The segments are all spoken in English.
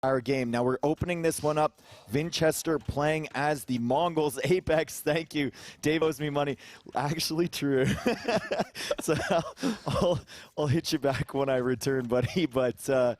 our game. Now we're opening this one up. Vinchester playing as the Mongols. Apex, thank you. Dave owes me money. Actually true. So I'll hit you back when I return, buddy. But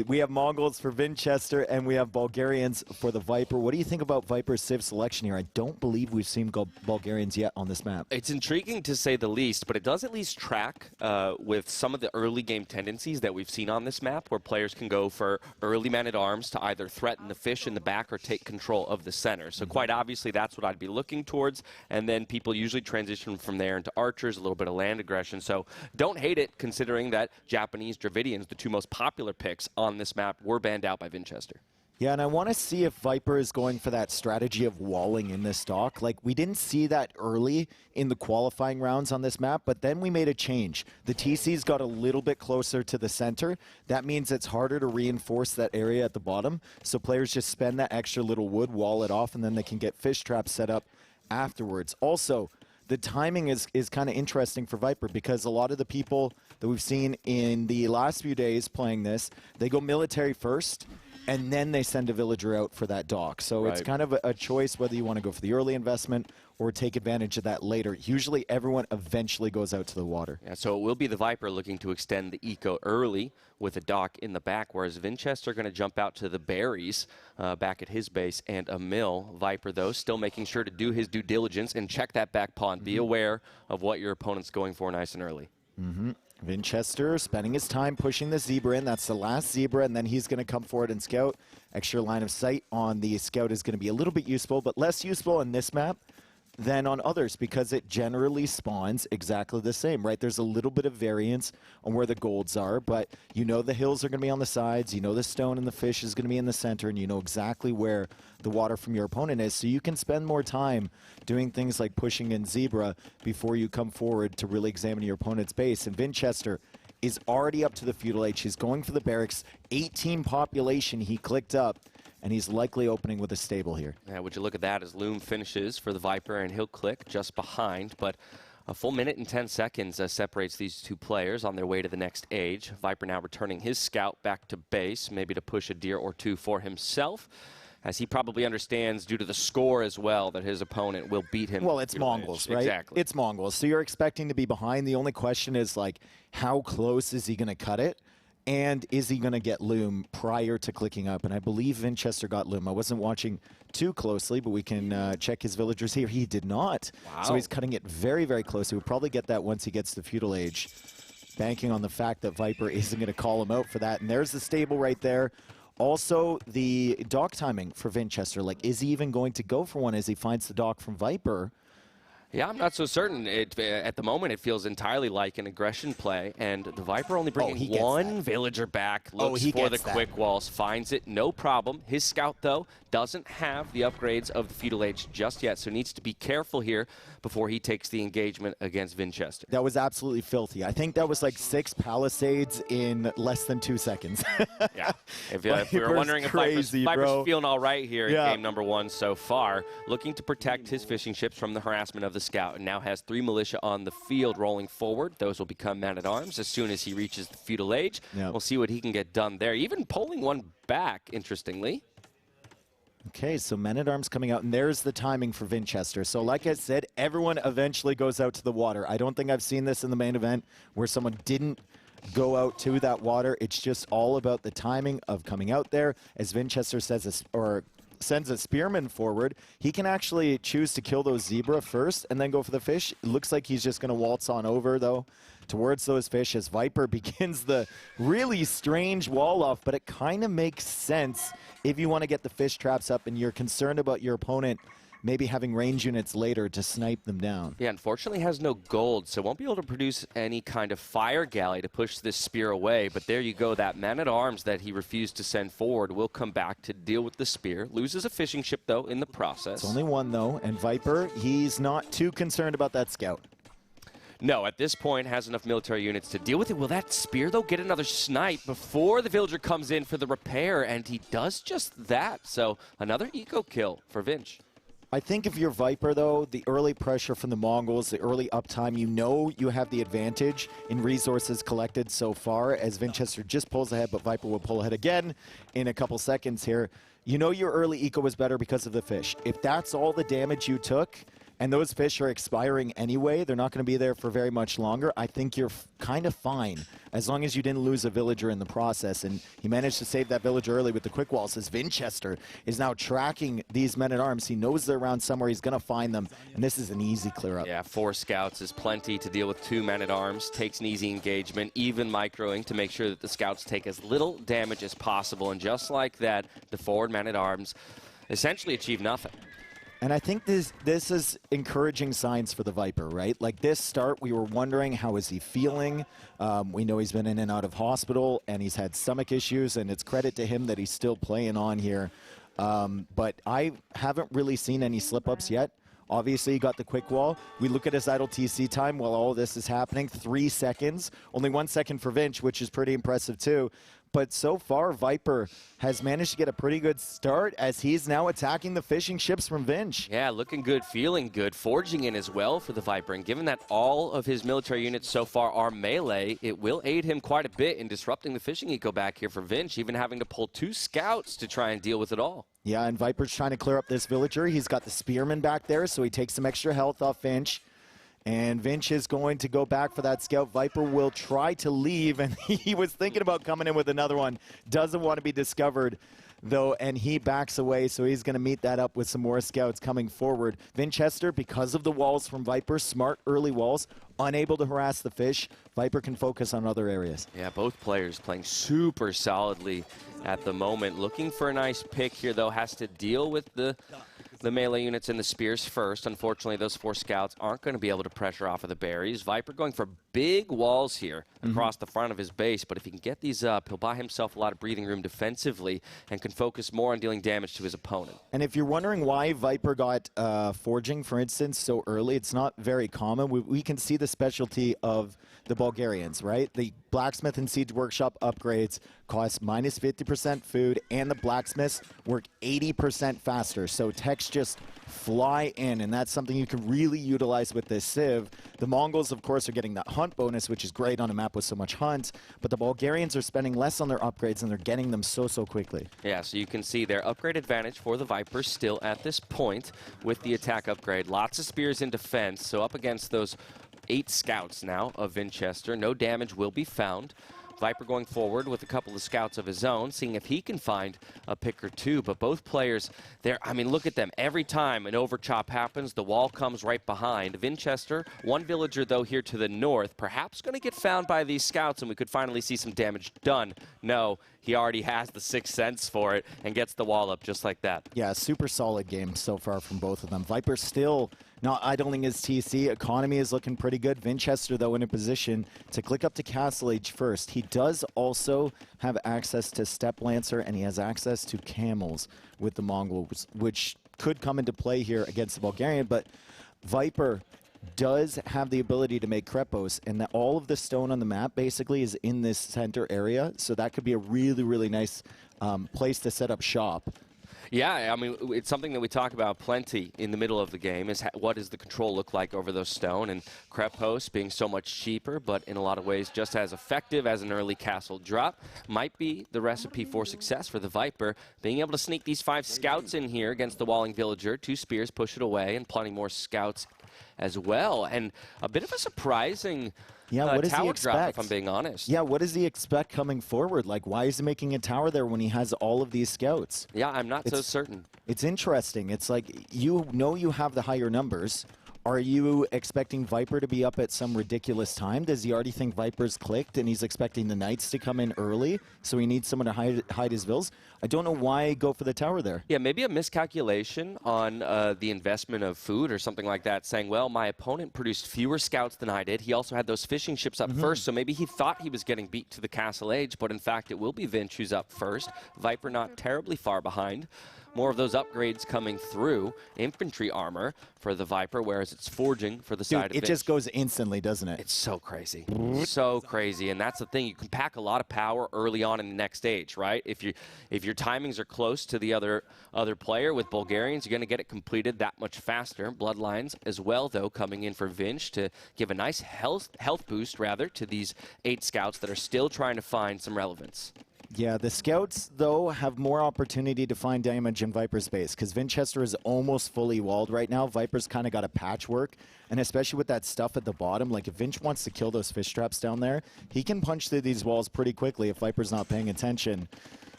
we have Mongols for Vinchester, and we have Bulgarians for the Viper. What do you think about Viper's Civ selection here? I don't believe we've seen Bulgarians yet on this map. It's intriguing to say the least, but it does at least track with some of the early game tendencies that we've seen on this map, where players can go for early man-at-arms to either threaten the fish in the back or take control of the center. So quite obviously, that's what I'd be looking towards, and then people usually transition from there into archers, a little bit of land aggression. So don't hate it, considering that Japanese Dravidians, the two most popular picks on this map, were banned out by Vinchester. Yeah, and I want to see if Viper is going for that strategy of walling in this dock. Like, we didn't see that early in the qualifying rounds on this map, but then we made a change. The TCs got a little bit closer to the center. That means it's harder to reinforce that area at the bottom, so players just spend that extra little wood, wall it off, and then they can get fish traps set up afterwards. Also, the timing is kind of interesting for Viper, because a lot of the people that we've seen in the last few days playing this, they go military first, and then they send a villager out for that dock. So it's kind of a choice whether you want to go for the early investment or take advantage of that later. Usually everyone eventually goes out to the water. Yeah, so it will be the Viper looking to extend the eco early with a dock in the back, whereas Vinchester going to jump out to the berries back at his base and a mill. Viper, though, still making sure to do his due diligence and check that back pond. Be aware of what your opponent's going for nice and early. Vinchester spending his time pushing the zebra in. That's the last zebra, and then he's going to come forward and scout. Extra line of sight on the scout is going to be a little bit useful, but less useful on this map than on others, because it generally spawns exactly the same, right? There's a little bit of variance on where the golds are, but you know the hills are going to be on the sides, you know the stone and the fish is going to be in the center, and you know exactly where the water from your opponent is, so you can spend more time doing things like pushing in zebra before you come forward to really examine your opponent's base. And Vinchester is already up to the feudal age. He's going for the barracks. 18 population he clicked up, and he's likely opening with a stable here. Yeah, would you look at that as Loom finishes for the Viper, and he'll click just behind, but a full minute and 10 seconds separates these two players on their way to the next age. Viper now returning his scout back to base, maybe to push a deer or two for himself, as he probably understands, due to the score as well, that his opponent will beat him. Well, it's Mongols, right? Exactly. It's Mongols, so you're expecting to be behind. The only question is, like, how close is he going to cut it? And is he going to get Loom prior to clicking up? And I believe Vinchester got Loom. I wasn't watching too closely, but we can check his villagers here. He did not. Wow. So he's cutting it very, very close. He will probably get that once he gets to feudal age, banking on the fact that Viper isn't going to call him out for that. And there's the stable right there. Also, the dock timing for Vinchester. Like, is he even going to go for one as he finds the dock from Viper? Yeah, I'm not so certain. At the moment, it feels entirely like an aggression play, and the Viper only bringing one villager back, looks for the quick walls, finds it, no problem. His scout, though, doesn't have the upgrades of the feudal age just yet, so needs to be careful here before he takes the engagement against Vinchester. That was absolutely filthy. I think that was like 6 palisades in less than 2 seconds. Yeah, if we were wondering if Viper's feeling all right here in game number 1 so far, looking to protect his fishing ships from the harassment of the scout, and now has 3 militia on the field rolling forward. Those will become man-at-arms as soon as he reaches the feudal age. We'll see what he can get done there, even pulling one back, interestingly. Okay, so men-at-arms coming out, and there's the timing for Vinchester. So like I said, everyone eventually goes out to the water. I don't think I've seen this in the main event where someone didn't go out to that water. It's just all about the timing of coming out there. As Vinchester says, or sends a spearman forward, he can actually choose to kill those zebra first and then go for the fish. It looks like he's just going to waltz on over, though, towards those fish as Viper begins the really strange wall off, but it kind of makes sense if you want to get the fish traps up and you're concerned about your opponent maybe having range units later to snipe them down. Yeah, unfortunately has no gold, so won't be able to produce any kind of fire galley to push this spear away. But there you go, that man-at-arms that he refused to send forward will come back to deal with the spear. Loses a fishing ship, though, in the process. It's only one, though, and Viper, he's not too concerned about that scout. No, at this point, has enough military units to deal with it. Will that spear, though, get another snipe before the villager comes in for the repair? And he does just that, so another eco kill for Vinch. I think if you're Viper, though, the early pressure from the Mongols, the early uptime, you know you have the advantage in resources collected so far as Vinchester just pulls ahead, but Viper will pull ahead again in a couple seconds here. You know your early eco was better because of the fish. If that's all the damage you took, and those fish are expiring anyway, they're not going to be there for very much longer, I think you're kind of fine, as long as you didn't lose a villager in the process. And he managed to save that villager early with the quick walls, as Vinchester is now tracking these men-at-arms. He knows they're around somewhere, he's going to find them, and this is an easy clear-up. Yeah, 4 scouts is plenty to deal with 2 men-at-arms, takes an easy engagement, even microing to make sure that the scouts take as little damage as possible, and just like that, the forward men-at-arms essentially achieve nothing. And I think this is encouraging signs for the Viper, right? Like this start, we were wondering how is he feeling. We know he's been in and out of hospital and he's had stomach issues, and it's credit to him that he's still playing on here. But I haven't really seen any slip-ups yet. Obviously, he got the quick wall. We look at his idle TC time while all this is happening, 3 seconds. Only 1 second for Vinch, which is pretty impressive too. But so far, Viper has managed to get a pretty good start as he's now attacking the fishing ships from Vinch. Yeah, looking good, feeling good, forging in as well for the Viper. And given that all of his military units so far are melee, it will aid him quite a bit in disrupting the fishing eco back here for Vinch, even having to pull 2 scouts to try and deal with it all. Yeah, and Viper's trying to clear up this villager. He's got the spearman back there, so he takes some extra health off Vinch. And Vinch is going to go back for that scout. Viper will try to leave, and he was thinking about coming in with another one. Doesn't want to be discovered, though, and he backs away, so he's going to meet that up with some more scouts coming forward. Vinchester, because of the walls from Viper, smart early walls, unable to harass the fish. Viper can focus on other areas. Yeah, both players playing super solidly at the moment. Looking for a nice pick here, though, has to deal with the melee units and the spears first. Unfortunately, those 4 scouts aren't going to be able to pressure off of the berries. Viper going for big walls here across the front of his base, but if he can get these up, he'll buy himself a lot of breathing room defensively and can focus more on dealing damage to his opponent. And if you're wondering why Viper got forging, for instance, so early, it's not very common. We can see the specialty of the Bulgarians, right? The blacksmith and siege workshop upgrades cost minus 50% food, and the blacksmiths work 80% faster. So techs just fly in, and that's something you can really utilize with this Civ. The Mongols, of course, are getting that hunt bonus, which is great on a map with so much hunt, but the Bulgarians are spending less on their upgrades, and they're getting them so quickly. Yeah, so you can see their upgrade advantage for the Vipers still at this point with the attack upgrade. Lots of spears in defense, so up against those 8 scouts now of Vinchester. No damage will be found. Viper going forward with a couple of scouts of his own, seeing if he can find a pick or 2. But both players, I mean, look at them. Every time an overchop happens, the wall comes right behind. Vinchester, 1 villager, though, here to the north, perhaps going to get found by these scouts, and we could finally see some damage done. No, he already has the 6th sense for it and gets the wall up just like that. Yeah, super solid game so far from both of them. Viper still not idling his TC. Economy is looking pretty good. Vinchester, though, in a position to click up to Castle Age first. He does also have access to Step Lancer, and he has access to Camels with the Mongols, which could come into play here against the Bulgarian. But Viper does have the ability to make Krepos, and that all of the stone on the map basically is in this center area. So that could be a really nice place to set up shop. Yeah, I mean, it's something that we talk about plenty in the middle of the game is what does the control look like over those stone, and Krepos being so much cheaper, but in a lot of ways just as effective as an early castle drop might be the recipe for success for the Viper. Being able to sneak these 5 scouts in here against the walling villager, 2 spears push it away, and plenty more scouts as well. And a bit of a surprising what does he tower expect? drop, if I'm being honest. Yeah, what does he expect coming forward? Like, why is he making a tower there when he has all of these scouts? Yeah, I'm not so certain. It's interesting. It's like, you know you have the higher numbers. Are you expecting Viper to be up at some ridiculous time? Does he already think Viper's clicked and he's expecting the Knights to come in early, so he needs someone to hide his vills? I don't know why go for the tower there. Yeah, maybe a miscalculation on the investment of food or something like that, saying, well, my opponent produced fewer scouts than I did. He also had those fishing ships up first, so maybe he thought he was getting beat to the Castle Age, but in fact it will be Vinch who's up first. Viper not terribly far behind. more of those upgrades coming through. Infantry armor for the Viper, whereas it's forging for the side of it Vinch. just goes instantly, doesn't it? It's so crazy. So crazy. And that's the thing. You can pack a lot of power early on in the next stage, right? If your timings are close to the other player with Bulgarians, you're going to get it completed that much faster. Bloodlines as well, though, coming in for Vinch to give a nice health boost, rather, to these 8 scouts that are still trying to find some relevance. Yeah, the scouts, though, have more opportunity to find damage in Viper's base because Vinchester is almost fully walled right now. Viper's kind of got a patchwork, and especially with that stuff at the bottom, like if Vinch wants to kill those fish traps down there, he can punch through these walls pretty quickly if Viper's not paying attention,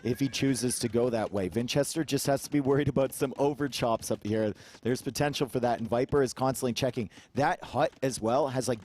if he chooses to go that way. Vinchester just has to be worried about some over chops up here. There's potential for that, and Viper is constantly checking. That hut as well has like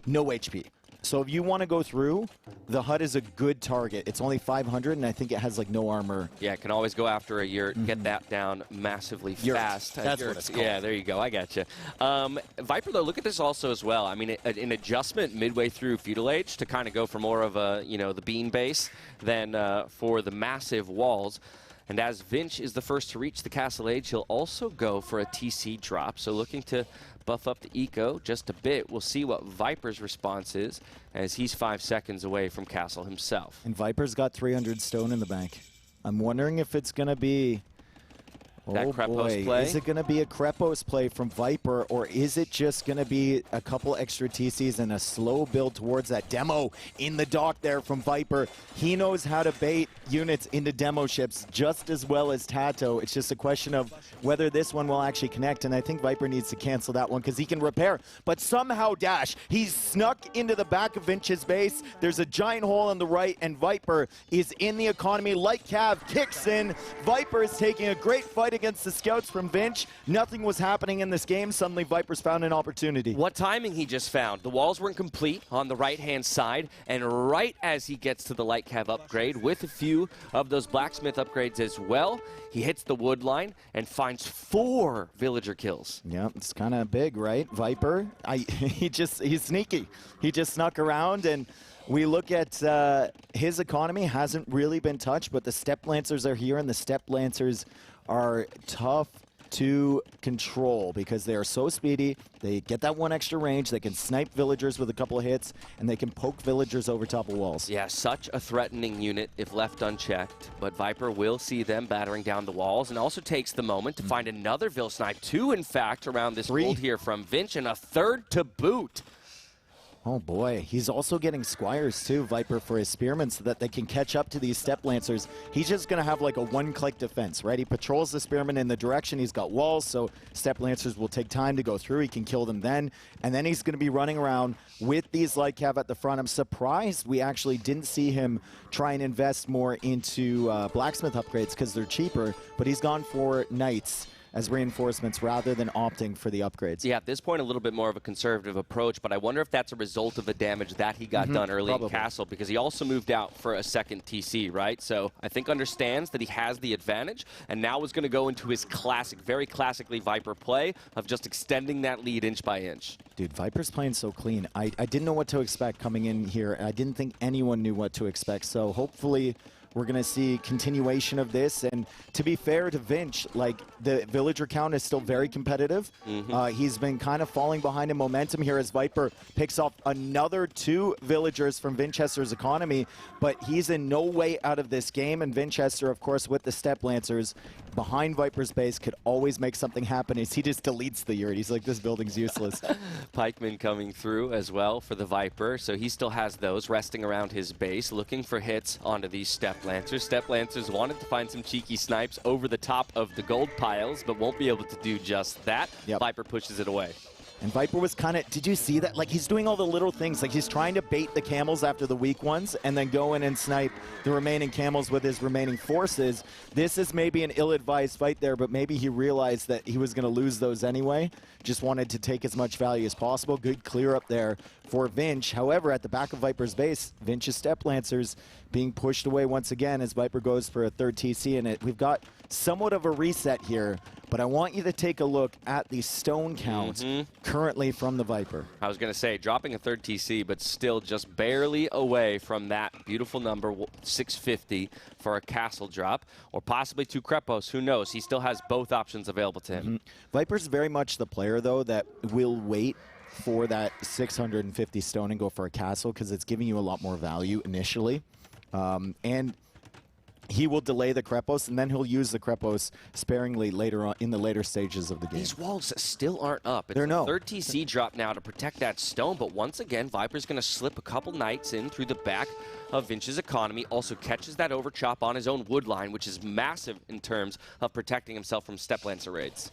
no HP. So if you want to go through, the hut is a good target. It's only 500, and I think it has like no armor. Yeah, it can always go after a yurt, get that down massively fast. That's what it's called. Yeah, there you go. I gotcha. Viper, though, look at this also as well. I mean, an adjustment midway through Feudal Age to kind of go for more of a, the bean base than for the massive walls. And as Vinch is the first to reach the Castle Age, he'll also go for a TC drop. So looking to buff up the eco just a bit. We'll see what Viper's response is, as he's 5 seconds away from Castle himself. And Viper's got 300 stone in the bank. I'm wondering if it's going to be... That Krepos play? Is it going to be a Krepos play from Viper, or is it just going to be a couple extra TCs and a slow build towards that demo in the dock there from Viper? He knows how to bait units into demo ships just as well as TaToH. It's just a question of whether this one will actually connect, and I think Viper needs to cancel that one because he can repair. But somehow, Dash, he's snuck into the back of Vinch's base. There's a giant hole on the right, and Viper is in the economy. Like Cav kicks in. Viper is taking a great fight against the scouts from Vinch. Nothing was happening in this game. Suddenly, Viper's found an opportunity. What timing he just found. The walls weren't complete on the right-hand side, and right as he gets to the light cav upgrade, with a few of those blacksmith upgrades as well, he hits the wood line and finds 4 villager kills. Yeah, it's kind of big, right? Viper, he's sneaky. He just snuck around, and we look at his economy hasn't really been touched, but the Step Lancers are here, and the Step Lancers are tough to control because they are so speedy. They get that one extra range. They can snipe villagers with a couple of hits, and they can poke villagers over top of walls. Yeah, such a threatening unit if left unchecked, but Viper will see them battering down the walls, and also takes the moment to find another Vill snipe. 2, in fact, around this hold here from Vinch, and a 3rd to boot. Oh boy, he's also getting squires too, Viper, for his spearmen so that they can catch up to these Step Lancers. He's just going to have like a one-click defense, right? He patrols the spearmen in the direction. He's got walls, so Step Lancers will take time to go through. He can kill them then, and then he's going to be running around with these light cav at the front. I'm surprised we actually didn't see him try and invest more into blacksmith upgrades because they're cheaper, but he's gone for knights as reinforcements rather than opting for the upgrades. Yeah, at this point, a little bit more of a conservative approach, but I wonder if that's a result of the damage that he got done early in Castle, because he also moved out for a second TC, right? So I think understands that he has the advantage, and now is going to go into his classic, very classically Viper play of just extending that lead inch by inch. Dude, Viper's playing so clean. I didn't know what to expect coming in here. I didn't think anyone knew what to expect, so hopefully we're going to see continuation of this. And to be fair to Vinch, like, the villager count is still very competitive. He's been kind of falling behind in momentum here as Viper picks off another 2 villagers from Vinchester's economy, but he's in no way out of this game. And Vinchester, of course, with the Step Lancers behind Viper's base, could always make something happen. He just deletes the yurt. He's like, this building's useless. Pikeman coming through as well for the Viper, so he still has those resting around his base, looking for hits onto these Step Lancers. Step Lancers wanted to find some cheeky snipes over the top of the gold piles, but won't be able to do just that. Viper pushes it away. And Viper was kind of, did you see that? Like, he's doing all the little things. Like, he's trying to bait the camels after the weak ones and then go in and snipe the remaining camels with his remaining forces. This is maybe an ill-advised fight there, but maybe he realized that he was going to lose those anyway. Just wanted to take as much value as possible. Good clear up there for Vinch. However, at the back of Viper's base, Vinch's Step Lancers being pushed away once again as Viper goes for a 3rd TC in it. We've got somewhat of a reset here, But I want you to take a look at the stone count currently from the Viper. I was going to say, dropping a third TC, but still just barely away from that beautiful number, 650 for a castle drop, or possibly 2 Krepos. Who knows? He still has both options available to him. Viper's very much the player, though, that will wait for that 650 stone and go for a castle because it's giving you a lot more value initially. And he will delay the Krepos, and then he'll use the Krepos sparingly later on in the later stages of the game. These walls still aren't up. It's a third TC drop now to protect that stone, but once again, Viper's going to slip a couple knights in through the back of Vinch's economy. Also catches that overchop on his own wood line, which is massive in terms of protecting himself from Step Lancer raids.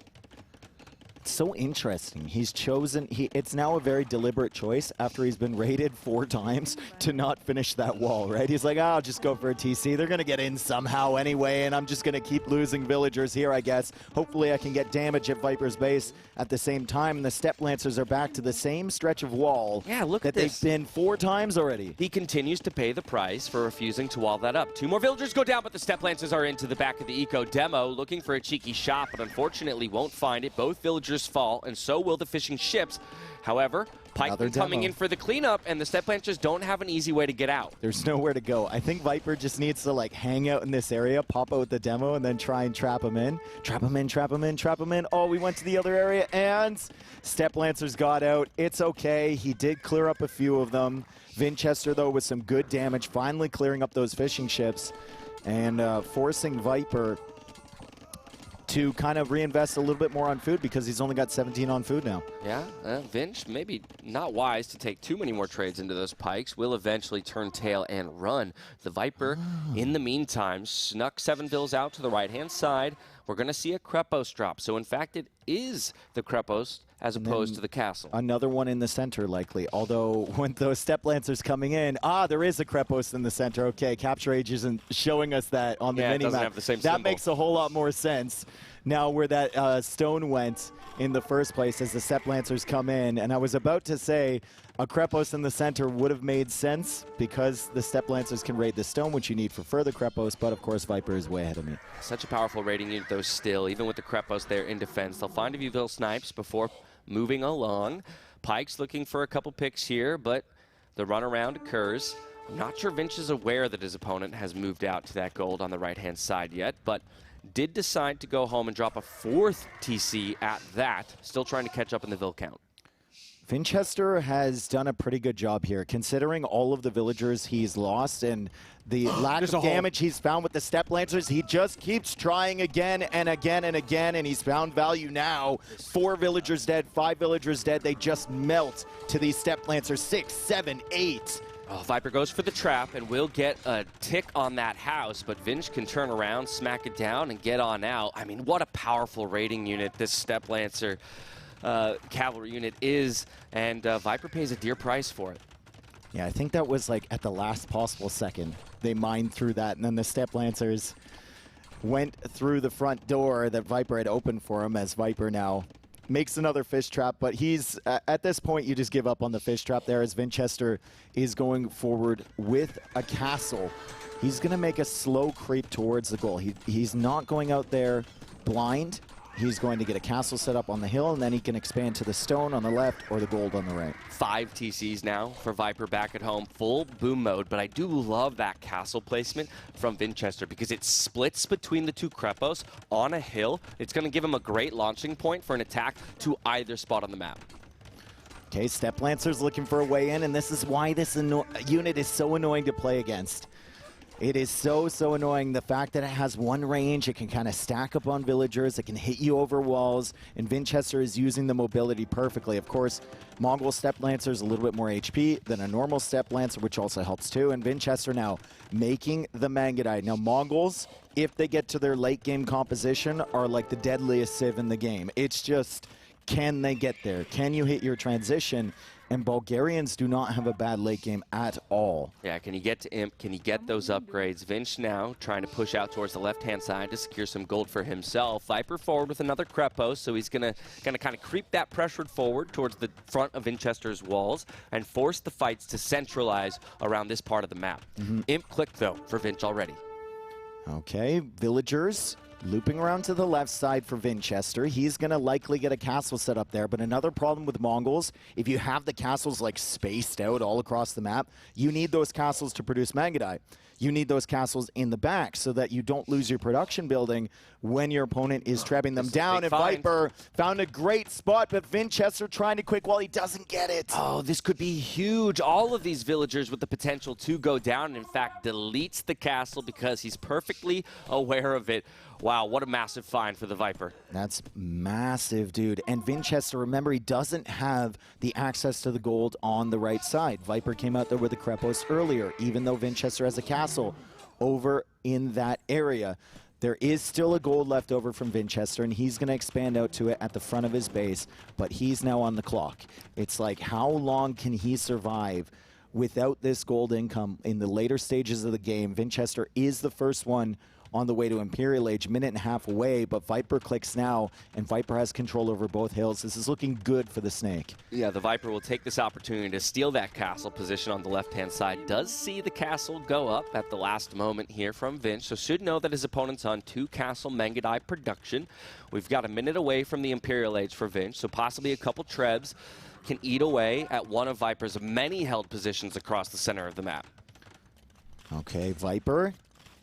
So interesting. He's chosen, it's now a very deliberate choice after he's been raided 4 times to not finish that wall, right? He's like, oh, I'll just go for a TC. They're going to get in somehow anyway, and I'm just going to keep losing villagers here, I guess. Hopefully I can get damage at Viper's base at the same time, and the Step Lancers are back to the same stretch of wall that they've been 4 times already. He continues to pay the price for refusing to wall that up. 2 more villagers go down, but the Step Lancers are into the back of the eco demo, looking for a cheeky shot, but unfortunately won't find it. Both villagers fall, and so will the fishing ships. However, Pikeman coming in for the cleanup, and the Step Lancers don't have an easy way to get out. There's nowhere to go. I think Viper just needs to like hang out in this area, pop out with the demo, and then try and trap him in. Trap him in, trap him in, trap him in. Oh, we went to the other area, and Step Lancers got out. It's okay. He did clear up a few of them. Vinchester, though, with some good damage, finally clearing up those fishing ships and forcing Viper to kind of reinvest a little bit more on food because he's only got 17 on food now. Yeah, Vinch, maybe not wise to take too many more trades into those pikes. Will eventually turn tail and run. The Viper, in the meantime, snuck 7 vills out to the right-hand side. We're going to see a Krepos drop. So, in fact, it is the Krepos as opposed to the castle. Another one in the center, likely. Although, when those Step Lancers coming in, there is a Krepos in the center. Okay, Capture Age isn't showing us that on the minimap. Have the same that symbol. Makes a whole lot more sense now where that stone went in the first place as the Step Lancers come in. And I was about to say a Krepos in the center would have made sense because the Step Lancers can raid the stone, which you need for further Krepos, but of course Viper is way ahead of me. Such a powerful raiding unit, though, still. Even with the Krepos there in defense, they'll find a few Vil snipes before moving along. Pike's looking for a couple picks here, but the runaround occurs. I'm not sure Vinch is aware that his opponent has moved out to that gold on the right-hand side yet, but did decide to go home and drop a 4th TC at that, still trying to catch up in the Vil count. Vinchester has done a pretty good job here, considering all of the villagers he's lost and the lack of damage he's found with the Step Lancers. He just keeps trying again and again and again, and he's found value now. 4 villagers dead, 5 villagers dead. They just melt to these Step Lancers. 6, 7, 8. Oh, Viper goes for the trap and will get a tick on that house, but Vinch can turn around, smack it down, and get on out. I mean, what a powerful raiding unit this Step Lancer cavalry unit is, and Viper pays a dear price for it. Yeah, I think that was like at the last possible second. They mined through that, and then the Step Lancers went through the front door that Viper had opened for him, as Viper now makes another fish trap. But he's, at this point, you just give up on the fish trap there as Vinchester is going forward with a castle. He's going to make a slow creep towards the goal. He's not going out there blind. He's going to get a castle set up on the hill, and then he can expand to the stone on the left or the gold on the right. 5 TCs now for Viper back at home, full boom mode, but I do love that castle placement from Vinchester because it splits between the 2 Krepos on a hill. It's going to give him a great launching point for an attack to either spot on the map. Okay, Step Lancer's looking for a way in, and this is why this unit is so annoying to play against. It is so annoying. The fact that it has 1 range, it can kind of stack up on villagers, it can hit you over walls, and Vinchester is using the mobility perfectly. Of course, Mongol Step Lancer is a little bit more HP than a normal Step Lancer, which also helps too, and Vinchester now making the Mangudai. Now, Mongols, if they get to their late game composition, are like the deadliest civ in the game. It's just, can they get there? Can you hit your transition? And Bulgarians do not have a bad late game at all. Yeah, can he get to Imp? Can he get those upgrades? Vinch now trying to push out towards the left-hand side to secure some gold for himself. Viper forward with another Krepos, so he's gonna kind of creep that pressured forward towards the front of Vinchester's walls and force the fights to centralize around this part of the map. Imp clicked, though, for Vinch already. Okay, villagers Looping around to the left side for Vinchester. He's going to likely get a castle set up there, but another problem with Mongols, if you have the castles like spaced out all across the map, you need those castles to produce Magadai. You need those castles in the back so that you don't lose your production building when your opponent is trapping them down. And Viper found a great spot, but Vinchester trying to quick wall. He doesn't get it. Oh, this could be huge. All of these villagers with the potential to go down, and in fact, deletes the castle because he's perfectly aware of it. Wow, what a massive find for the Viper. That's massive, dude. And Vinchester, remember, he doesn't have the access to the gold on the right side. Viper came out there with the Krepos earlier, even though Vinchester has a castle over in that area. There is still a gold left over from Vinchester, and he's going to expand out to it at the front of his base, but he's now on the clock. It's like, how long can he survive without this gold income in the later stages of the game? Vinchester is the first one on the way to Imperial Age, minute and a half away, but Viper clicks now, and Viper has control over both hills. This is looking good for the Snake. Yeah, the Viper will take this opportunity to steal that castle position on the left-hand side. Does see the castle go up at the last moment here from Vinch, so should know that his opponent's on 2 castle Magadai production. We've got a minute away from the Imperial Age for Vinch, so possibly a couple Trebs can eat away at one of Viper's many held positions across the center of the map. Okay, Viper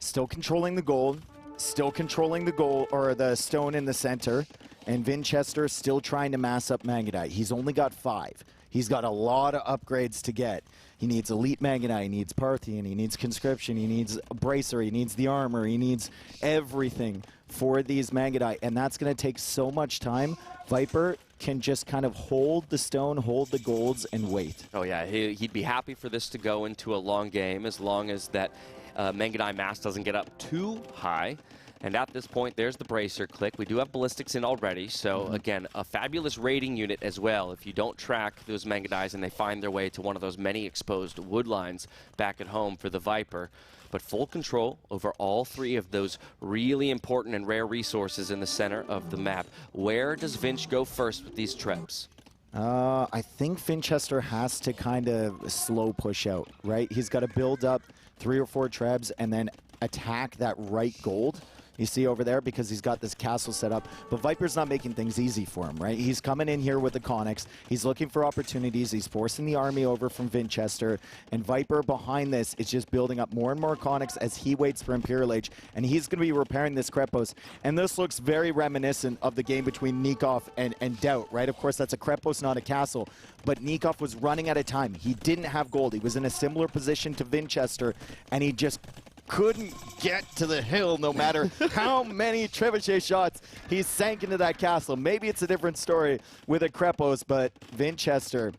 still controlling the gold, still controlling the gold, or the stone in the center, and Vinchester still trying to mass up Magadai. He's only got 5. He's got a lot of upgrades to get. He needs Elite Magadai, he needs Parthian, he needs Conscription, he needs Bracer, he needs the armor, he needs everything for these Magadai, and that's going to take so much time. Viper can just kind of hold the stone, hold the golds, and wait. Oh yeah, he'd be happy for this to go into a long game as long as that Magadai mass doesn't get up too high. And at this point, there's the Bracer click. We do have Ballistics in already, so again, a fabulous raiding unit as well. If you don't track those Magadais and they find their way to one of those many exposed wood lines back at home for the Viper. But full control over all 3 of those really important and rare resources in the center of the map. Where does Vinch go first with these Trebs? I think Vinchester has to kind of slow push out, right? He's got to build up 3 or 4 Trebs and then attack that right gold you see over there, because he's got this castle set up. But Viper's not making things easy for him, right? He's coming in here with the Conics. He's looking for opportunities. He's forcing the army over from Vinchester. And Viper behind this is just building up more and more Conics as he waits for Imperial Age. And he's going to be repairing this Krepos. And this looks very reminiscent of the game between Nicov and TaToH, right? Of course, that's a Krepos, not a castle. But Nicov was running out of time. He didn't have gold. He was in a similar position to Vinchester, and he just couldn't get to the hill no matter how many trebuchet shots he sank into that castle. Maybe it's a different story with a Krepos, but Vinchester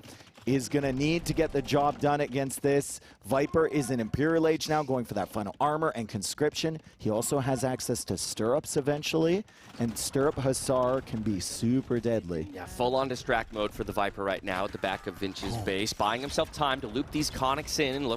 is going to need to get the job done against this. Viper is in Imperial Age now, going for that final armor and conscription. He also has access to stirrups eventually, and stirrup hussar can be super deadly. Yeah, full-on distract mode for the Viper right now at the back of Vinch's base, buying himself time to loop these Conics in and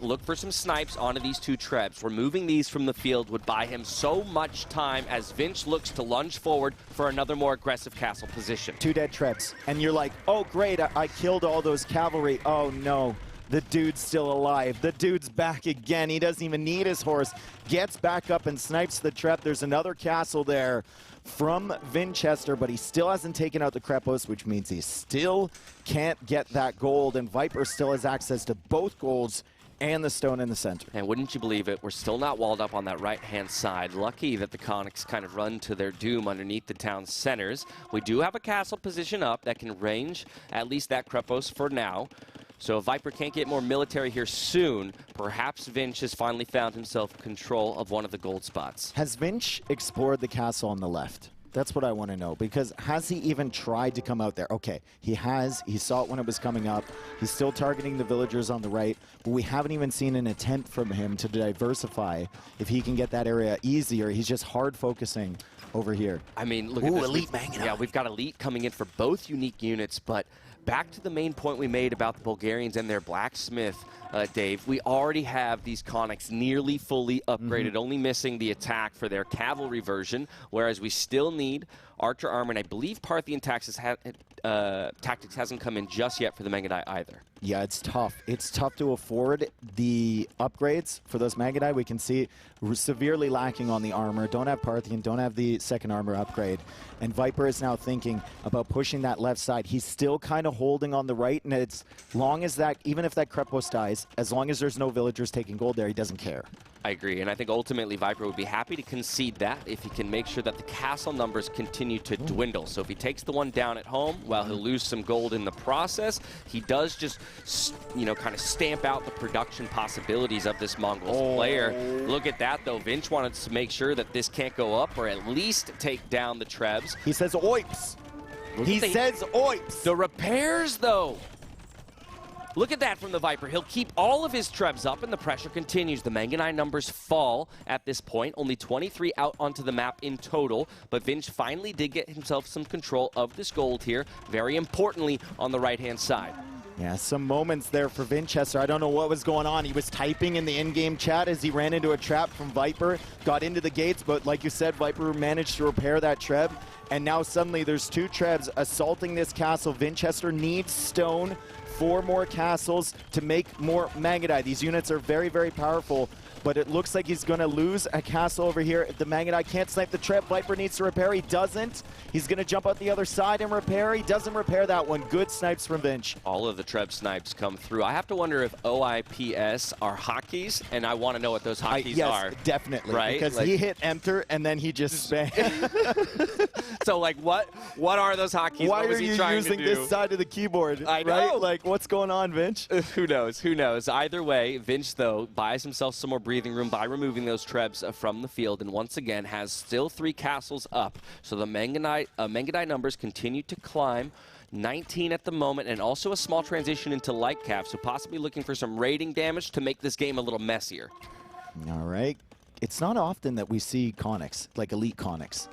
look for some snipes onto these 2 Trebs. Removing these from the field would buy him so much time as Vinch looks to lunge forward for another more aggressive castle position. 2 dead Trebs, and you're like, oh great, I killed all those cavalry. Oh no, the dude's still alive. The dude's back again. He doesn't even need his horse. Gets back up and snipes the Trep. There's another castle there from Vinchester, but he still hasn't taken out the Krepos, which means he still can't get that gold, and Viper still has access to both golds and the stone in the center. And wouldn't you believe it, we're still not walled up on that right-hand side. Lucky that the Conics kind of run to their doom underneath the town centers. We do have a castle position up that can range at least that Krepos for now. So if Viper can't get more military here soon, perhaps Vinch has finally found himself control of one of the gold spots. Has Vinch explored the castle on the left? That's what I want to know, because has he even tried to come out there? Okay, he has. He saw it when it was coming up. He's still targeting the villagers on the right, but we haven't even seen an attempt from him to diversify if he can get that area easier. He's just hard focusing over here. I mean, look at this. Elite Magadai. Yeah, we've got Elite coming in for both unique units, but back to the main point we made about the Bulgarians and their blacksmith, Dave, we already have these Conics nearly fully upgraded, only missing the attack for their cavalry version, whereas we still need archer armor, and I believe Parthian tactics hasn't come in just yet for the Mangadai either. Yeah, it's tough. It's tough to afford the upgrades for those Mangadai. We can see we're severely lacking on the armor. Don't have Parthian, don't have the second armor upgrade. And Viper is now thinking about pushing that left side. He's still kind of holding on the right, and it's long as that, even if that Krepos dies, as long as there's no villagers taking gold there, he doesn't care. I agree, and I think ultimately Viper would be happy to concede that if he can make sure that the castle numbers continue to dwindle. So if he takes the one down at home, while he'll lose some gold in the process, he does just, you know, kind of stamp out the production possibilities of this Mongols player. Look at that, though. Vinch wanted to make sure that this can't go up, or at least take down the Trebs. He says oips. He says oips. The repairs, though. Look at that from the Viper. He'll keep all of his Trebs up, and the pressure continues. The Manganai numbers fall at this point. Only 23 out onto the map in total, but Vinch finally did get himself some control of this gold here, very importantly on the right-hand side. Yeah, some moments there for Vinchester. I don't know what was going on. He was typing in the in-game chat as he ran into a trap from Viper, got into the gates, but like you said, Viper managed to repair that Treb, and now suddenly there's two Trebs assaulting this castle. Vinchester needs stone, 4 more castles to make more Mangadai. These units are very, very powerful, but it looks like he's going to lose a castle over here. The Mangadai can't snipe the Treb. Viper needs to repair. He doesn't. He's going to jump out the other side and repair. He doesn't repair that one. Good snipes from Vinch. All of the Treb snipes come through. I have to wonder if OIPS are hotkeys, and I want to know what those hotkeys are. Yes, definitely. Right? Because he hit enter, and then he just spammed. So, like, what are those hotkeys? Why what was are he you trying using to do? this side of the keyboard? I know. Right? Like, what's going on, Vinch? Who knows? Who knows? Either way, Vinch, though, buys himself some more breathing room by removing those Trebs from the field, and once again has still 3 castles up. So the Mangadai numbers continue to climb. 19 at the moment, and also a small transition into light cap, so possibly looking for some raiding damage to make this game a little messier. All right. It's not often that we see Conics, like elite Conics.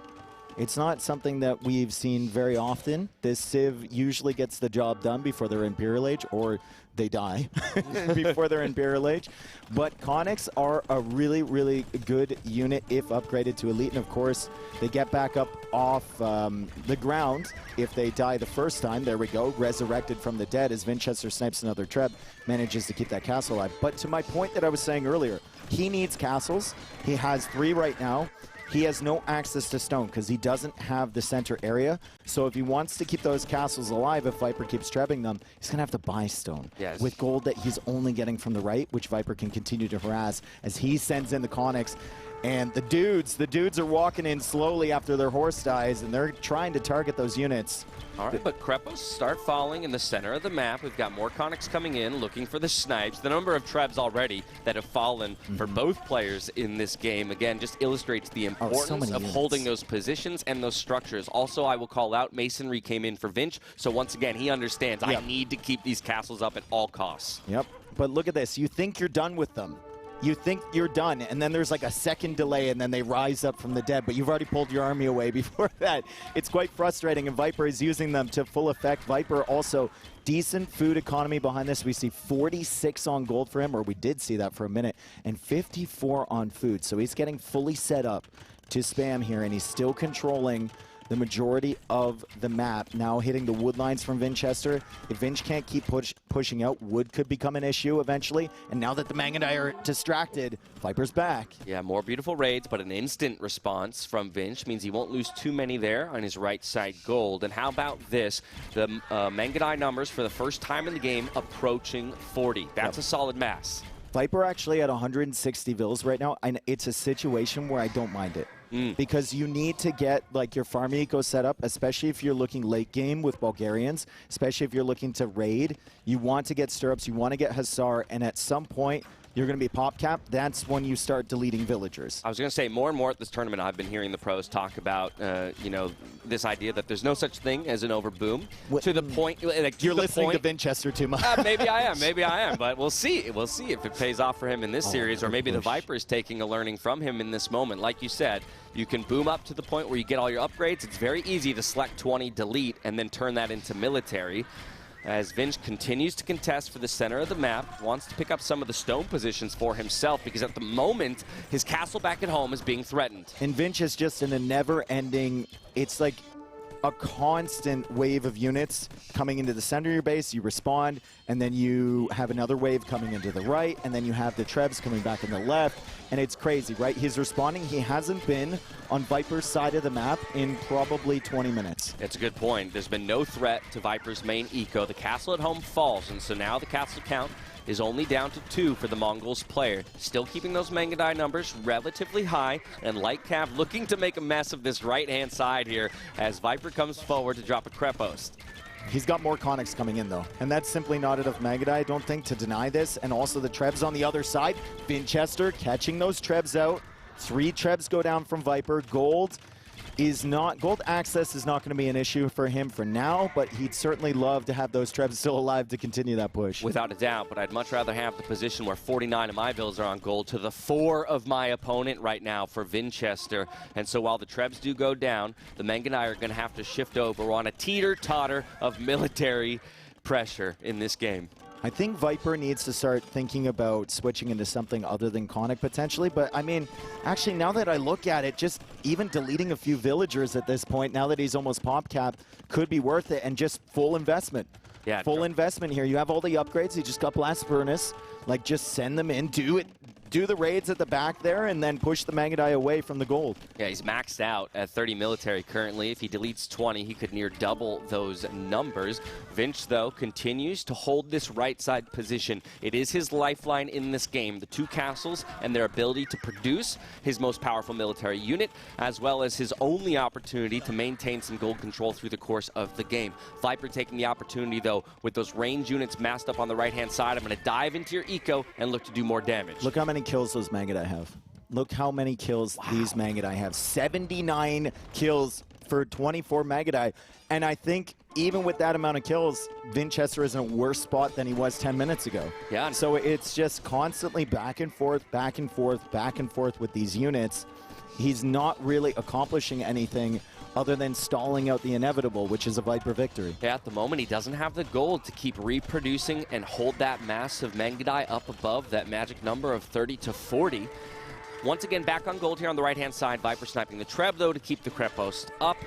It's not something that we've seen very often. This Civ usually gets the job done before they're Imperial Age, or they die before they're Imperial Age. But Conics are a really, really good unit if upgraded to elite. And of course, they get back up off the ground if they die the first time. There we go, resurrected from the dead as Vinchester snipes another Treb, manages to keep that castle alive. But to my point that I was saying earlier, he needs castles. He has 3 right now. He has no access to stone because he doesn't have the center area. So if he wants to keep those castles alive, if Viper keeps trebbing them, he's going to have to buy stone. Yes. With gold that he's only getting from the right, which Viper can continue to harass as he sends in the Conics. And the dudes are walking in slowly after their horse dies, and they're trying to target those units. All right, but Krepos start falling in the center of the map. We've got more Conics coming in, looking for the snipes. The number of Trebs already that have fallen for both players in this game, again, just illustrates the importance of holding those positions and those structures. Also, I will call out, Masonry came in for Vinch, so once again, he understands, I need to keep these castles up at all costs. Yep, but look at this. You think you're done with them. You think you're done, and then there's like a second delay, and then they rise up from the dead, but you've already pulled your army away before that. It's quite frustrating, and Viper is using them to full effect. Viper also decent food economy behind this. We see 46 on gold for him, or we did see that for a minute, and 54 on food. So he's getting fully set up to spam here, and he's still controlling the majority of the map. Now hitting the wood lines from Vinchester. If Vinch can't keep pushing out, wood could become an issue eventually. And now that the Mangadai are distracted, Viper's back. Yeah, more beautiful raids, but an instant response from Vinch means he won't lose too many there on his right side gold. And how about this? The Mangadai numbers for the first time in the game approaching 40. That's a solid mass. Viper actually at 160 vills right now, and it's a situation where I don't mind it. Because you need to get like your farm eco set up, especially if you're looking late game with Bulgarians, especially if you're looking to raid. You want to get stirrups, you want to get Hussar, and at some point you're going to be pop cap. That's when you start deleting villagers. I was going to say, more and more at this tournament, I've been hearing the pros talk about, you know, this idea that there's no such thing as an overboom. To the point, like, you're listening to Vinchester too much. Maybe I am, but we'll see. We'll see if it pays off for him in this series, or maybe the Viper is taking a learning from him in this moment. Like you said, you can boom up to the point where you get all your upgrades. It's very easy to select 20, delete, and then turn that into military. as Vinch continues to contest for the center of the map, wants to pick up some of the stone positions for himself because at the moment, his castle back at home is being threatened. And Vinch is just in a never-ending, it's like a constant wave of units coming into the center of your base, you respond, and then you have another wave coming into the right, and then you have the Trebs coming back in the left, and it's crazy, right? He's responding. He hasn't been on Viper's side of the map in probably 20 minutes. It's a good point. There's been no threat to Viper's main eco. The castle at home falls, and so now the castle count is only down to 2 for the Mongols player. Still keeping those Mangudai numbers relatively high, and Lightcav looking to make a mess of this right-hand side here as Viper comes forward to drop a Krepost. He's got more Conics coming in, though, and that's simply not enough Mangudai, I don't think, to deny this. And also the Trebs on the other side. Vinchester catching those Trebs out. 3 Trebs go down from Viper. Gold access is not going to be an issue for him for now, but he'd certainly love to have those Trebs still alive to continue that push. Without a doubt, but I'd much rather have the position where 49 of my builds are on gold to the 4 of my opponent right now for Vinchester. And so while the Trebs do go down, the Mangudai are going to have to shift over. We're on a teeter-totter of military pressure in this game. I think Viper needs to start thinking about switching into something other than Conic potentially, but I mean, actually now that I look at it, just even deleting a few villagers at this point, now that he's almost pop cap, could be worth it, and just full investment. Yeah, full investment here. You have all the upgrades, you just got Blast Furnace, like just send them in, do the raids at the back there, and then push the Mangudai away from the gold. Yeah, he's maxed out at 30 military currently. If he deletes 20, he could near double those numbers. Vinch, though, continues to hold this right side position. It is his lifeline in this game. The 2 castles and their ability to produce his most powerful military unit, as well as his only opportunity to maintain some gold control through the course of the game. Viper taking the opportunity, though, with those range units massed up on the right-hand side. I'm going to dive into your eco and look to do more damage. Look how many kills those Mangudai have. Look how many kills these Mangudai have. 79 kills for 24 Mangudai. And I think even with that amount of kills, Vinchester is in a worse spot than he was 10 minutes ago. Yeah. So it's just constantly back and forth, back and forth, back and forth with these units. He's not really accomplishing anything other than stalling out the inevitable, which is a Viper victory. Yeah, at the moment, he doesn't have the gold to keep reproducing and hold that mass of Mangudai up above that magic number of 30 to 40. Once again, back on gold here on the right-hand side. Viper sniping the Treb, though, to keep the Krepost up.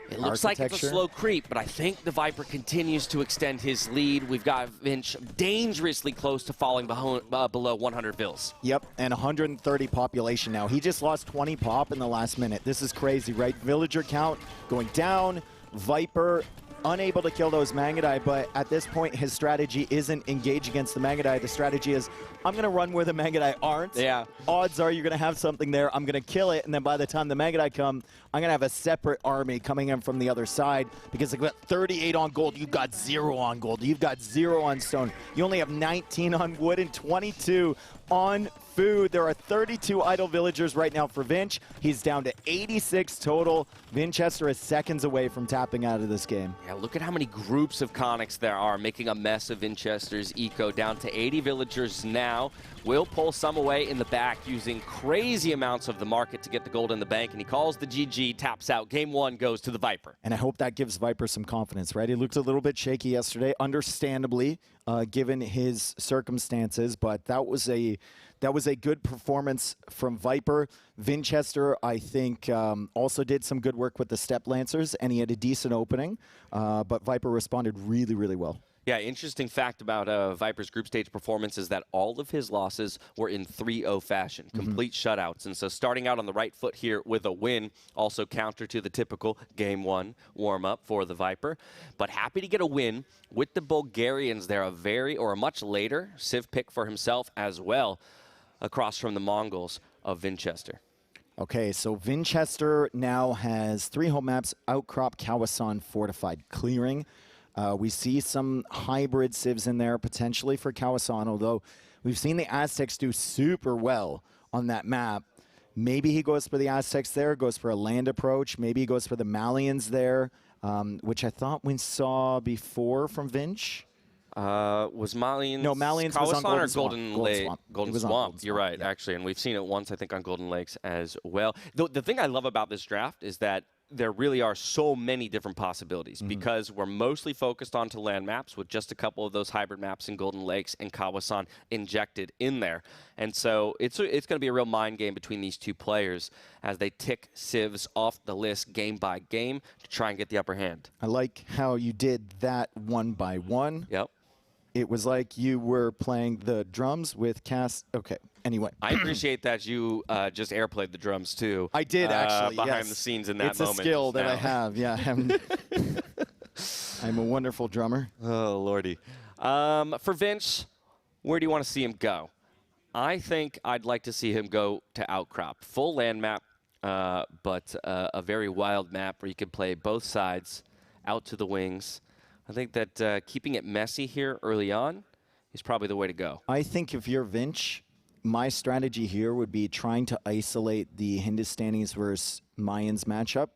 It looks like it's a slow creep, but I think the Viper continues to extend his lead. We've got Vinch dangerously close to falling below 100 Vills. Yep, and 130 population now. He just lost 20 pop in the last minute. This is crazy, right? Villager count going down. Viper unable to kill those Mangudai, but at this point, his strategy isn't engage against the Mangudai. The strategy is, I'm going to run where the Mangudai aren't. Yeah. Odds are you're going to have something there. I'm going to kill it, and then by the time the Mangudai come, I'm going to have a separate army coming in from the other side because they've got 38 on gold. You've got 0 on gold. You've got 0 on stone. You only have 19 on wood and 22 on food. There are 32 idle villagers right now for Vinch. He's down to 86 total. Vinchester is seconds away from tapping out of this game. Yeah, look at how many groups of Conics there are making a mess of Vinchester's eco. Down to 80 villagers now. Will pull some away in the back using crazy amounts of the market to get the gold in the bank, and he calls the GG, taps out. Game 1 goes to the Viper. And I hope that gives Viper some confidence, right? He looked a little bit shaky yesterday, understandably, given his circumstances, but that was a good performance from Viper. Vinchester, I think, also did some good work with the Step Lancers, and he had a decent opening, but Viper responded really, really well. Yeah, interesting fact about Viper's group stage performance is that all of his losses were in 3-0 fashion, complete shutouts. And so starting out on the right foot here with a win, also counter to the typical Game 1 warm-up for the Viper. But happy to get a win with the Bulgarians there, a much later Civ pick for himself as well, across from the Mongols of Vinchester. Okay, so Vinchester now has 3 home maps: Outcrop, Kawasan, Fortified, Clearing. We see some hybrid civs in there potentially for Kawasan, although we've seen the Aztecs do super well on that map. Maybe he goes for the Aztecs there, goes for a land approach. Maybe he goes for the Malians there, which I thought we saw before from Vinch. Was Malians? No, Malians was on Golden Swamp. Golden Swamp. You're right, actually, and we've seen it once, I think, on Golden Lakes as well. The thing I love about this draft is that there really are so many different possibilities because we're mostly focused onto land maps with just a couple of those hybrid maps in Golden Lakes and Kawasan injected in there. And so it's going to be a real mind game between these two players as they tick civs off the list game by game to try and get the upper hand. I like how you did that one by one. Yep. It was like you were playing the drums with Cass. Okay, anyway. I appreciate that you just airplayed the drums, too. I did, actually, behind the scenes in that moment. It's a skill that I have, yeah. I'm a wonderful drummer. Oh, Lordy. For Vince, where do you want to see him go? I think I'd like to see him go to Outcrop. Full land map, but a very wild map where you can play both sides out to the wings. I think that keeping it messy here early on is probably the way to go. I think if you're Vinch, my strategy here would be trying to isolate the Hindustanis versus Mayans matchup.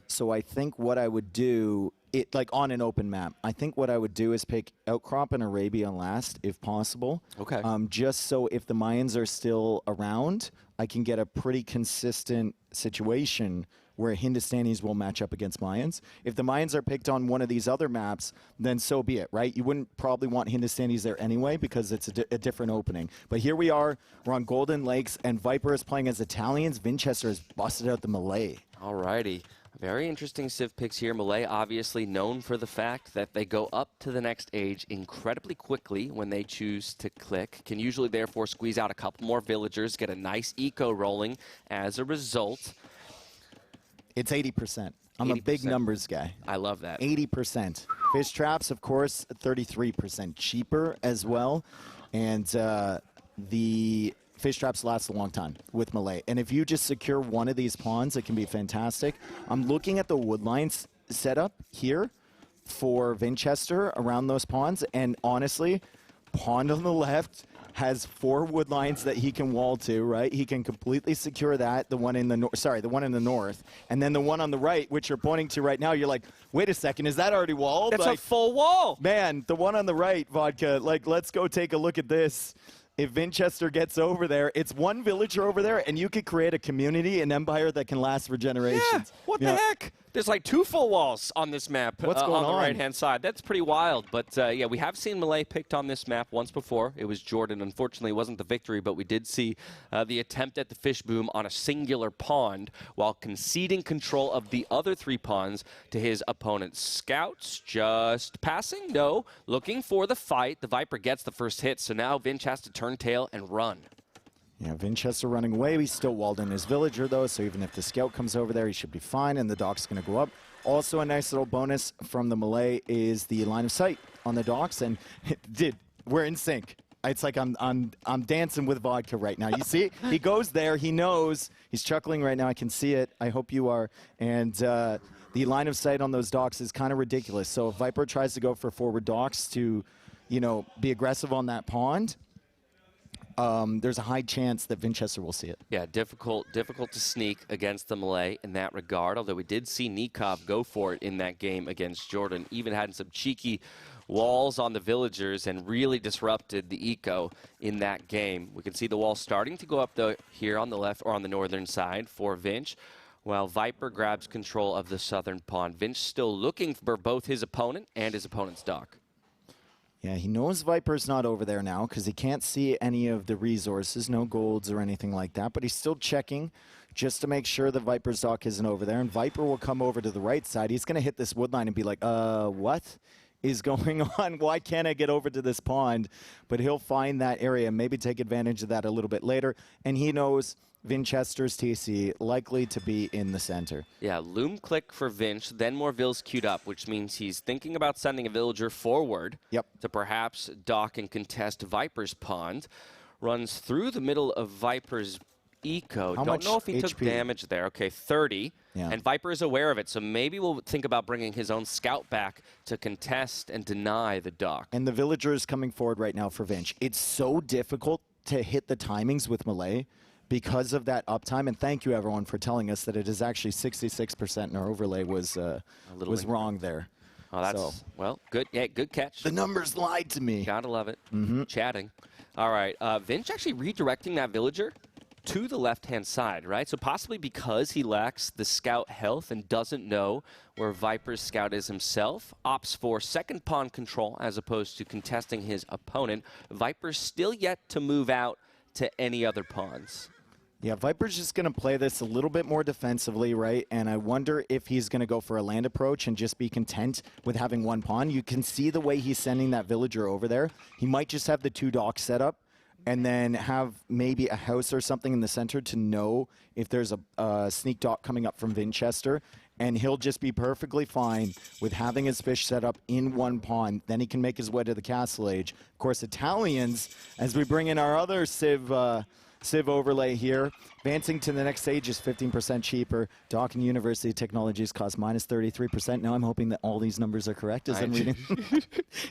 So I think what I would do, like on an open map, I think what I would do is pick Outcrop and Arabia last, if possible. Okay. Just so if the Mayans are still around, I can get a pretty consistent situation where Hindustanis will match up against Mayans. If the Mayans are picked on one of these other maps, then so be it, right? You wouldn't probably want Hindustanis there anyway because it's a different opening. But here we are. We're on Golden Lakes, and Viper is playing as Italians. Vinchester has busted out the Malay. All righty. Very interesting civ picks here. Malay obviously known for the fact that they go up to the next age incredibly quickly when they choose to click. Can usually therefore squeeze out a couple more villagers, get a nice eco rolling as a result. It's 80%. I'm 80%. a big numbers guy. I love that. 80%. Fish traps, of course, 33% cheaper as well. And the fish traps last a long time with Malay. And if you just secure one of these pawns, it can be fantastic. I'm looking at the woodlines setup here for Vinchester around those pawns. And honestly, pawn on the left has 4 wood lines that he can wall to, right? He can completely secure that, the one in the the one in the north, and then the one on the right, which you're pointing to right now, you're like, wait a second, is that already walled? That's like, a full wall. Man, the one on the right, Vodka, like, let's go take a look at this. If Vinchester gets over there, it's one villager over there, and you could create a community, an empire that can last for generations. Yeah, what the heck? There's like 2 full walls on this map. What's going on on? the right-hand side? That's pretty wild. But, yeah, we have seen Malay picked on this map once before. It was Jordan. Unfortunately, it wasn't the victory, but we did see the attempt at the fish boom on a singular pond while conceding control of the other 3 pawns to his opponent's scouts. Just passing? No. Looking for the fight. The Viper gets the first hit, so now Vinch has to turn tail and run. Yeah, Vinchester running away. He's still walled in his villager, though, so even if the scout comes over there, he should be fine, and the dock's going to go up. Also, a nice little bonus from the Malay is the line of sight on the docks, and dude, we're in sync. It's like I'm dancing with Vodka right now. You see, he goes there. He knows. He's chuckling right now. I can see it. I hope you are. And the line of sight on those docks is kind of ridiculous. So if Viper tries to go for forward docks to, you know, be aggressive on that pond, there's a high chance that Vinchester will see it. Yeah, difficult to sneak against the Malay in that regard, although we did see Nicov go for it in that game against Jordan, even had some cheeky walls on the villagers and really disrupted the eco in that game. We can see the wall starting to go up here on the left or on the northern side for Vinch, while Viper grabs control of the southern pond. Vinch still looking for both his opponent and his opponent's dock. Yeah, he knows Viper's not over there now because he can't see any of the resources, no golds or anything like that, but he's still checking just to make sure the Viper's dock isn't over there, and Viper will come over to the right side. He's going to hit this woodline and be like, what is going on? Why can't I get over to this pond? But he'll find that area and maybe take advantage of that a little bit later, and he knows Vinchester's TC likely to be in the center. Yeah, loom click for Vinch, then more vills queued up, which means he's thinking about sending a villager forward to perhaps dock and contest Viper's pond. Runs through the middle of Viper's eco. Don't know if he took damage there. Okay, 30. Yeah. And Viper is aware of it, so maybe we'll think about bringing his own scout back to contest and deny the dock. And the villager is coming forward right now for Vinch. It's so difficult to hit the timings with Malay because of that uptime, and thank you everyone for telling us that it is actually 66% and our overlay was wrong there. Oh, that's, well, good. Yeah, good catch. The numbers lied to me. Gotta love it. Chatting. All right, Vinch actually redirecting that villager to the left-hand side, right? So possibly because he lacks the scout health and doesn't know where Viper's scout is himself, opts for second pawn control as opposed to contesting his opponent. Viper's still yet to move out to any other pawns. Yeah, Viper's just going to play this a little bit more defensively, right? And I wonder if he's going to go for a land approach and just be content with having one pawn. You can see the way he's sending that villager over there. He might just have the 2 docks set up and then have maybe a house or something in the center to know if there's a sneak dock coming up from Vinchester. And he'll just be perfectly fine with having his fish set up in one pawn. Then he can make his way to the Castle Age. Of course, Italians, as we bring in our other Civ overlay here. Advancing to the next stage is 15% cheaper. Dock and University Technologies cost minus 33%. Now I'm hoping that all these numbers are correct as I'm reading.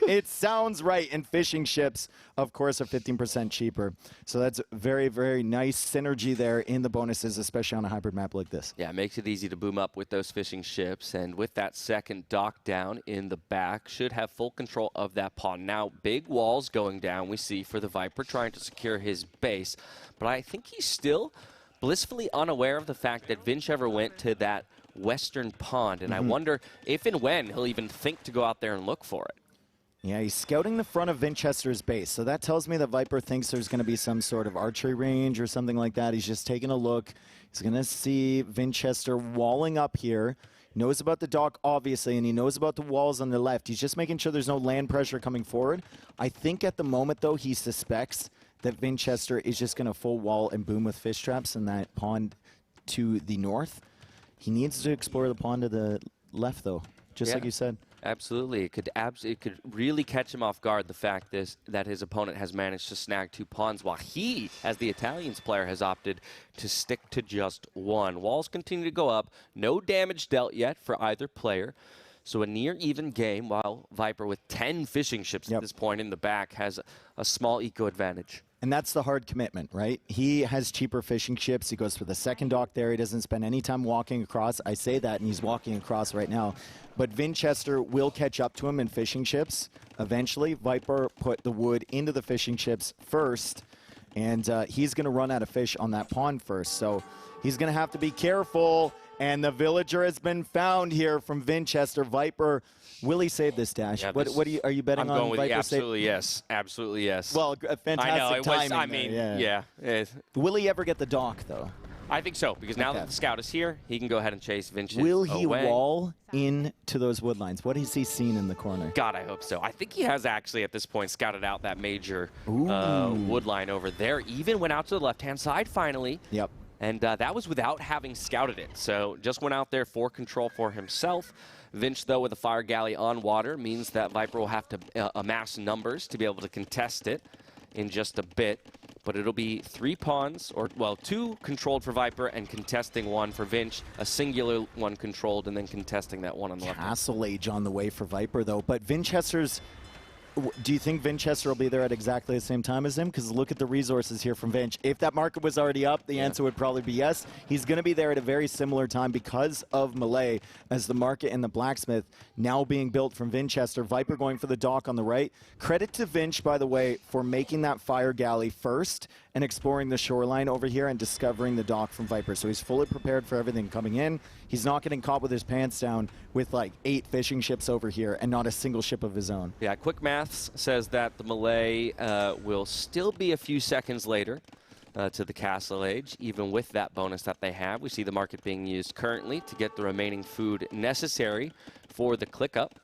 It sounds right. And fishing ships, of course, are 15% cheaper. So that's very, very nice synergy there in the bonuses, especially on a hybrid map like this. Yeah, it makes it easy to boom up with those fishing ships. And with that second dock down in the back, should have full control of that pawn. Now, big walls going down, we see, for the Viper, trying to secure his base. But I think he's still blissfully unaware of the fact that Vinchester went to that western pond. And I wonder if and when he'll even think to go out there and look for it. Yeah, he's scouting the front of Vinchester's base. So that tells me that Viper thinks there's going to be some sort of archery range or something like that. He's just taking a look. He's going to see Vinchester walling up here. He knows about the dock, obviously, and he knows about the walls on the left. He's just making sure there's no land pressure coming forward. I think at the moment, though, he suspects that Vinchester is just going to full wall and boom with fish traps in that pond to the north. He needs to explore the pond to the left, though, just like you said. Absolutely. It could really catch him off guard, the fact that his opponent has managed to snag 2 pawns, while he, as the Italians player, has opted to stick to just 1. Walls continue to go up. No damage dealt yet for either player. So a near even game, while Viper, with 10 fishing ships at this point in the back, has a small eco advantage. And that's the hard commitment, right? He has cheaper fishing ships. He goes for the second dock there. He doesn't spend any time walking across. I say that, and he's walking across right now. But Vinchester will catch up to him in fishing ships eventually. Viper put the wood into the fishing ships first, and he's going to run out of fish on that pond first. So he's going to have to be careful. And the villager has been found here from Vinchester. Viper, will he save this, Dash? Yeah, what are you betting on? I'm going with Viper absolutely yes. Absolutely yes. Well, fantastic timing. I mean, yeah. Will he ever get the dock, though? I think so, because now that the scout is here, he can go ahead and chase Vinchester Will he away. wall into those wood lines? What has he seen in the corner? God, I hope so. I think he has actually, at this point, scouted out that major wood line over there. Even went out to the left-hand side, finally. Yep. And that was without having scouted it. So just went out there for control for himself. Vinch, though, with a fire galley on water, means that Viper will have to amass numbers to be able to contest it in just a bit. But it'll be 3 pawns, or, well, 2 controlled for Viper and contesting 1 for Vinch, a singular one controlled, and then contesting that one on the left. Castle Age on the way for Viper, though. But Vinchester's... Do you think Vinchester will be there at exactly the same time as him? Because look at the resources here from Vinch. If that market was already up, the answer would probably be yes. He's going to be there at a very similar time because of Melee, as the market and the blacksmith now being built from Vinchester. Viper going for the dock on the right. Credit to Vinch, by the way, for making that fire galley first and exploring the shoreline over here and discovering the dock from Viper. So he's fully prepared for everything coming in. He's not getting caught with his pants down with like 8 fishing ships over here and not a single ship of his own. Yeah, quick maths says that the Melee will still be a few seconds later to the Castle Age, even with that bonus that they have. We see the market being used currently to get the remaining food necessary for the click-up.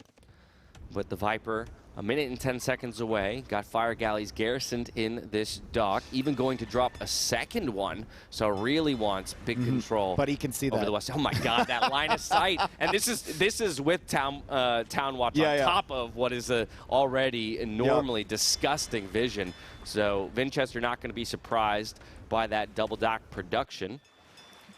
But the Viper, a minute and 10 seconds away, got fire galleys garrisoned in this dock, even going to drop a second one, so really wants big control. But he can see over that. the west. Oh my God, that line of sight! And this is with Town Watch on top of what is a already normally disgusting vision. So Vinchester not going to be surprised by that double dock production.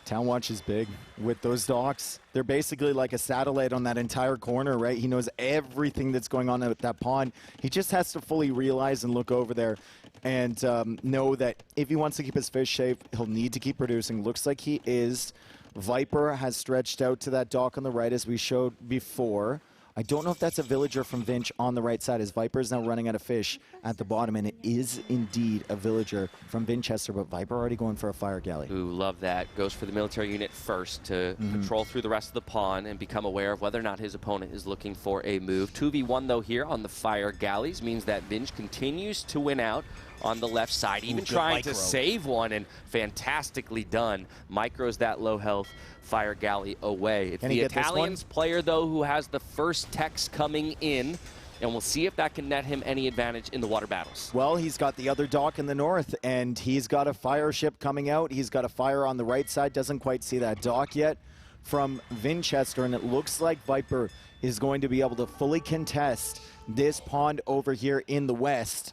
Town Watch is big with those docks. They're basically like a satellite on that entire corner, right? He knows everything that's going on at that pond. He just has to fully realize and look over there and know that if he wants to keep his fish safe, he'll need to keep producing. Looks like he is. Viper has stretched out to that dock on the right, as we showed before. I don't know if that's a villager from Vinch on the right side, as Viper is now running out of fish at the bottom, and it is indeed a villager from Vinchester, but Viper already going for a fire galley. Ooh, love that. Goes for the military unit first to patrol through the rest of the pawn and become aware of whether or not his opponent is looking for a move. 2v1 though here on the fire galleys means that Vinch continues to win out on the left side, even trying to save one, and fantastically done. Micros that low health fire galley away. It's the Italians player though who has the first text coming in, and we'll see if that can net him any advantage in the water battles. Well, he's got the other dock in the north, and he's got a fire ship coming out. He's got a fire on the right side. Doesn't quite see that dock yet from Vinchester, and it looks like Viper is going to be able to fully contest this pond over here in the west.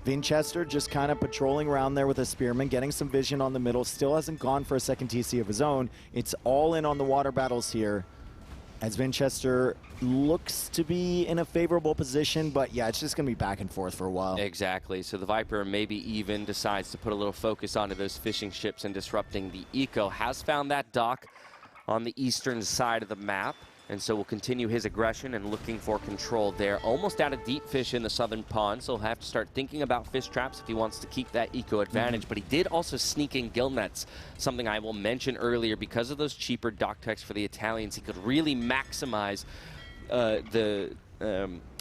Vinchester just kind of patrolling around there with a spearman, getting some vision on the middle. Still hasn't gone for a second TC of his own. It's all in on the water battles here, as Vinchester looks to be in a favorable position, but yeah, it's just going to be back and forth for a while. Exactly. So the Viper maybe even decides to put a little focus onto those fishing ships and disrupting the eco. Has found that dock on the eastern side of the map, and so will continue his aggression and looking for control there. Almost out of deep fish in the southern pond, so he'll have to start thinking about fish traps if he wants to keep that eco advantage. But he did also sneak in gill nets, something I will mention earlier. Because of those cheaper dock techs for the Italians, he could really maximize the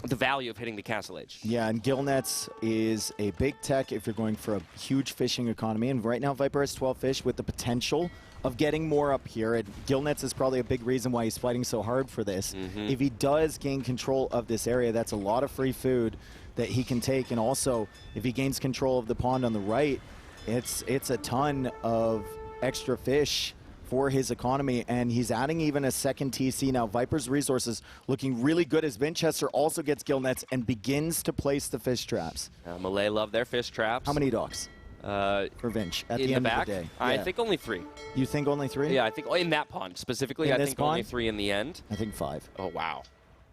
value of hitting the castle edge. Yeah, and gill nets is a big tech if you're going for a huge fishing economy. And right now, Viper has 12 fish with the potential of getting more up here. And gill nets is probably a big reason why he's fighting so hard for this. If he does gain control of this area, that's a lot of free food that he can take. And also, if he gains control of the pond on the right, it's a ton of extra fish for his economy, and he's adding even a second TC now. Viper's resources looking really good as Vinchester also gets gill nets and begins to place the fish traps. Malay love their fish traps. How many docks for Vinch at the end of the day? I think only 3. You think only 3? Yeah, I think in that pond specifically. I think only 3 in the end. I think 5. Oh wow.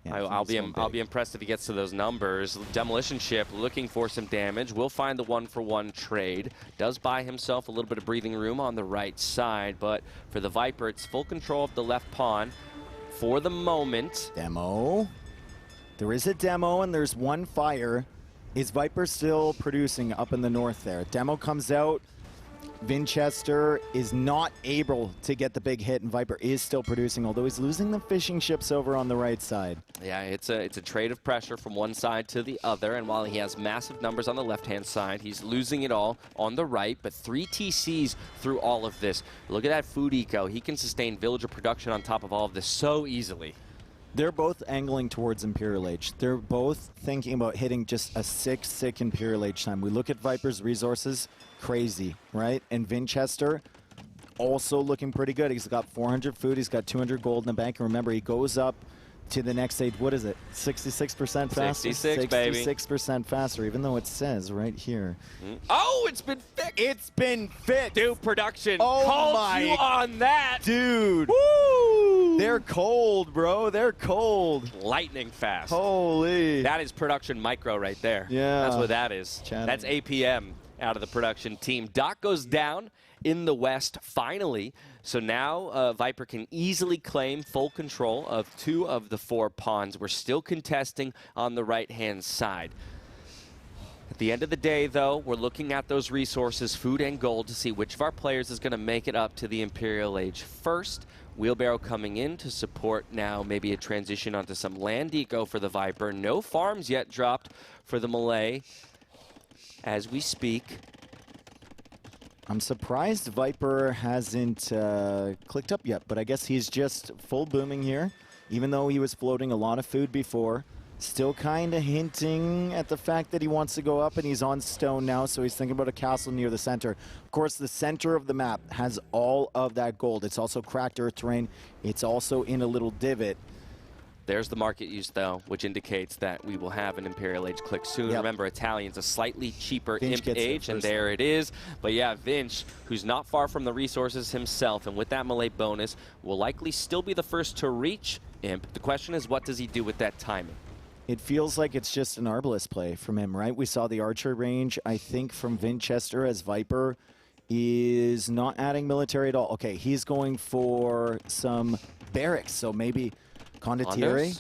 Yeah, I'll be impressed if he gets to those numbers. Demolition ship looking for some damage. Will find the 1-for-1 trade. Does buy himself a little bit of breathing room on the right side, but for the Viper, it's full control of the left pawn for the moment. Demo. There is a demo, and there's one fire. Is Viper still producing up in the north there? Demo comes out. Vinchester is not able to get the big hit, and Viper is still producing, although he's losing the fishing ships over on the right side. Yeah, it's a trade of pressure from one side to the other, and while he has massive numbers on the left-hand side, he's losing it all on the right, but 3 TCs through all of this. Look at that food eco. He can sustain villager production on top of all of this so easily. They're both angling towards Imperial Age. They're both thinking about hitting just a sick Imperial Age time. We look at Viper's resources, crazy, right? And Vinchester also looking pretty good. He's got 400 food, he's got 200 gold in the bank, and remember, he goes up to the next stage. What is it? 66% faster? 66, baby. 66% faster, even though it says right here. Oh, it's been fixed. It's been fixed. Dude, production. Oh, called you on that. Dude. Woo! They're cold, bro. They're cold. Lightning fast. Holy. That is production micro right there. Yeah. That's what that is. Chatting. That's APM out of the production team. Doc goes down in the west finally. So now Viper can easily claim full control of 2 of the 4 pawns. We're still contesting on the right-hand side. At the end of the day, though, we're looking at those resources, food and gold, to see which of our players is going to make it up to the Imperial Age first. Wheelbarrow coming in to support now maybe a transition onto some land eco for the Viper. No farms yet dropped for the Malay as we speak. I'm surprised Viper hasn't clicked up yet, but I guess he's just full booming here, even though he was floating a lot of food before. Still kind of hinting at the fact that he wants to go up, and he's on stone now, so he's thinking about a castle near the center. Of course, the center of the map has all of that gold. It's also cracked earth terrain. It's also in a little divot. There's the market use, though, which indicates that we will have an Imperial Age click soon. Yep. Remember, Italian's a slightly cheaper Vinch Imp Age, and there it is. But yeah, Vinch, who's not far from the resources himself, and with that Malay bonus, will likely still be the first to reach Imp. The question is, what does he do with that timing? It feels like it's just an Arbalest play from him, right? We saw the archer range, I think, from Vinchester, as Viper is not adding military at all. Okay, he's going for some barracks, so maybe Condottiere.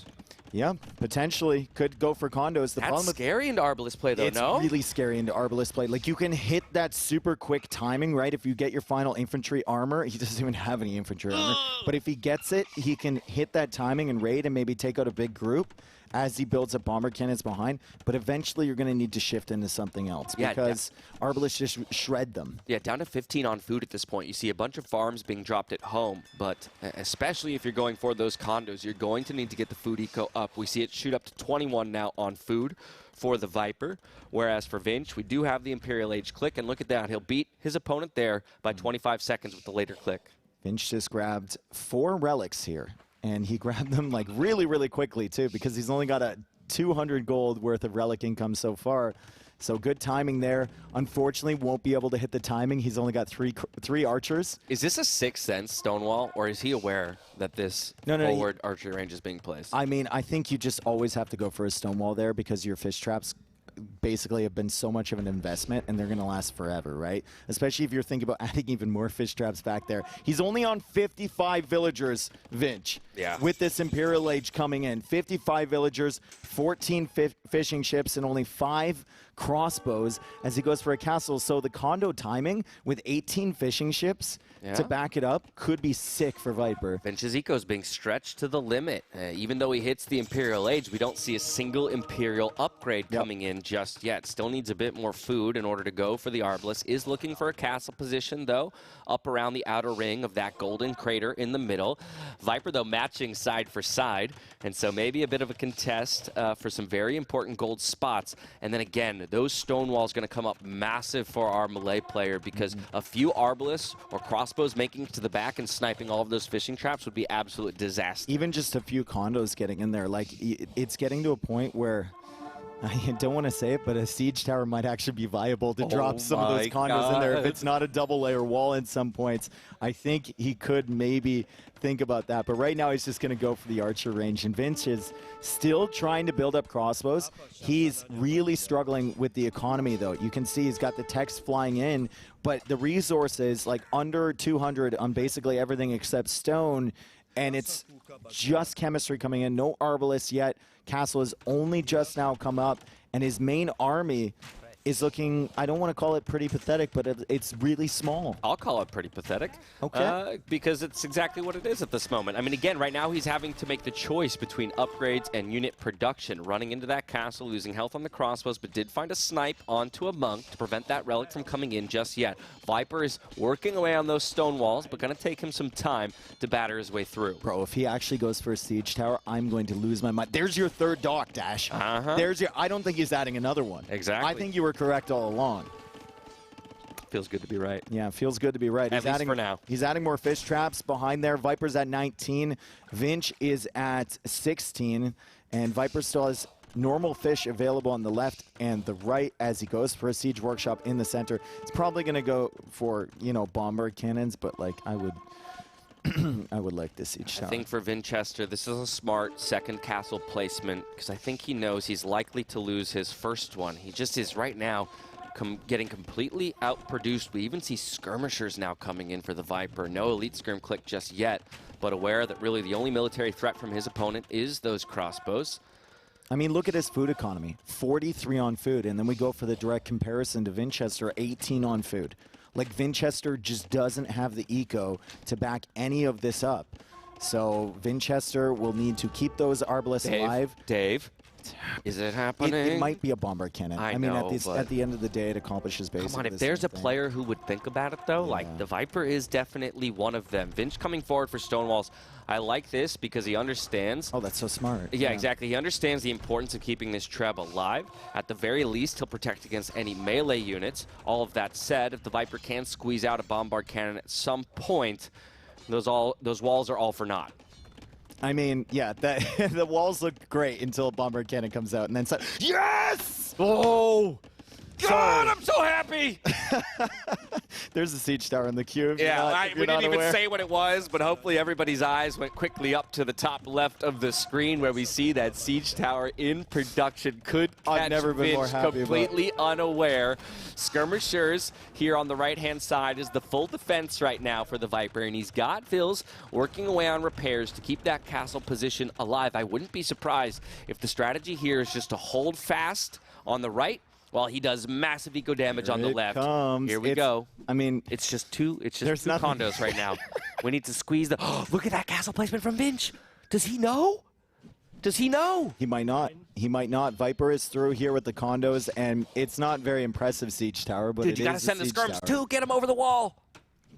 Yeah, potentially. Could go for condos. The That's problem with scary into Arbalest play, though, it's really scary into Arbalest play. Like, you can hit that super quick timing, right? If you get your final infantry armor, he doesn't even have any infantry armor. But if he gets it, he can hit that timing and raid and maybe take out a big group as he builds up bomber cannons behind. But eventually, you're going to need to shift into something else because Arbalest just shred them. Yeah, down to 15 on food at this point. You see a bunch of farms being dropped at home, but especially if you're going for those condos, you're going to need to get the food eco up. We see it shoot up to 21 now on food for the Viper, whereas for Vinch, we do have the Imperial Age click, and look at that. He'll beat his opponent there by 25 seconds with the later click. Vinch just grabbed 4 relics here, and he grabbed them like really, really quickly too, because he's only got a 200 gold worth of relic income so far. So good timing there. Unfortunately, won't be able to hit the timing. He's only got three archers. Is this a 6th sense Stonewall, or is he aware that this forward archery range is being placed? I mean, I think you just always have to go for a Stonewall there because your fish traps basically have been so much of an investment and they're going to last forever, right? Especially if you're thinking about adding even more fish traps back there. He's only on 55 villagers, Vinch, with this Imperial Age coming in. 55 villagers, 14 fishing ships, and only 5 crossbows as he goes for a castle. So the condo timing with 18 fishing ships to back it up could be sick for Viper. Vinch's eco is being stretched to the limit. Even though he hits the Imperial Age, we don't see a single Imperial upgrade coming in just yet. Still needs a bit more food in order to go for the Arbalest. Is looking for a castle position, though, up around the outer ring of that golden crater in the middle. Viper, though, matching side for side, and so maybe a bit of a contest for some very important gold spots. And then again, those Stonewalls going to come up massive for our Malay player because a few Arbalests or crossbows making it to the back and sniping all of those fishing traps would be absolute disaster. Even just a few condos getting in there, like it's getting to a point where I don't want to say it, but a siege tower might actually be viable to drop some of those condos in there. If it's not a double layer wall at some points, I think he could maybe think about that. But right now he's just going to go for the archer range. And Vinch is still trying to build up crossbows. He's really struggling with the economy, though. You can see he's got the text flying in, but the resources, like under 200 on basically everything except stone, and it's just chemistry coming in. No Arbalest yet. Castle has only just now come up, and his main army is looking, I don't want to call it pretty pathetic, but it's really small. I'll call it pretty pathetic. Okay. Because it's exactly what it is at this moment. I mean, again, right now he's having to make the choice between upgrades and unit production. Running into that castle, losing health on the crossbows, but did find a snipe onto a monk to prevent that relic from coming in just yet. Viper is working away on those stone walls, but going to take him some time to batter his way through. Bro, if he actually goes for a siege tower, I'm going to lose my mind. There's your third dock, Dash. There's your, I don't think he's adding another one. Exactly. I think you were correct all along. Feels good to be right. Yeah, feels good to be right. At least for now. He's adding more fish traps behind there. Viper's at 19. Vinch is at 16. And Viper still has normal fish available on the left and the right as he goes for a siege workshop in the center. It's probably going to go for, you know, bomber cannons, but like I would I would like this siege tower. I think for Vinchester, this is a smart second castle placement because I think he knows he's likely to lose his first one. He just is right now getting completely outproduced. We even see skirmishers now coming in for the Viper. No elite skirm click just yet, but aware that really the only military threat from his opponent is those crossbows. I mean, look at his food economy. 43 on food, and then we go for the direct comparison to Vinchester, 18 on food. Like, Vinchester just doesn't have the eco to back any of this up. So Vinchester will need to keep those Arbalests alive. Dave, is it happening? It might be a bomber cannon. I mean, know, at the end of the day, it accomplishes basically Come on, if there's a player who would think about it, though, like the Viper is definitely one of them. Vinch coming forward for Stonewalls. I like this because he understands. Oh, that's so smart. Yeah, exactly. He understands the importance of keeping this Treb alive. At the very least, he'll protect against any melee units. All of that said, if the Viper can squeeze out a bombard cannon at some point, those walls are all for naught. I mean, yeah, the walls look great until a bombard cannon comes out, and then yes! Oh! God, I'm so happy! There's a siege tower in the queue. Yeah, we didn't even say what it was, but hopefully everybody's eyes went quickly up to the top left of the screen where we see that siege tower in production. Could catch Vinch completely unaware. Skirmishers here on the right-hand side is the full defense right now for the Viper, and he's got Vils working away on repairs to keep that castle position alive. I wouldn't be surprised if the strategy here is just to hold fast on the right while he does massive eco damage on the left. Here we go. I mean, it's just two condos right now. We need to squeeze the... Oh, look at that castle placement from Vinch. Does he know? Does he know? He might not. He might not. Viper is through here with the condos, and it's not very impressive siege tower, but dude, you gotta send the skirms too. Get him over the wall.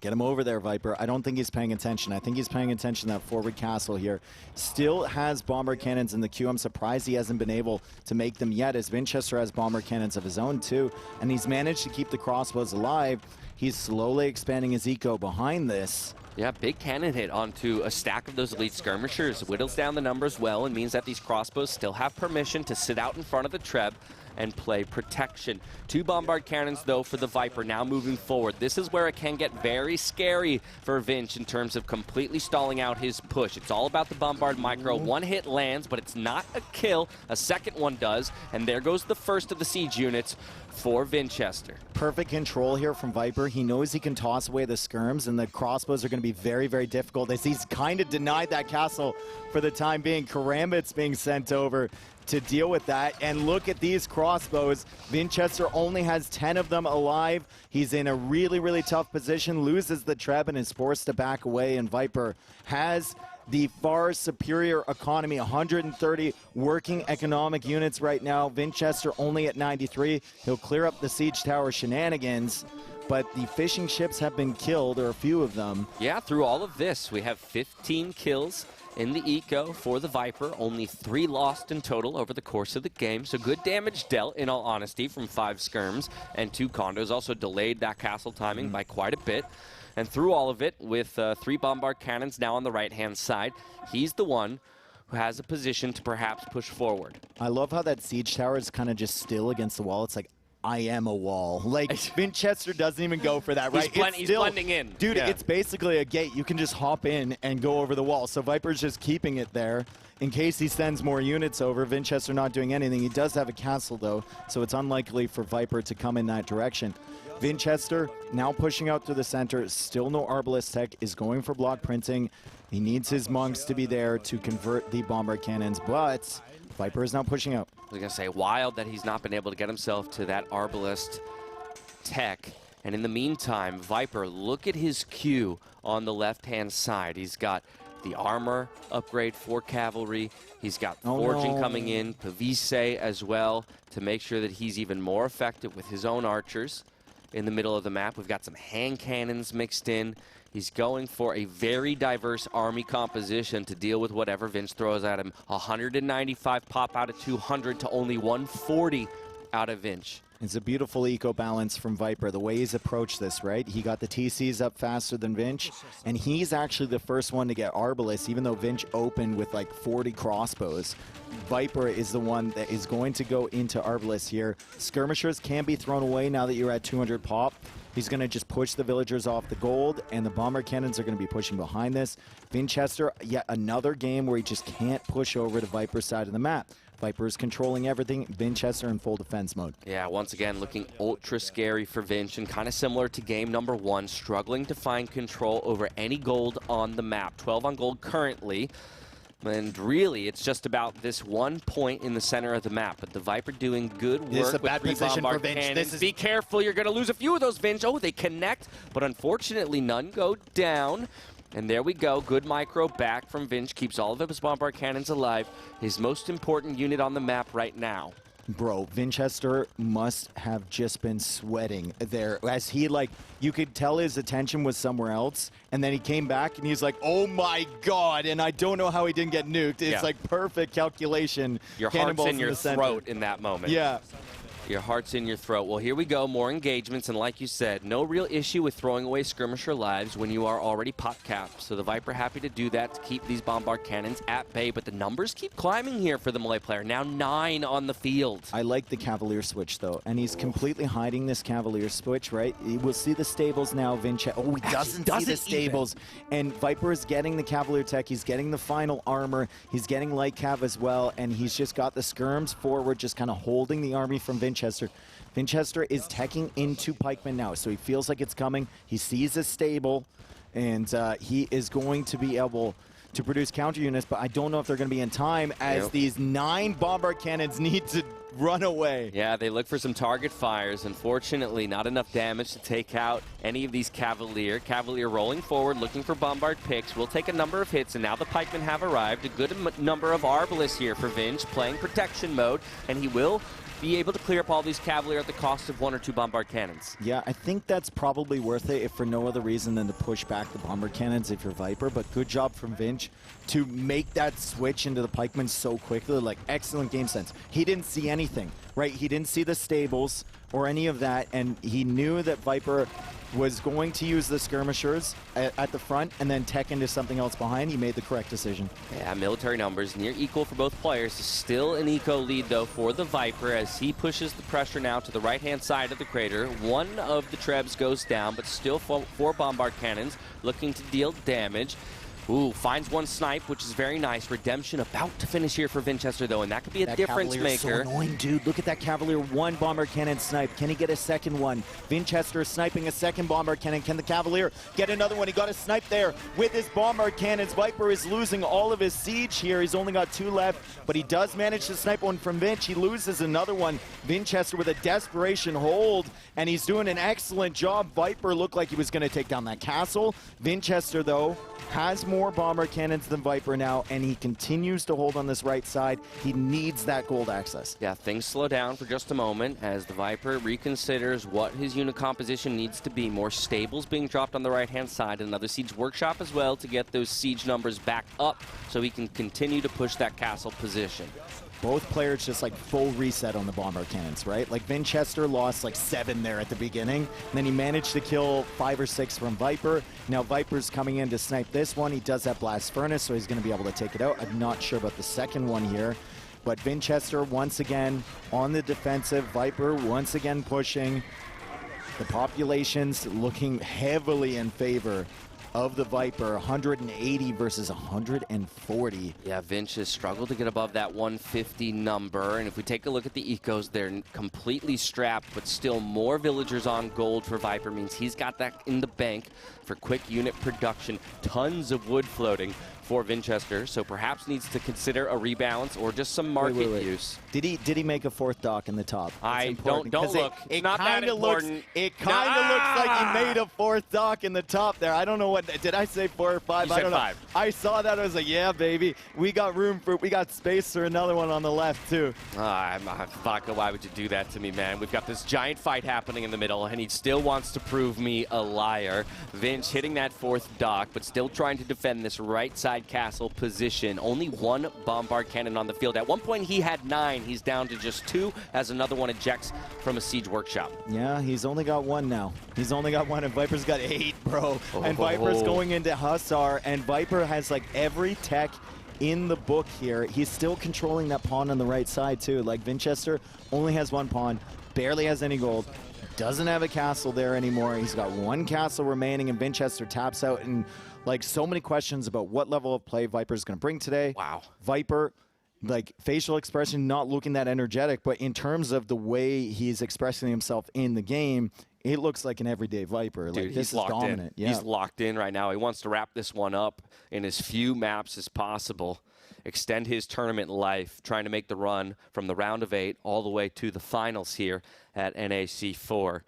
Get him over there, Viper. I don't think he's paying attention. I think he's paying attention to that forward castle here. Still has bomber cannons in the queue. I'm surprised he hasn't been able to make them yet, as Vinchester has bomber cannons of his own too, and he's managed to keep the crossbows alive. He's slowly expanding his eco behind this. Yeah, big cannon hit onto a stack of those elite skirmishers. Whittles down the numbers well and means that these crossbows still have permission to sit out in front of the Treb and play protection. 2 bombard cannons, though, for the Viper now moving forward. This is where it can get very scary for Vinch in terms of completely stalling out his push. It's all about the bombard micro. One hit lands, but it's not a kill. A second one does, and there goes the first of the siege units for Vinchester. Perfect control here from Viper. He knows he can toss away the skirms, and the crossbows are going to be very, very difficult, as he's kind of denied that castle for the time being. Karambit's being sent over to deal with that, and look at these crossbows. Vinchester only has 10 of them alive. He's in a really, really tough position, loses the Treb and is forced to back away, and Viper has the far superior economy, 130 working economic units right now. Vinchester only at 93. He'll clear up the siege tower shenanigans, but the fishing ships have been killed, or a few of them. Yeah, through all of this, we have 15 kills in the eco for the Viper. Only 3 lost in total over the course of the game. So good damage dealt, in all honesty, from 5 skirms and 2 condos. Also delayed that castle timing by quite a bit. And through all of it, with 3 bombard cannons now on the right-hand side, he's the one who has a position to perhaps push forward. I love how that siege tower is kind of just still against the wall. It's like, I am a wall. Like, Vinchester doesn't even go for that, right? He's blending in. Dude, yeah. It's basically a gate. You can just hop in and go over the wall. So Viper's just keeping it there in case he sends more units over. Vinchester not doing anything. He does have a castle, though, so it's unlikely for Viper to come in that direction. Vinchester now pushing out through the center. Still no Arbalest tech, is going for block printing. He needs his monks to be there to convert the bombard cannons, but Viper is now pushing out. I was going to say, wild that he's not been able to get himself to that Arbalest tech. And in the meantime, Viper, look at his queue on the left-hand side. He's got the armor upgrade for cavalry. He's got forging coming in, Villese as well, to make sure that he's even more effective with his own archers in the middle of the map. We've got some hand cannons mixed in. He's going for a very diverse army composition to deal with whatever Vince throws at him. 195 pop out of 200 to only 140 out of Vinch. It's a beautiful eco balance from Viper, the way he's approached this, right? He got the TCs up faster than Vinch, and he's actually the first one to get Arbalest, even though Vinch opened with like 40 crossbows. Viper is the one that is going to go into Arbalest here. Skirmishers can be thrown away now that you're at 200 pop. He's going to just push the villagers off the gold, and the bomber cannons are going to be pushing behind this. Vinchester, yet another game where he just can't push over to Viper's side of the map. Viper is controlling everything. Vinchester in full defense mode. Yeah, once again, looking ultra scary for Vinch, and kind of similar to game number 1, struggling to find control over any gold on the map. 12 on gold currently. And really, it's just about this one point in the center of the map. But the Viper doing good work. This is a with bad position for Vinch. Be careful, you're going to lose a few of those, Vinch. Oh, they connect, but unfortunately, none go down. And there we go. Good micro back from Vinch. Keeps all of his bombard cannons alive. His most important unit on the map right now. Bro, Vinchester must have just been sweating there as he, like, you could tell his attention was somewhere else, and then he came back and he's like, oh my god, and I don't know how he didn't get nuked. It's like perfect calculation. Your heart's in your throat in that moment. Yeah. Your heart's in your throat. Well, here we go. More engagements. And like you said, no real issue with throwing away skirmisher lives when you are already pop capped. So the Viper happy to do that to keep these bombard cannons at bay. But the numbers keep climbing here for the Malay player. Now 9 on the field. I like the Cavalier switch, though. And he's completely hiding this Cavalier switch, right? We'll see the stables now. Oh, he doesn't see the stables. And Viper is getting the Cavalier tech. He's getting the final armor. He's getting light cav as well. And he's just got the skirms forward, just kind of holding the army from Vinchester. Vinchester is teching into Pikeman now, so he feels like it's coming. He sees a stable, and he is going to be able to produce counter units, but I don't know if they're going to be in time as these 9 bombard cannons need to run away. Yeah, they look for some target fires. Unfortunately, not enough damage to take out any of these Cavalier. Cavalier rolling forward, looking for bombard picks. Will take a number of hits, and now the pikemen have arrived. A good number of Arbalists here for Vinch, playing protection mode, and he will be able to clear up all these Cavalier at the cost of 1 or 2 bombard cannons. Yeah, I think that's probably worth it, if for no other reason than to push back the bombard cannons if you're Viper, but good job from Vinch to make that switch into the pikemen so quickly. Like, excellent game sense. He didn't see anything, right? He didn't see the stables or any of that, and he knew that Viper was going to use the skirmishers at the front and then tech into something else behind. He made the correct decision. Yeah, military numbers near equal for both players. Still an eco lead, though, for the Viper as he pushes the pressure now to the right-hand side of the crater. 1 of the Trebs goes down, but still 4 bombard cannons looking to deal damage. Ooh, finds 1 snipe, which is very nice. Redemption about to finish here for Vinchester, though, and that could be a difference maker. So annoying, dude. Look at that Cavalier 1 bombard cannon snipe. Can he get a second one? Vinchester sniping a second bombard cannon. Can the Cavalier get another one? He got a snipe there with his bombard cannons. Viper is losing all of his siege here. He's only got 2 left, but he does manage to snipe one from Vinch. He loses another one. Vinchester with a desperation hold, and he's doing an excellent job. Viper looked like he was going to take down that castle. Vinchester, though, has more bomber cannons than Viper now, and he continues to hold on this right side. He needs that gold access. Yeah, things slow down for just a moment as the Viper reconsiders what his unit composition needs to be. More stables being dropped on the right-hand side, another siege workshop as well to get those siege numbers back up so he can continue to push that castle position. Both players just like full reset on the bombard cannons, right? Like Vinchester lost like 7 there at the beginning, and then he managed to kill 5 or 6 from Viper. Now Viper's coming in to snipe this one. He does have blast furnace, so he's going to be able to take it out. I'm not sure about the second one here, but Vinchester once again on the defensive. Viper once again pushing. The population's looking heavily in favor of the Viper, 180 versus 140. Yeah, Vinch has struggled to get above that 150 number. And if we take a look at the ecos, they're completely strapped, but still more villagers on gold for Viper means he's got that in the bank for quick unit production. Tons of wood floating for Vinchester, so perhaps needs to consider a rebalance or just some market use. Did he make a 4th dock in the top? I don't look. It not that important. It kind of looks like he made a 4th dock in the top there. I don't know what, did I say 4 or 5? I don't know. 5. I saw that. I was like, yeah, baby. We got space for another one on the left too. Vodka, why would you do that to me, man? We've got this giant fight happening in the middle, and he still wants to prove me a liar. Vinch hitting that 4th dock, but still trying to defend this right side castle position. Only 1 bombard cannon on the field. At one point he had 9. He's down to just 2 as another one ejects from a siege workshop. Yeah, he's only got 1 now. He's only got 1, and Viper's got 8, bro. And Viper's going into Hussar, and Viper has like every tech in the book here. He's still controlling that pawn on the right side too. Like Vinchester only has 1 pawn, barely has any gold, doesn't have a castle there anymore. He's got 1 castle remaining, and Vinchester taps out, and like so many questions about what level of play Viper's going to bring today. Wow. Viper, like facial expression, not looking that energetic, but in terms of the way he's expressing himself in the game, it looks like an everyday Viper. Dude, like, this he's is locked dominant. in. Yeah. He's locked in right now. He wants to wrap this one up in as few maps as possible. Extend his tournament life, trying to make the run from the round of 8 all the way to the finals here at NAC 4.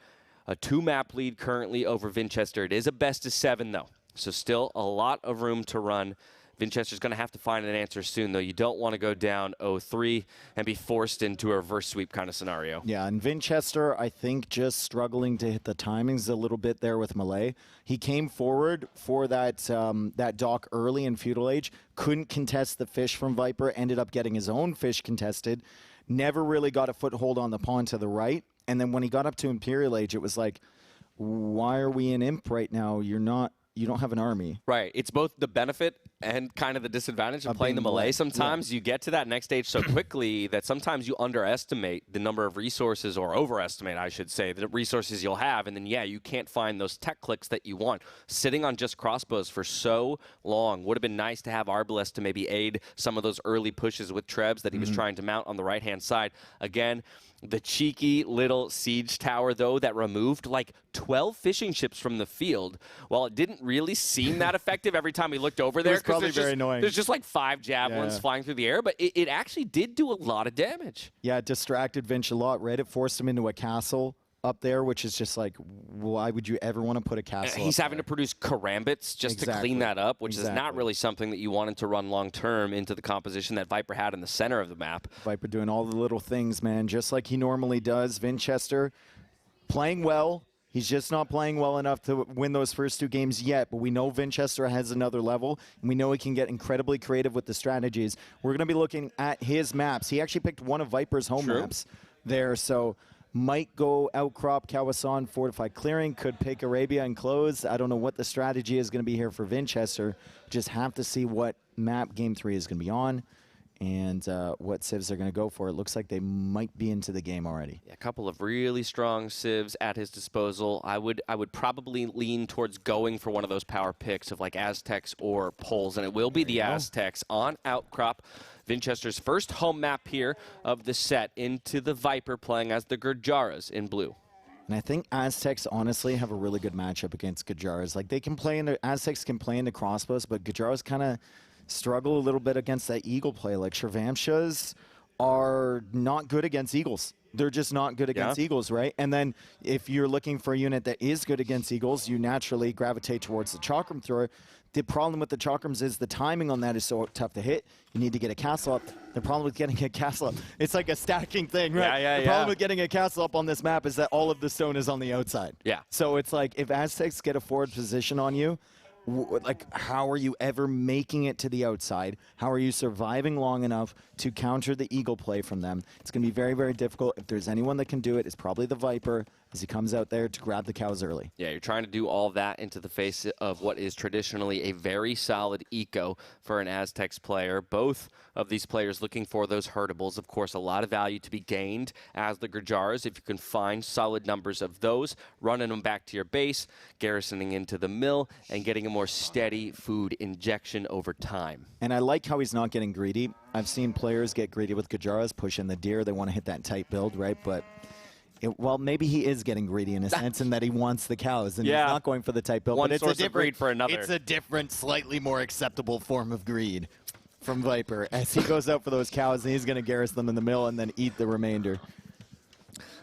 A 2-map lead currently over Vinchester. It is a best of 7, though, so still a lot of room to run. Vinchester's going to have to find an answer soon, though. You don't want to go down 0-3 and be forced into a reverse sweep kind of scenario. Yeah, and Vinchester, I think, just struggling to hit the timings a little bit there with Malay. He came forward for that that dock early in Feudal Age, couldn't contest the fish from Viper, ended up getting his own fish contested, never really got a foothold on the pawn to the right. And then when he got up to Imperial Age, it was like, why are we in Imp right now? You don't have an army. Right. It's both the benefit and kind of the disadvantage of playing the melee. Sometimes you get to that next stage so quickly that sometimes you underestimate the number of resources, or overestimate, I should say, the resources you'll have. And then, yeah, you can't find those tech clicks that you want. Sitting on just crossbows for so long would have been nice to have Arbalest to maybe aid some of those early pushes with Trebs that he was trying to mount on the right-hand side. Again, the cheeky little siege tower, though, that removed like 12 fishing ships from the field. While it didn't really seem that effective every time we looked over there, probably very annoying. There's just like 5 javelins flying through the air, but it actually did do a lot of damage. Yeah, it distracted Vinch a lot, right? It forced him into a castle up there, which is just like, why would you ever want to put a castle He's having to produce karambits just to clean that up, which is not really something that you wanted to run long-term into the composition that Viper had in the center of the map. Viper doing all the little things, man, just like he normally does. Vinchester playing well. He's just not playing well enough to win those first 2 games yet, but we know Vinchester has another level, and we know he can get incredibly creative with the strategies. We're going to be looking at his maps. He actually picked one of Viper's home maps there, so might go outcrop Kawasan, Fortified Clearing, could pick Arabia and close. I don't know what the strategy is going to be here for Vinchester. Just have to see what map Game 3 is going to be on and what civs are going to go for. It looks like they might be into the game already. Yeah, a couple of really strong civs at his disposal. I would probably lean towards going for one of those power picks of like Aztecs or Poles, and it will be the Aztecs on outcrop. Vinchester's first home map here of the set into the Viper, playing as the Gurjaras in blue. And I think Aztecs honestly have a really good matchup against Gujaras. Like they can play in the Aztecs can play in the crossbows, but Gujaras kind of struggle a little bit against that eagle play. Like Shirvamshas are not good against eagles. They're just not good against eagles, right? And then if you're looking for a unit that is good against eagles, you naturally gravitate towards the Chakram thrower. The problem with the Chakrams is the timing on that is so tough to hit. You need to get a castle up. The problem with getting a castle up, it's like a stacking thing, right? The problem with getting a castle up on this map is that all of the stone is on the outside. Yeah. So it's like if Aztecs get a forward position on you, like how are you ever making it to the outside? How are you surviving long enough to counter the eagle play from them? It's going to be very, very difficult. If there's anyone that can do it, it's probably the Viper as he comes out there to grab the cows early. Yeah, you're trying to do all that into the face of what is traditionally a very solid eco for an Aztecs player. Both of these players looking for those hurtables. Of course, a lot of value to be gained as the Gurjaras. If you can find solid numbers of those, running them back to your base, garrisoning into the mill, and getting a more steady food injection over time. And I like how he's not getting greedy. I've seen players get greedy with Gujaras, push in the deer. They want to hit that tight build, right? But well, maybe he is getting greedy in a sense in that he wants the cows and he's not going for the tight build. One but it's source a of greed for another. It's a different, slightly more acceptable form of greed from Viper as he goes out for those cows and he's going to garrison them in the mill and then eat the remainder.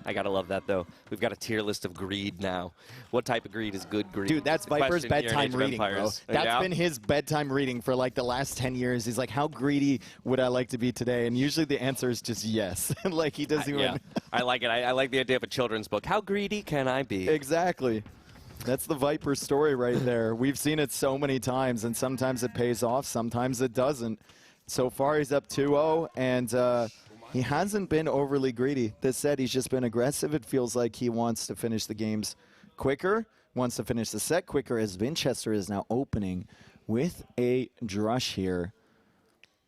I gotta love that, though. We've got a tier list of greed now. What type of greed is good greed? Dude, that's Viper's bedtime reading, bro. That's been his bedtime reading for like the last 10 years. He's like, how greedy would I like to be today? And usually the answer is just yes. Like he doesn't even... Yeah, I like it. I like the idea of a children's book. How greedy can I be? Exactly. That's the Viper story right there. We've seen it so many times, and sometimes it pays off, sometimes it doesn't. So far, he's up 2-0, and he hasn't been overly greedy. This said, he's just been aggressive. It feels like he wants to finish the games quicker, wants to finish the set quicker, as Vinchester is now opening with a drush here.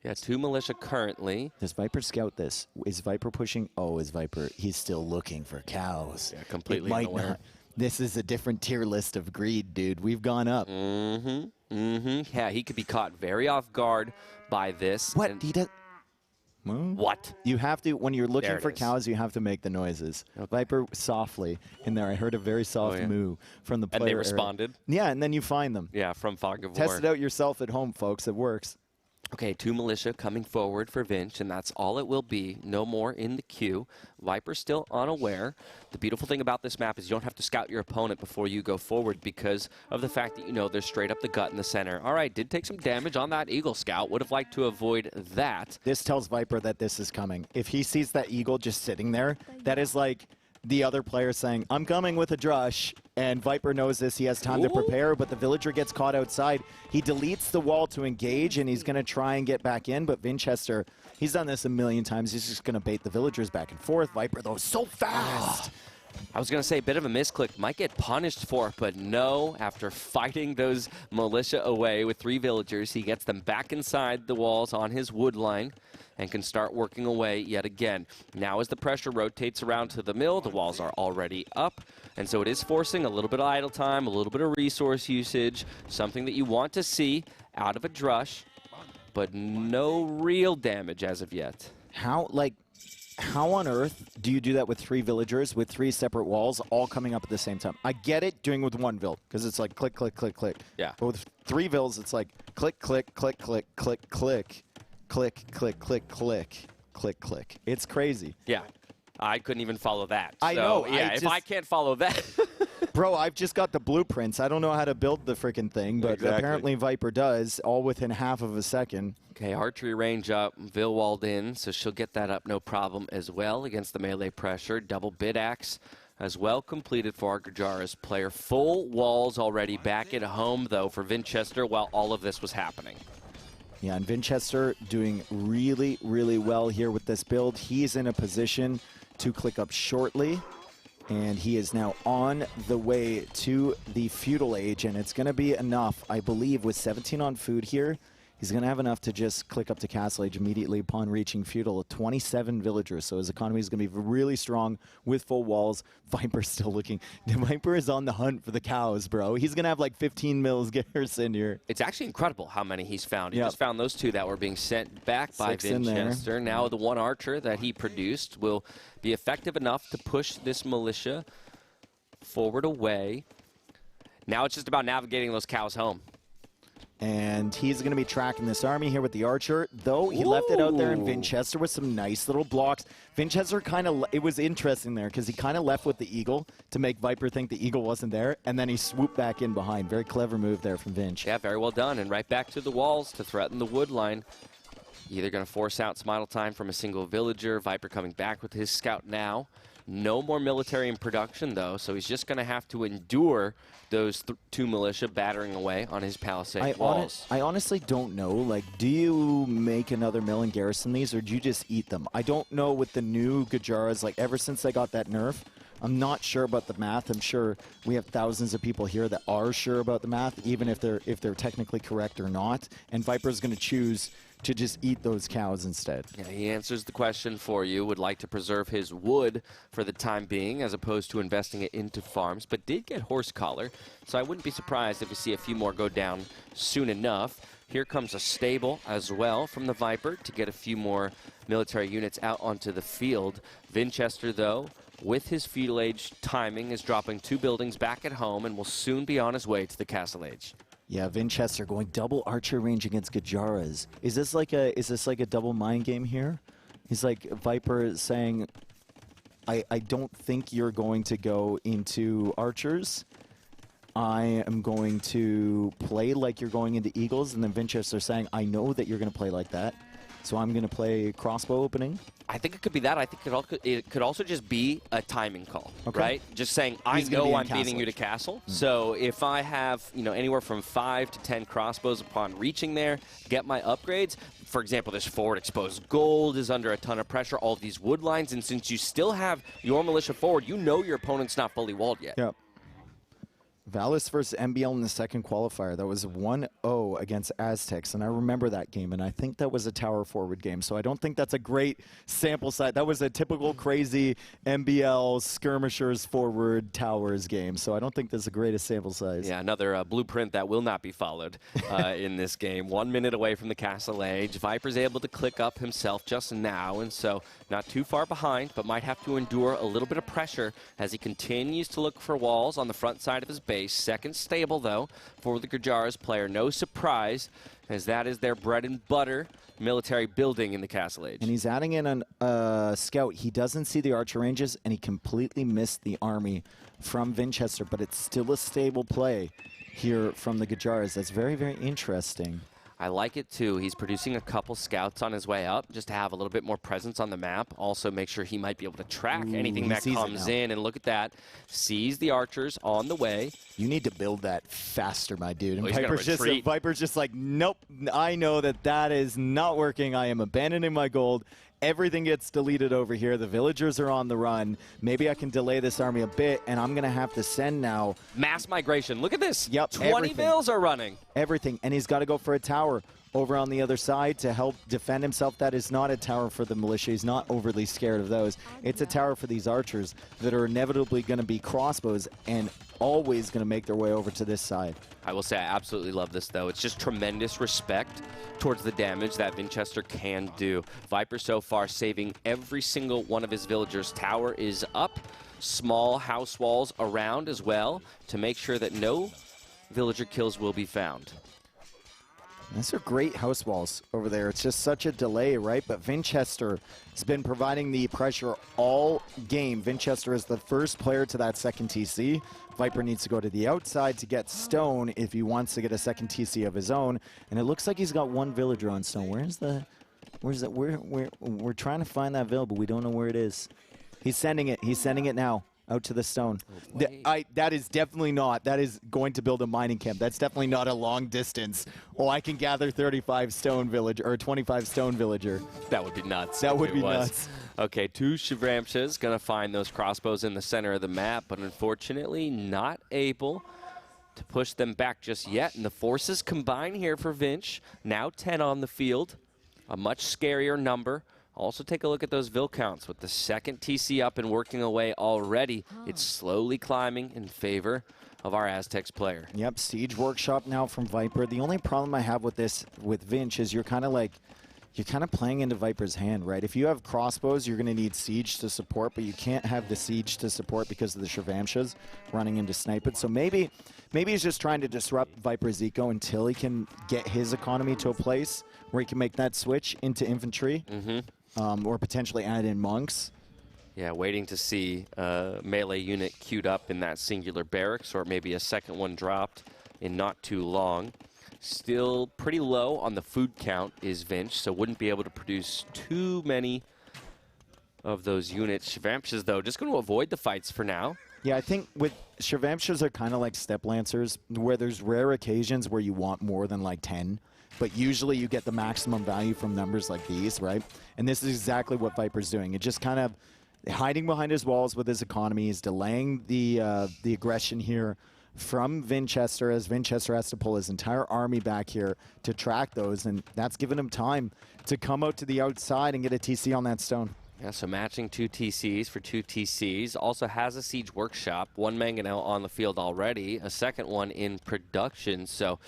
Yeah, 2 militia currently. Does Viper scout this? Is Viper pushing? Oh, is Viper? He's still looking for cows. Yeah, completely unaware. This is a different tier list of greed, dude. We've gone up. Yeah, he could be caught very off guard by this. What? He does... What? You have to, when you're looking for cows, you have to make the noises. Okay. Viper softly in there. I heard a very soft moo from the player. And they responded? Yeah, and then you find them. Yeah, from Fog of War. Test it out yourself at home, folks. It works. Okay, 2 militia coming forward for Vinch, and that's all it will be. No more in the queue. Viper still unaware. The beautiful thing about this map is you don't have to scout your opponent before you go forward because of the fact that you know they're straight up the gut in the center. All right, did take some damage on that Eagle Scout. Would have liked to avoid that. This tells Viper that this is coming. If he sees that Eagle just sitting there, that is like the other player saying, I'm coming with a drush, And Viper knows this. He has time to prepare, but the villager gets caught outside. He deletes the wall to engage, and he's going to try and get back in, but Vinchester, he's done this a million times. He's just going to bait the villagers back and forth. Viper, though, so fast. I was going to say a bit of a misclick. Might get punished for it, but no. After fighting those militia away with 3 villagers, he gets them back inside the walls on his wood line and can start working away yet again. Now as the pressure rotates around to the mill, the walls are already up, and so it is forcing a little bit of idle time, a little bit of resource usage, something that you want to see out of a Drush, but no real damage as of yet. How on earth do you do that with 3 villagers with 3 separate walls all coming up at the same time? I get it doing with 1 vill because it's like click, click, click, click. Yeah. But with 3 vills, it's like click, click, click, click, click, click, click, click, click, click, click, click. It's crazy. Yeah. I couldn't even follow that. I know. Yeah, if I can't follow that. Bro, I've just got the blueprints. I don't know how to build the freaking thing, but apparently Viper does, all within half of a second. Okay, archery range up, Vill walled in, so she'll get that up no problem as well against the melee pressure. Double bid axe as well completed for our Gajara's player. Full walls already back at home, though, for Vinchester while all of this was happening. Yeah, and Vinchester doing really, really well here with this build. He's in a position to click up shortly, and he is now on the way to the feudal age, and it's going to be enough, I believe, with 17 on food here. He's going to have enough to just click up to Castle Age immediately upon reaching feudal. 27 villagers, so his economy is going to be really strong with full walls. Viper's still looking. Viper is on the hunt for the cows, bro. He's going to have like 15 mils garrison here. It's actually incredible how many he's found. He just found those 2 that were being sent back by Vinchester. Now the 1 archer that he produced will be effective enough to push this militia forward away. Now it's just about navigating those cows home. And he's going to be tracking this army here with the archer, though he left it out there in Vinchester with some nice little blocks. Vinchester kind of, it was interesting there because he kind of left with the eagle to make Viper think the eagle wasn't there, and then he swooped back in behind. Very clever move there from Vinch. Yeah, very well done, and right back to the walls to threaten the wood line. Either going to force out some idle time from a single villager. Viper coming back with his scout now. No more military in production, though, so he's just going to have to endure those 2 militia battering away on his palisade walls. I honestly don't know. Like, do you make another mill and garrison these, or do you just eat them? I don't know with the new Gajaras, like, ever since they got that nerf, I'm not sure about the math. I'm sure we have thousands of people here that are sure about the math, even if they're technically correct or not. And Viper's going to choose to just eat those cows instead. Yeah, he answers the question for you. Would like to preserve his wood for the time being as opposed to investing it into farms, but did get horse collar, so I wouldn't be surprised if we see a few more go down soon enough. Here comes a stable as well from the Viper to get a few more military units out onto the field. Vinchester, though, with his feudal age timing, is dropping 2 buildings back at home and will soon be on his way to the castle age. Yeah, Vinchester going double archer range against Gajaras. Is this like a double mind game here? He's like Viper saying, I don't think you're going to go into archers. I am going to play like you're going into eagles, and then Vinchester saying, I know that you're going to play like that, so I'm going to play crossbow opening. I think it could be that. I think it could also just be a timing call, right? Just saying, I know I'm beating you to castle. So if I have, anywhere from 5 to 10 crossbows upon reaching there, get my upgrades. For example, this forward exposed gold is under a ton of pressure, all these wood lines, and since you still have your militia forward, you know your opponent's not fully walled yet. Yep. Villese versus MBL in the second qualifier. That was 1-0 against Aztecs, and I remember that game, and I think that was a tower forward game, so I don't think that's a great sample size. That was a typical crazy MBL skirmishers forward towers game, so I don't think that's the greatest sample size. Yeah, another blueprint that will not be followed in this game. 1 minute away from the castle age. Viper's able to click up himself just now, and so not too far behind, but might have to endure a little bit of pressure as he continues to look for walls on the front side of his base. Second stable, though, for the Gajaras player. No surprise, as that is their bread and butter military building in the castle age. And he's adding in a scout. He doesn't see the archer ranges, and he completely missed the army from Vinchester, but it's still a stable play here from the Gajaras. That's very, very interesting. I like it too. He's producing a couple scouts on his way up just to have a little bit more presence on the map. Also make sure he might be able to track anything that comes in. And look at that. Sees the archers on the way. You need to build that faster, my dude. And Oh, Viper's just like, nope, I know that is not working. I am abandoning my gold. Everything gets deleted over here. The villagers are on the run. Maybe I can delay this army a bit, and I'm going to have to send now. Mass migration. Look at this. Yep, 20 vills are running. Everything. And he's got to go for a tower over on the other side to help defend himself. That is not a tower for the militia. He's not overly scared of those. It's a tower for these archers that are inevitably going to be crossbows and always going to make their way over to this side. I will say I absolutely love this, though. It's just tremendous respect towards the damage that Vinchester can do. Viper so far saving every single one of his villagers. Tower is up. Small house walls around as well to make sure that no villager kills will be found. These are great house walls over there. It's just such a delay, right? But Vinchester has been providing the pressure all game. Vinchester is the first player to that second TC. Viper needs to go to the outside to get stone if he wants to get a second TC of his own. And it looks like he's got one villager on stone. Where's that? We're trying to find that vill, but we don't know where it is. He's sending it. He's sending it now. Out to the stone. That is definitely not. That is going to build a mining camp. That's definitely not a long distance. Oh, I can gather 35 stone villager or 25 stone villager. That would be nuts. That would be nuts. Okay, 2 Shivramshas going to find those crossbows in the center of the map, but unfortunately not able to push them back just yet. And the forces combine here for Vinch. Now 10 on the field. A much scarier number. Also take a look at those vill counts. With the second TC up and working away already, it's slowly climbing in favor of our Aztecs player. Yep, Siege Workshop now from Viper. The only problem I have with this, with Vinch, is you're kind of playing into Viper's hand, right? If you have crossbows, you're going to need Siege to support, but you can't have the Siege to support because of the Shivramshas running into Snipe It. So maybe he's just trying to disrupt Viper's eco until he can get his economy to a place where he can make that switch into infantry. Or potentially add in monks. Yeah, waiting to see a melee unit queued up in that singular barracks, or maybe a second one dropped in not too long. Still pretty low on the food count is Vinch, so wouldn't be able to produce too many of those units. Shivramshas, though, just going to avoid the fights for now. Yeah, I think with Shivramshas are kind of like step lancers, where there's rare occasions where you want more than like 10. But usually you get the maximum value from numbers like these, right? And this is exactly what Viper's doing. It just kind of hiding behind his walls with his economy. He's delaying the aggression here from Vinchester, as Vinchester has to pull his entire army back here to track those. And that's given him time to come out to the outside and get a TC on that stone. Yeah, so matching 2 TCs for 2 TCs. Also has a Siege Workshop. 1 Mangonel on the field already. A second one in production. So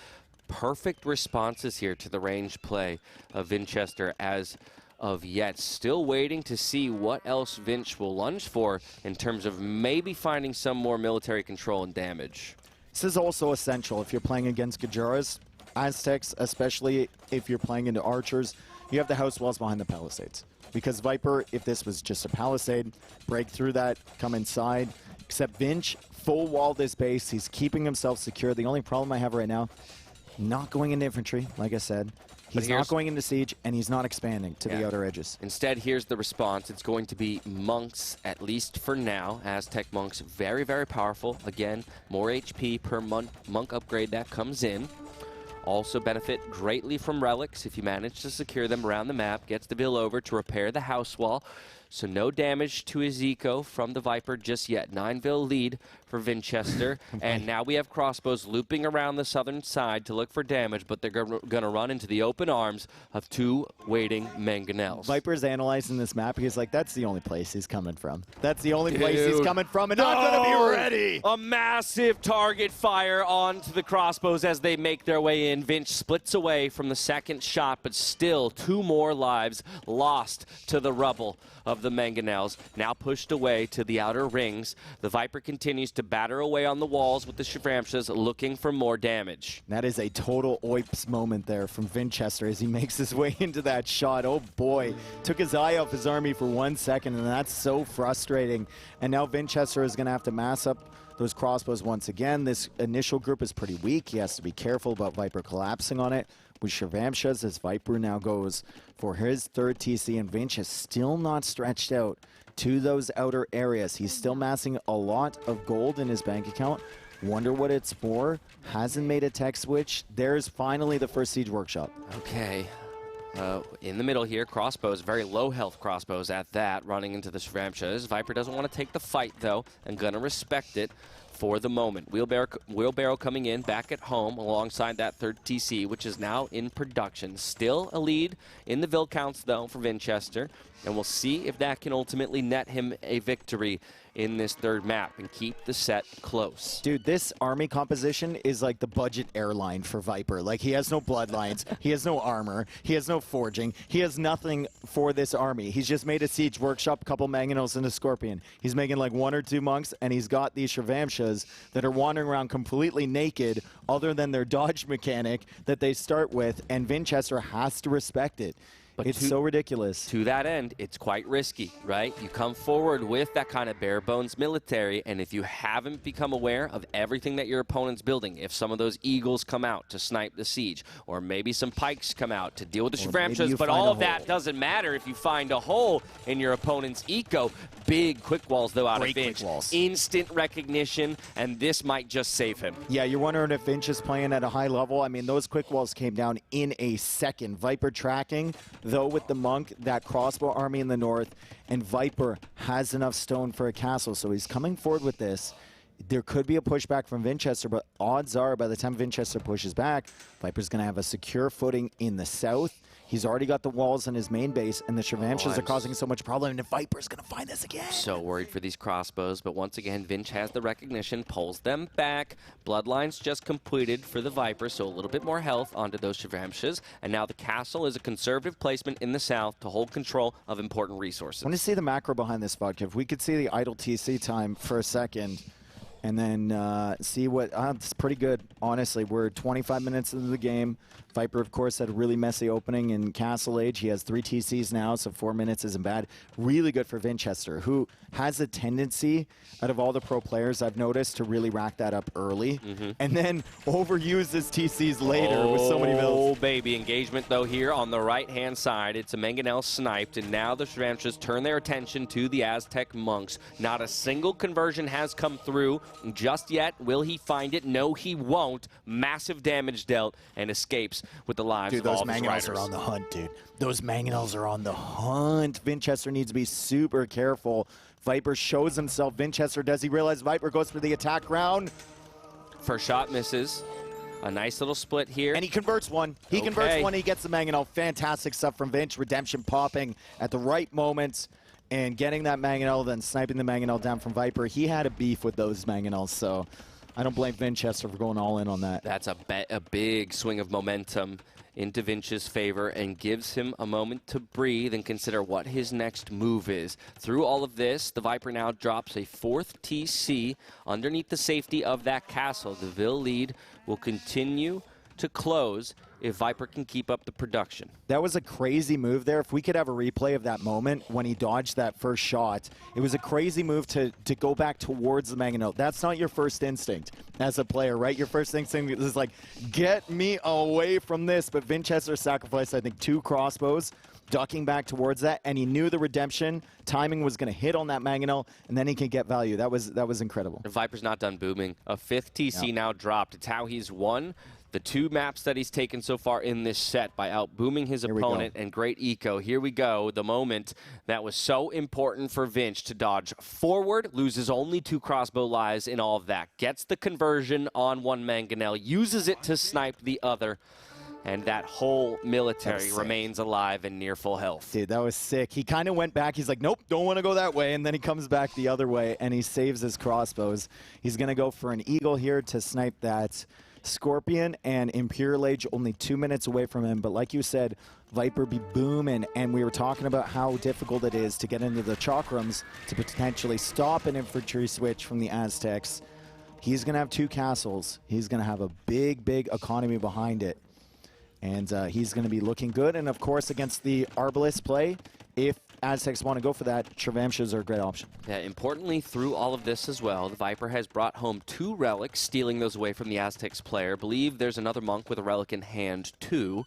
perfect responses here to the range play of Vinchester as of yet. Still waiting to see what else Vinch will lunge for in terms of maybe finding some more military control and damage. This is also essential if you're playing against Gajaras, Aztecs, especially if you're playing into archers. You have the house walls behind the palisades. Because Viper, if this was just a palisade, break through that, come inside. Except Vinch, full wall this base. He's keeping himself secure. The only problem I have right now, not going into infantry, like I said. He's not going into siege, and he's not expanding to the outer edges. Instead, here's the response. It's going to be monks, at least for now. Aztec monks, very, very powerful. Again, more HP per monk upgrade that comes in. Also benefit greatly from relics if you manage to secure them around the map. Gets the bill over to repair the house wall. So no damage to his eco from the Viper just yet. 9 vil lead for Vinchester. And now we have crossbows looping around the southern side to look for damage, but they're going to run into the open arms of 2 waiting Mangonels. Viper's analyzing this map. He's like, that's the only place he's coming from. That's the only place he's coming from, and I'm going to be ready. A massive target fire onto the crossbows as they make their way in. Vinch splits away from the second shot, but still 2 more lives lost to the rubble of the Mangonels, now pushed away to the outer rings. The Viper continues to batter away on the walls with the Shivramshas, looking for more damage. That is a total oips moment there from Vinchester as he makes his way into that shot. Oh boy, took his eye off his army for 1 second, and that's so frustrating. And now Vinchester is going to have to mass up those crossbows once again. This initial group is pretty weak. He has to be careful about Viper collapsing on it. with Shravamshas as Viper now goes for his third TC, and Vinch is still not stretched out to those outer areas. He's still massing a lot of gold in his bank account. Wonder what it's for. Hasn't made a tech switch. There's finally the first Siege Workshop. Okay. In the middle here, crossbows, very low health crossbows at that, running into the Shravamshas. Viper doesn't want to take the fight, though, and gonna respect it for the moment. Wheelbarrow coming in back at home alongside that third TC, which is now in production. Still a lead in the Vill counts, though, for Vinchester, and we'll see if that can ultimately net him a victory in this third map and keep the set close. Dude, this army composition is like the budget airline for Viper. Like, he has no bloodlines, he has no armor, he has no forging, he has nothing for this army. He's just made a Siege Workshop, a couple Mangonels, and a Scorpion. He's making like 1 or 2 monks, and he's got these Shravamshas that are wandering around completely naked, other than their dodge mechanic that they start with, and Vinchester has to respect it. But it's so ridiculous. To that end, it's quite risky, right? You come forward with that kind of bare bones military, and if you haven't become aware of everything that your opponent's building, if some of those eagles come out to snipe the siege, or maybe some pikes come out to deal with the Shravamshas, but all of that doesn't matter if you find a hole in your opponent's eco. Big quick walls, though, out of Vinch. Instant recognition, and this might just save him. Yeah, you're wondering if Vinch is playing at a high level. I mean, those quick walls came down in a second. Viper tracking, though, with the monk, that crossbow army in the north, and Viper has enough stone for a castle, so he's coming forward with this. There could be a pushback from Vinchester, but odds are by the time Vinchester pushes back, Viper's going to have a secure footing in the south. He's already got the walls in his main base, and the Shravamshas are causing so much problem, and Viper's going to find this again. So worried for these crossbows, but once again, Vinch has the recognition, pulls them back. Bloodlines just completed for the Viper, so a little bit more health onto those Shravamshas, and now the castle is a conservative placement in the south to hold control of important resources. I want to see the macro behind this vodka. If we could see the idle TC time for a second, and then see what, it's pretty good, honestly. We're 25 minutes into the game. Viper, of course, had a really messy opening in Castle Age. He has 3 TCs now, so 4 minutes isn't bad. Really good for Vinchester, who has a tendency, out of all the pro players I've noticed, to really rack that up early, and then overuse his TCs later with so many bills. Oh, baby. Engagement, though, here on the right-hand side. It's a Mangonel sniped, and now the Shravamshas turn their attention to the Aztec monks. Not a single conversion has come through just yet. Will he find it? No, he won't. Massive damage dealt, and escapes with the lives of all of his riders. Those Mangonels are on the hunt, dude. Those Mangonels are on the hunt. Vinchester needs to be super careful. Viper shows himself. Vinchester, does he realize Viper goes for the attack round? First shot misses. A nice little split here. And he converts one. He converts one. He gets the Mangonel. Fantastic stuff from Vinch. Redemption popping at the right moment and getting that Mangonel, then sniping the Mangonel down from Viper. He had a beef with those Mangonels, so I don't blame Vinchester for going all in on that. That's a big swing of momentum into Vinch's favor and gives him a moment to breathe and consider what his next move is. Through all of this, the Viper now drops a 4th TC underneath the safety of that castle. The Vill lead will continue to close if Viper can keep up the production. That was a crazy move there. If we could have a replay of that moment when he dodged that first shot, it was a crazy move to go back towards the Mangonel. That's not your first instinct as a player, right? Your first instinct is like, get me away from this. But Vinchester sacrificed, I think, 2 crossbows, ducking back towards that, and he knew the redemption timing was going to hit on that Mangonel, and then he can get value. That was incredible. The Viper's not done booming. A 5th TC now dropped. It's how he's won the 2 maps that he's taken so far in this set by out-booming his opponent and great eco. Here we go, the moment that was so important for Vinch to dodge forward, loses only 2 crossbow lives in all of that, gets the conversion on one Mangonel, uses it to snipe the other, and that whole military remains alive and near full health. Dude, that was sick. He kind of went back. He's like, nope, don't want to go that way. And then he comes back the other way, and he saves his crossbows. He's going to go for an eagle here to snipe that Scorpion, and Imperial Age only 2 minutes away from him. But like you said, Viper be booming, and we were talking about how difficult it is to get into the chakrams to potentially stop an infantry switch from the Aztecs. He's going to have 2 castles. He's going to have a big, big economy behind it. And he's going to be looking good. And, of course, against the Arbalest play, if Aztecs want to go for that, TaToH are a great option. Yeah, importantly, through all of this as well, the Viper has brought home 2 relics, stealing those away from the Aztecs player. Believe there's another monk with a relic in hand, too.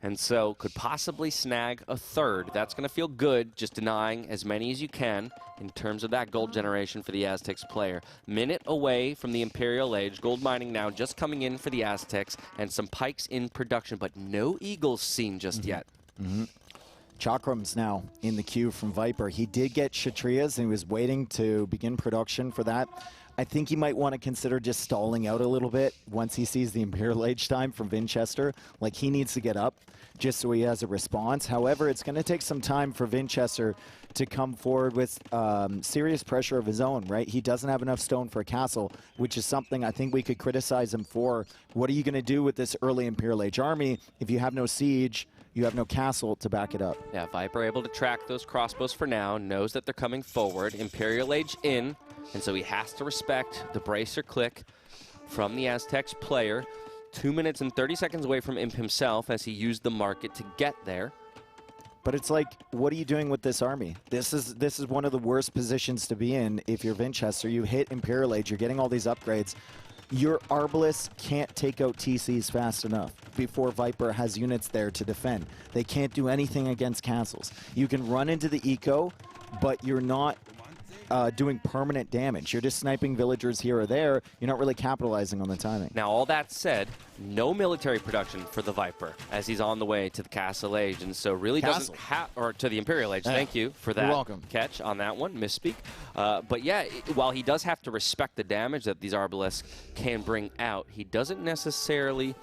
And so could possibly snag a 3rd. That's going to feel good, just denying as many as you can in terms of that gold generation for the Aztecs player. Minute away from the Imperial Age. Gold mining now just coming in for the Aztecs, and some pikes in production, but no eagles seen just yet. Chakram's now in the queue from Viper. He did get Kshatriyas, and he was waiting to begin production for that. I think he might want to consider just stalling out a little bit once he sees the Imperial Age time from Vinchester. Like, he needs to get up just so he has a response. However, it's going to take some time for Vinchester to come forward with serious pressure of his own, right? He doesn't have enough stone for a castle, which is something I think we could criticize him for. What are you going to do with this early Imperial Age army if you have no siege? You have no castle to back it up. Yeah, Viper able to track those crossbows for now, knows that they're coming forward. Imperial Age in, and so he has to respect the bracer click from the Aztecs player. 2 minutes and 30 seconds away from Imp himself as he used the market to get there. But it's like, what are you doing with this army? This is one of the worst positions to be in if you're Vinchester. You hit Imperial Age, you're getting all these upgrades. Your Arbalest can't take out TCs fast enough before Viper has units there to defend. They can't do anything against castles. You can run into the eco, but you're not doing permanent damage. You're just sniping villagers here or there. You're not really capitalizing on the timing. Now, all that said, no military production for the Viper as he's on the way to the Castle Age, and so really doesn't have, or to the Imperial Age. Thank you for that. You're welcome. Catch on that one, misspeak. But yeah, while he does have to respect the damage that these Arbalests can bring out, he doesn't necessarily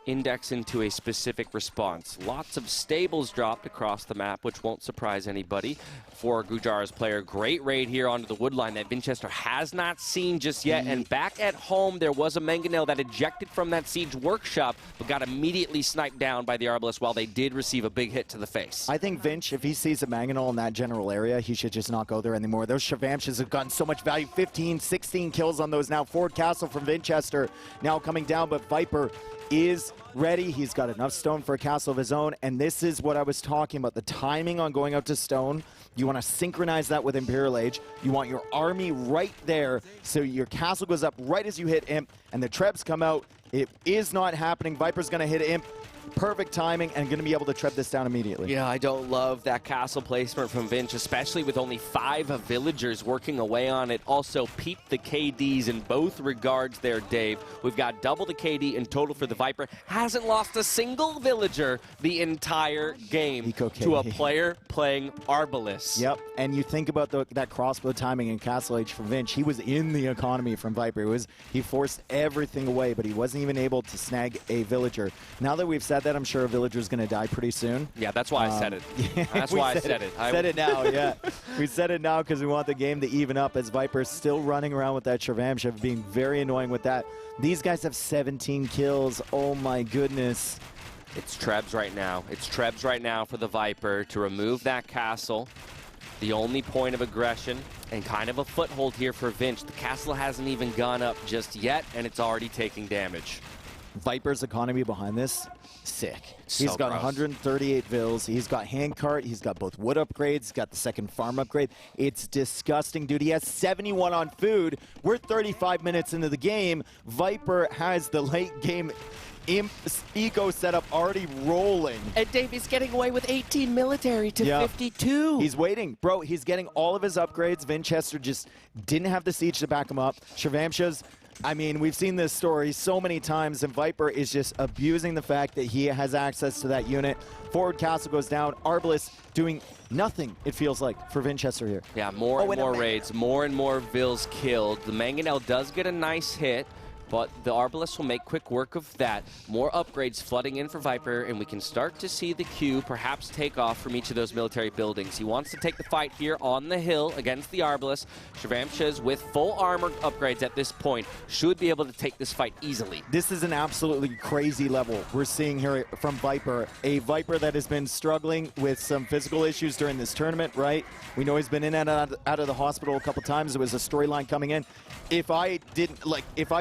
index into a specific response. Lots of stables dropped across the map, which won't surprise anybody. For Gujar's player, great raid here onto the woodline that Vinchester has not seen just yet. And back at home, there was a Mangonel that ejected from that siege workshop, but got immediately sniped down by the Arbalest while they did receive a big hit to the face. I think Vinch, if he sees a Mangonel in that general area, he should just not go there anymore. Those TaToHs have gotten so much value. 15, 16 kills on those now. Forward Castle from Vinchester now coming down, but Viper is ready. He's got enough stone for a castle of his own, and this is what I was talking about, the timing on going out to stone. You want to synchronize that with Imperial Age. You want your army right there, so your castle goes up right as you hit Imp, and the Trebs come out. It is not happening. Viper's going to hit Imp. Perfect timing, and going to be able to treb this down immediately. Yeah, I don't love that castle placement from Vinch, especially with only 5 villagers working away on it. Also, peep the KDs in both regards there, Dave. We've got double the KD in total for the Viper. Hasn't lost a single villager the entire game to a player playing Arbalest. Yep, and you think about that crossbow timing in Castle Age from Vinch. He was in the economy from Viper. He forced everything away, but he wasn't even able to snag a villager. Now that we've said that, I'm sure a villager's going to die pretty soon. Yeah, that's why I said it. Yeah, that's why I said it. Said it now, yeah. We said it now because we want the game to even up, as Viper's still running around with that TaToH, being very annoying with that. These guys have 17 kills. Oh my goodness. It's Trebs right now. It's Trebs right now for the Viper to remove that castle. The only point of aggression and kind of a foothold here for Vinch. The castle hasn't even gone up just yet, and it's already taking damage. Viper's economy behind this, sick. So he's got gross. 138 vills. He's got handcart. He's got both wood upgrades. He's got the second farm upgrade. It's disgusting, dude. He has 71 on food. We're 35 minutes into the game. Viper has the late game Imp eco setup already rolling. And Davey's getting away with 18 military to 52. He's waiting. Bro, he's getting all of his upgrades. Vinchester just didn't have the siege to back him up. TaToH's, I mean, we've seen this story so many times, and Viper is just abusing the fact that he has access to that unit. Forward castle goes down. Arbalest doing nothing, it feels like, for Vinchester here. Yeah, more and more raids, more and more vills killed. The Mangonel does get a nice hit, but the Arbalest will make quick work of that. More upgrades flooding in for Viper, and we can start to see the queue perhaps take off from each of those military buildings. He wants to take the fight here on the hill against the Arbalest. TaToH with full armor upgrades at this point should be able to take this fight easily. This is an absolutely crazy level we're seeing here from Viper. A Viper that has been struggling with some physical issues during this tournament, right? We know he's been in and out of the hospital a couple times. It was a storyline coming in. If I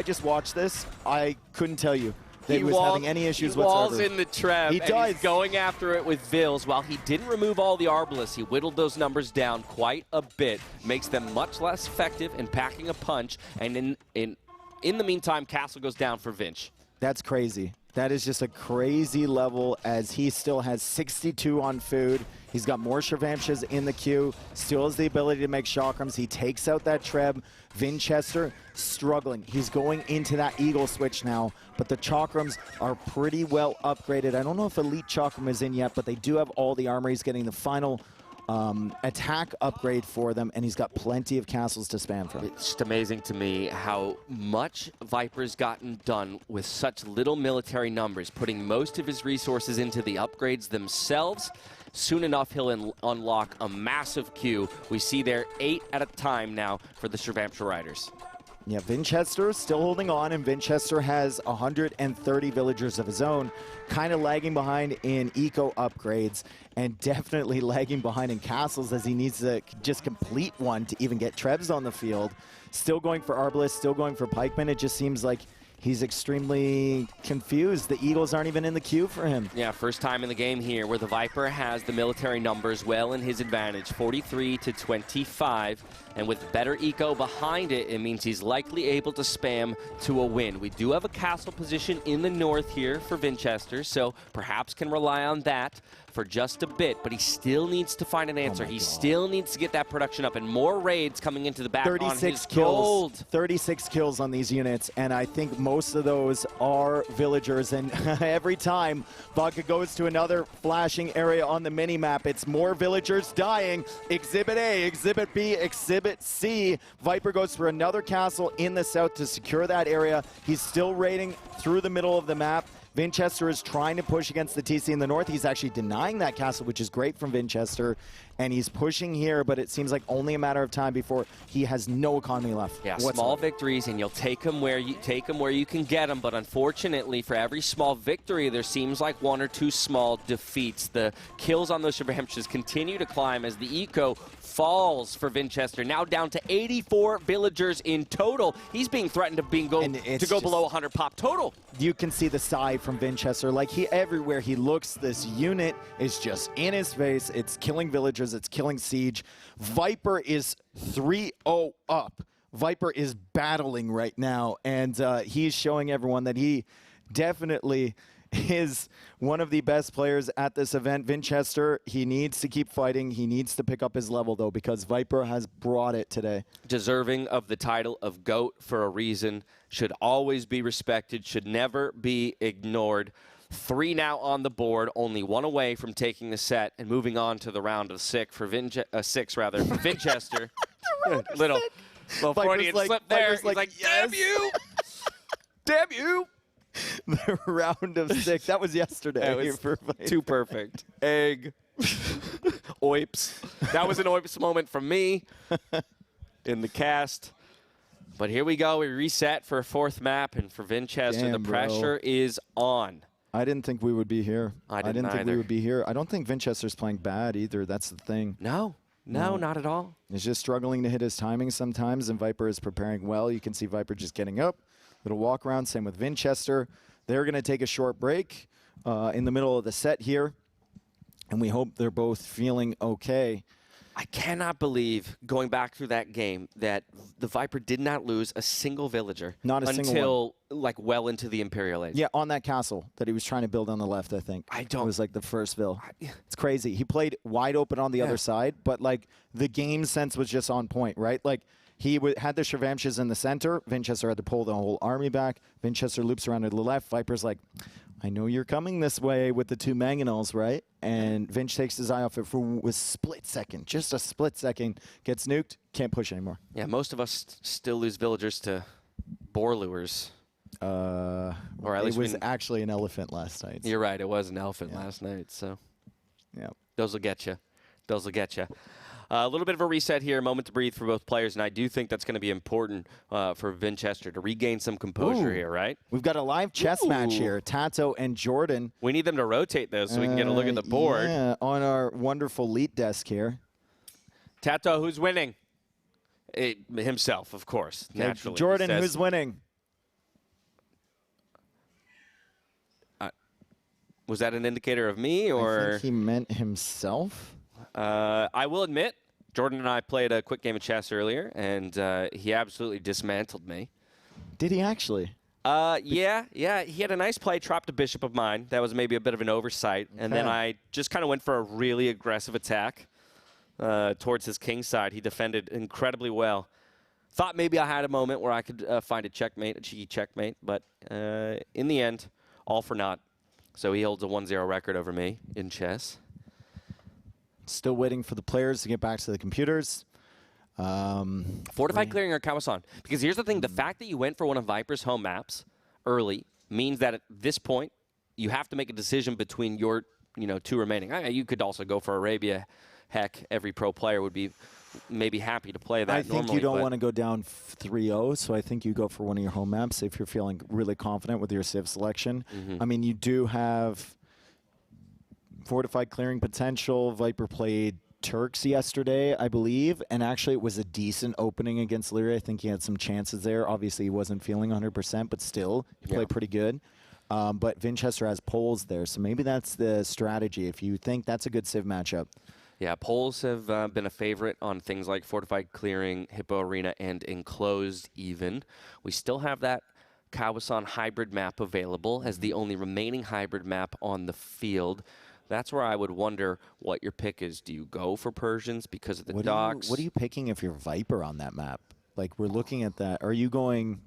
just watched this, I couldn't tell you that he was having any issues whatsoever. whatsoever. He walls in the Trev, He and does. he's going after it with Vils. While he didn't remove all the Arbalists, he whittled those numbers down quite a bit, makes them much less effective in packing a punch, and in the meantime, Castle goes down for Vinch. That's crazy. That is just a crazy level as he still has 62 on food. He's got more Shrevamshas in the queue, still has the ability to make chakrams. He takes out that Treb. Vinchester struggling. He's going into that Eagle switch now, but the chakrams are pretty well upgraded. I don't know if Elite Chakram is in yet, but they do have all the armor. He's getting the final attack upgrade for them, and he's got plenty of castles to spam from. It's just amazing to me how much Viper's gotten done with such little military numbers, putting most of his resources into the upgrades themselves. Soon enough, he'll unlock a massive queue. We see there 8 at a time now for the Shrevamshire Riders. Yeah, Vinchester still holding on, and Vinchester has 130 villagers of his own, kind of lagging behind in eco upgrades, and definitely lagging behind in castles as he needs to just complete one to even get Trebs on the field. Still going for Arbalest, still going for Pikemen. It just seems like he's extremely confused. The Eagles aren't even in the queue for him. Yeah, first time in the game here where the Viper has the military numbers well in his advantage, 43 to 25. And with better eco behind it, it means he's likely able to spam to a win. We do have a castle position in the north here for Vinchester, so perhaps can rely on that for just a bit, but he still needs to find an answer. He still needs to get that production up, and more raids coming into the back 36 on his kills, gold. 36 kills on these units, and I think most of those are villagers, and every time Vodka goes to another flashing area on the mini-map, it's more villagers dying. Exhibit A, Exhibit B, Exhibit C. Viper goes for another castle in the south to secure that area. He's still raiding through the middle of the map. Vinchester is trying to push against the TC in the north. He's actually denying that castle, which is great from Vinchester. And he's pushing here, but it seems like only a matter of time before he has no economy left. Yeah, whatsoever. Small victories, and you'll take them where you can get them. But unfortunately, for every small victory, there seems like 1 or 2 small defeats. The kills on those Shrevamshires continue to climb as the eco falls for Vinchester. Now down to 84 villagers in total. He's being threatened to go below 100 pop total. You can see the sigh from Vinchester. Like, everywhere he looks, this unit is just in his face. It's killing villagers. It's killing siege. Viper is 3-0 up. Viper is battling right now, and he's showing everyone that he definitely is one of the best players at this event. Vinchester, he needs to keep fighting. He needs to pick up his level, though, because Viper has brought it today. Deserving of the title of GOAT for a reason. Should always be respected. Should never be ignored. 3 now on the board, only 1 away from taking the set and moving on to the round of 6 for Vinchester. little Freudian slip there. He's like, yes. damn you! Damn you! The round of 6. That was yesterday. That was too perfect. Egg. Oips. That was an Oips moment from me in the cast. But here we go. We reset for a 4th map, and for Vinchester, the pressure is on. I didn't think we would be here. I didn't think we would be here. I don't think Vinchester's playing bad either. That's the thing. No, not at all. He's just struggling to hit his timing sometimes, and Viper is preparing well. You can see Viper just getting up. Little walk around. Same with Vinchester. They're going to take a short break in the middle of the set here, and we hope they're both feeling okay. I cannot believe, going back through that game, that the Viper did not lose a single villager. Not a single one. Until, like, well into the Imperial Age. Yeah, on that castle that he was trying to build on the left, I think. It was, like, the first Ville. It's crazy. He played wide open on the other side, but, like, the game sense was just on point, right? Like, he had the Shrevamshires in the center. Vinchester had to pull the whole army back. Vinchester loops around to the left. Viper's like, I know you're coming this way with the 2 mangonels, right? And Vinch takes his eye off it for a split second, just a split second, gets nuked, can't push anymore. Yeah, most of us still lose villagers to boar lures. Or at least it was actually an elephant last night. You're right, it was an elephant last night, so. Yeah. Those will get you. Those will get you. A little bit of a reset here, a moment to breathe for both players, and I do think that's going to be important for Vinchester to regain some composure here, right? We've got a live chess match here, TaToH and Jordan. We need them to rotate those so we can get a look at the board. Yeah, on our wonderful LeetDesk here. TaToH, who's winning? Himself, of course, naturally. Jordan, who's winning? Was that an indicator of me, I or? think he meant himself. I will admit, Jordan and I played a quick game of chess earlier, and he absolutely dismantled me. Did he actually? Yeah. He had a nice play, dropped a bishop of mine. That was maybe a bit of an oversight. And then I just kind of went for a really aggressive attack towards his king side. He defended incredibly well. Thought maybe I had a moment where I could find a checkmate, a cheeky checkmate. But in the end, all for naught. So he holds a 1-0 record over me in chess. Still waiting for the players to get back to the computers. Fortified clearing or Kawasan. Because here's the thing, the fact that you went for one of Viper's home maps early means that at this point, you have to make a decision between your two remaining. You could also go for Arabia. Heck, every pro player would be maybe happy to play that normally. I think you don't want to go down 3-0, so I think you go for one of your home maps if you're feeling really confident with your civ selection. I mean, you do have fortified clearing potential. Viper played Turks yesterday, I believe, and actually it was a decent opening against Liereyy. I think he had some chances there. Obviously, he wasn't feeling 100%, but still, he played pretty good. But Vinchester has Poles there, so maybe that's the strategy if you think that's a good civ matchup. Yeah, Poles have been a favorite on things like fortified clearing, Hippo Arena, and enclosed even. We still have that Kawasan hybrid map available as the only remaining hybrid map on the field. That's where I would wonder what your pick is. Do you go for Persians because of the docks? What are you picking if you're Viper on that map? Like, we're looking at that. Are you going...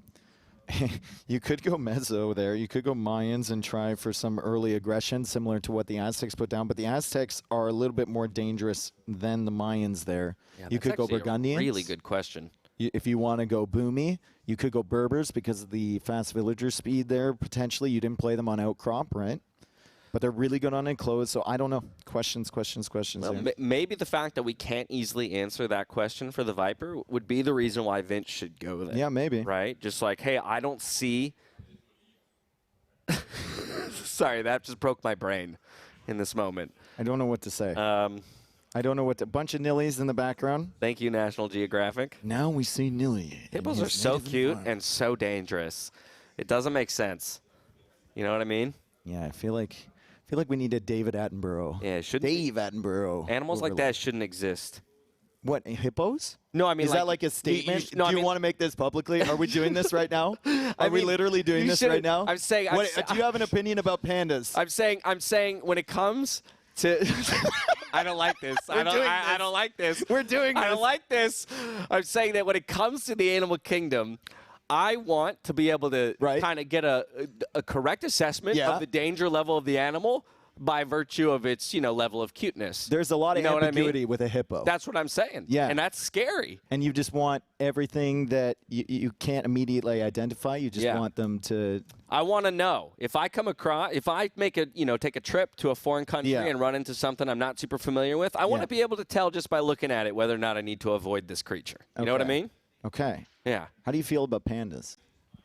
you could go Mezzo there. You could go Mayans and try for some early aggression, similar to what the Aztecs put down. But the Aztecs are a little bit more dangerous than the Mayans there. Yeah, you could go Burgundians. Really good question. If you want to go Boomy, you could go Berbers because of the fast villager speed there, potentially. You didn't play them on Outcrop, right? But they're really good on enclosed, so I don't know. Questions. Well, maybe the fact that we can't easily answer that question for the Viper would be the reason why Vince should go there. Yeah, maybe. Right? Just like, hey, I don't see... Sorry, that just broke my brain in this moment. I don't know what to say. I don't know what to... Bunch of Nillies in the background. Thank you, National Geographic. Now we see Nili. Hippos are so cute and so dangerous. It doesn't make sense. You know what I mean? Yeah, I feel like we need a David Attenborough. Yeah, Dave Attenborough. Animals like that shouldn't exist. What, hippos? No, I mean, is that like a statement? Do you want to make this publicly? Are we doing this right now? Are we literally doing this right now? I'm saying. Do you have an opinion about pandas? I'm saying when it comes to. I don't like this. I don't like this. We're doing this. I don't like this. I'm saying that when it comes to the animal kingdom, I want to be able to kind of get a correct assessment of the danger level of the animal by virtue of its, level of cuteness. There's a lot of ambiguity with a hippo. That's what I'm saying. Yeah. And that's scary. And you just want everything that you can't immediately identify. You just want them to... I want to know. If I come across, if I make take a trip to a foreign country and run into something I'm not super familiar with, I want to be able to tell just by looking at it whether or not I need to avoid this creature. You know what I mean? Okay. Yeah. How do you feel about pandas?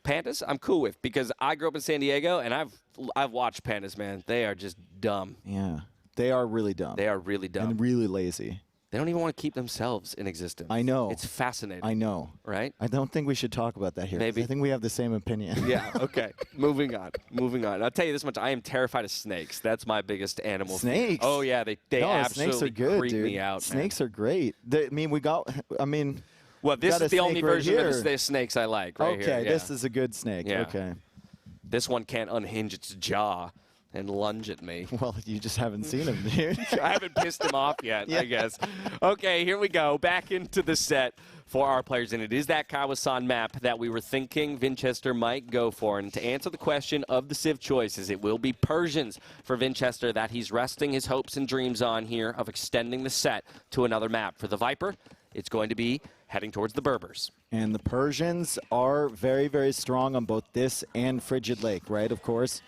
Pandas, I'm cool with because I grew up in San Diego and I've watched pandas, man. They are just dumb. Yeah. They are really dumb. They are really dumb. And really lazy. They don't even want to keep themselves in existence. I know. It's fascinating. I know. Right? I don't think we should talk about that here. Maybe. I think we have the same opinion. Yeah, okay. Moving on. I'll tell you this much. I am terrified of snakes. That's my biggest animal. Snakes? Oh, yeah. They absolutely snakes are good, creep dude. me out, Snakes man. are great. Well, this is the only version here. of the snakes I like right here. Okay, this is a good snake. Yeah. Okay. This one can't unhinge its jaw and lunge at me. Well, you just haven't seen him, dude. I haven't pissed him off yet, I guess. Okay, here we go. Back into the set for our players. And it is that Kawasan map that we were thinking Vinchester might go for. And to answer the question of the civ choices, it will be Persians for Vinchester that he's resting his hopes and dreams on here of extending the set to another map. For the Viper, it's going to be heading towards the Berbers. And the Persians are very, very strong on both this and Frigid Lake, right, of course.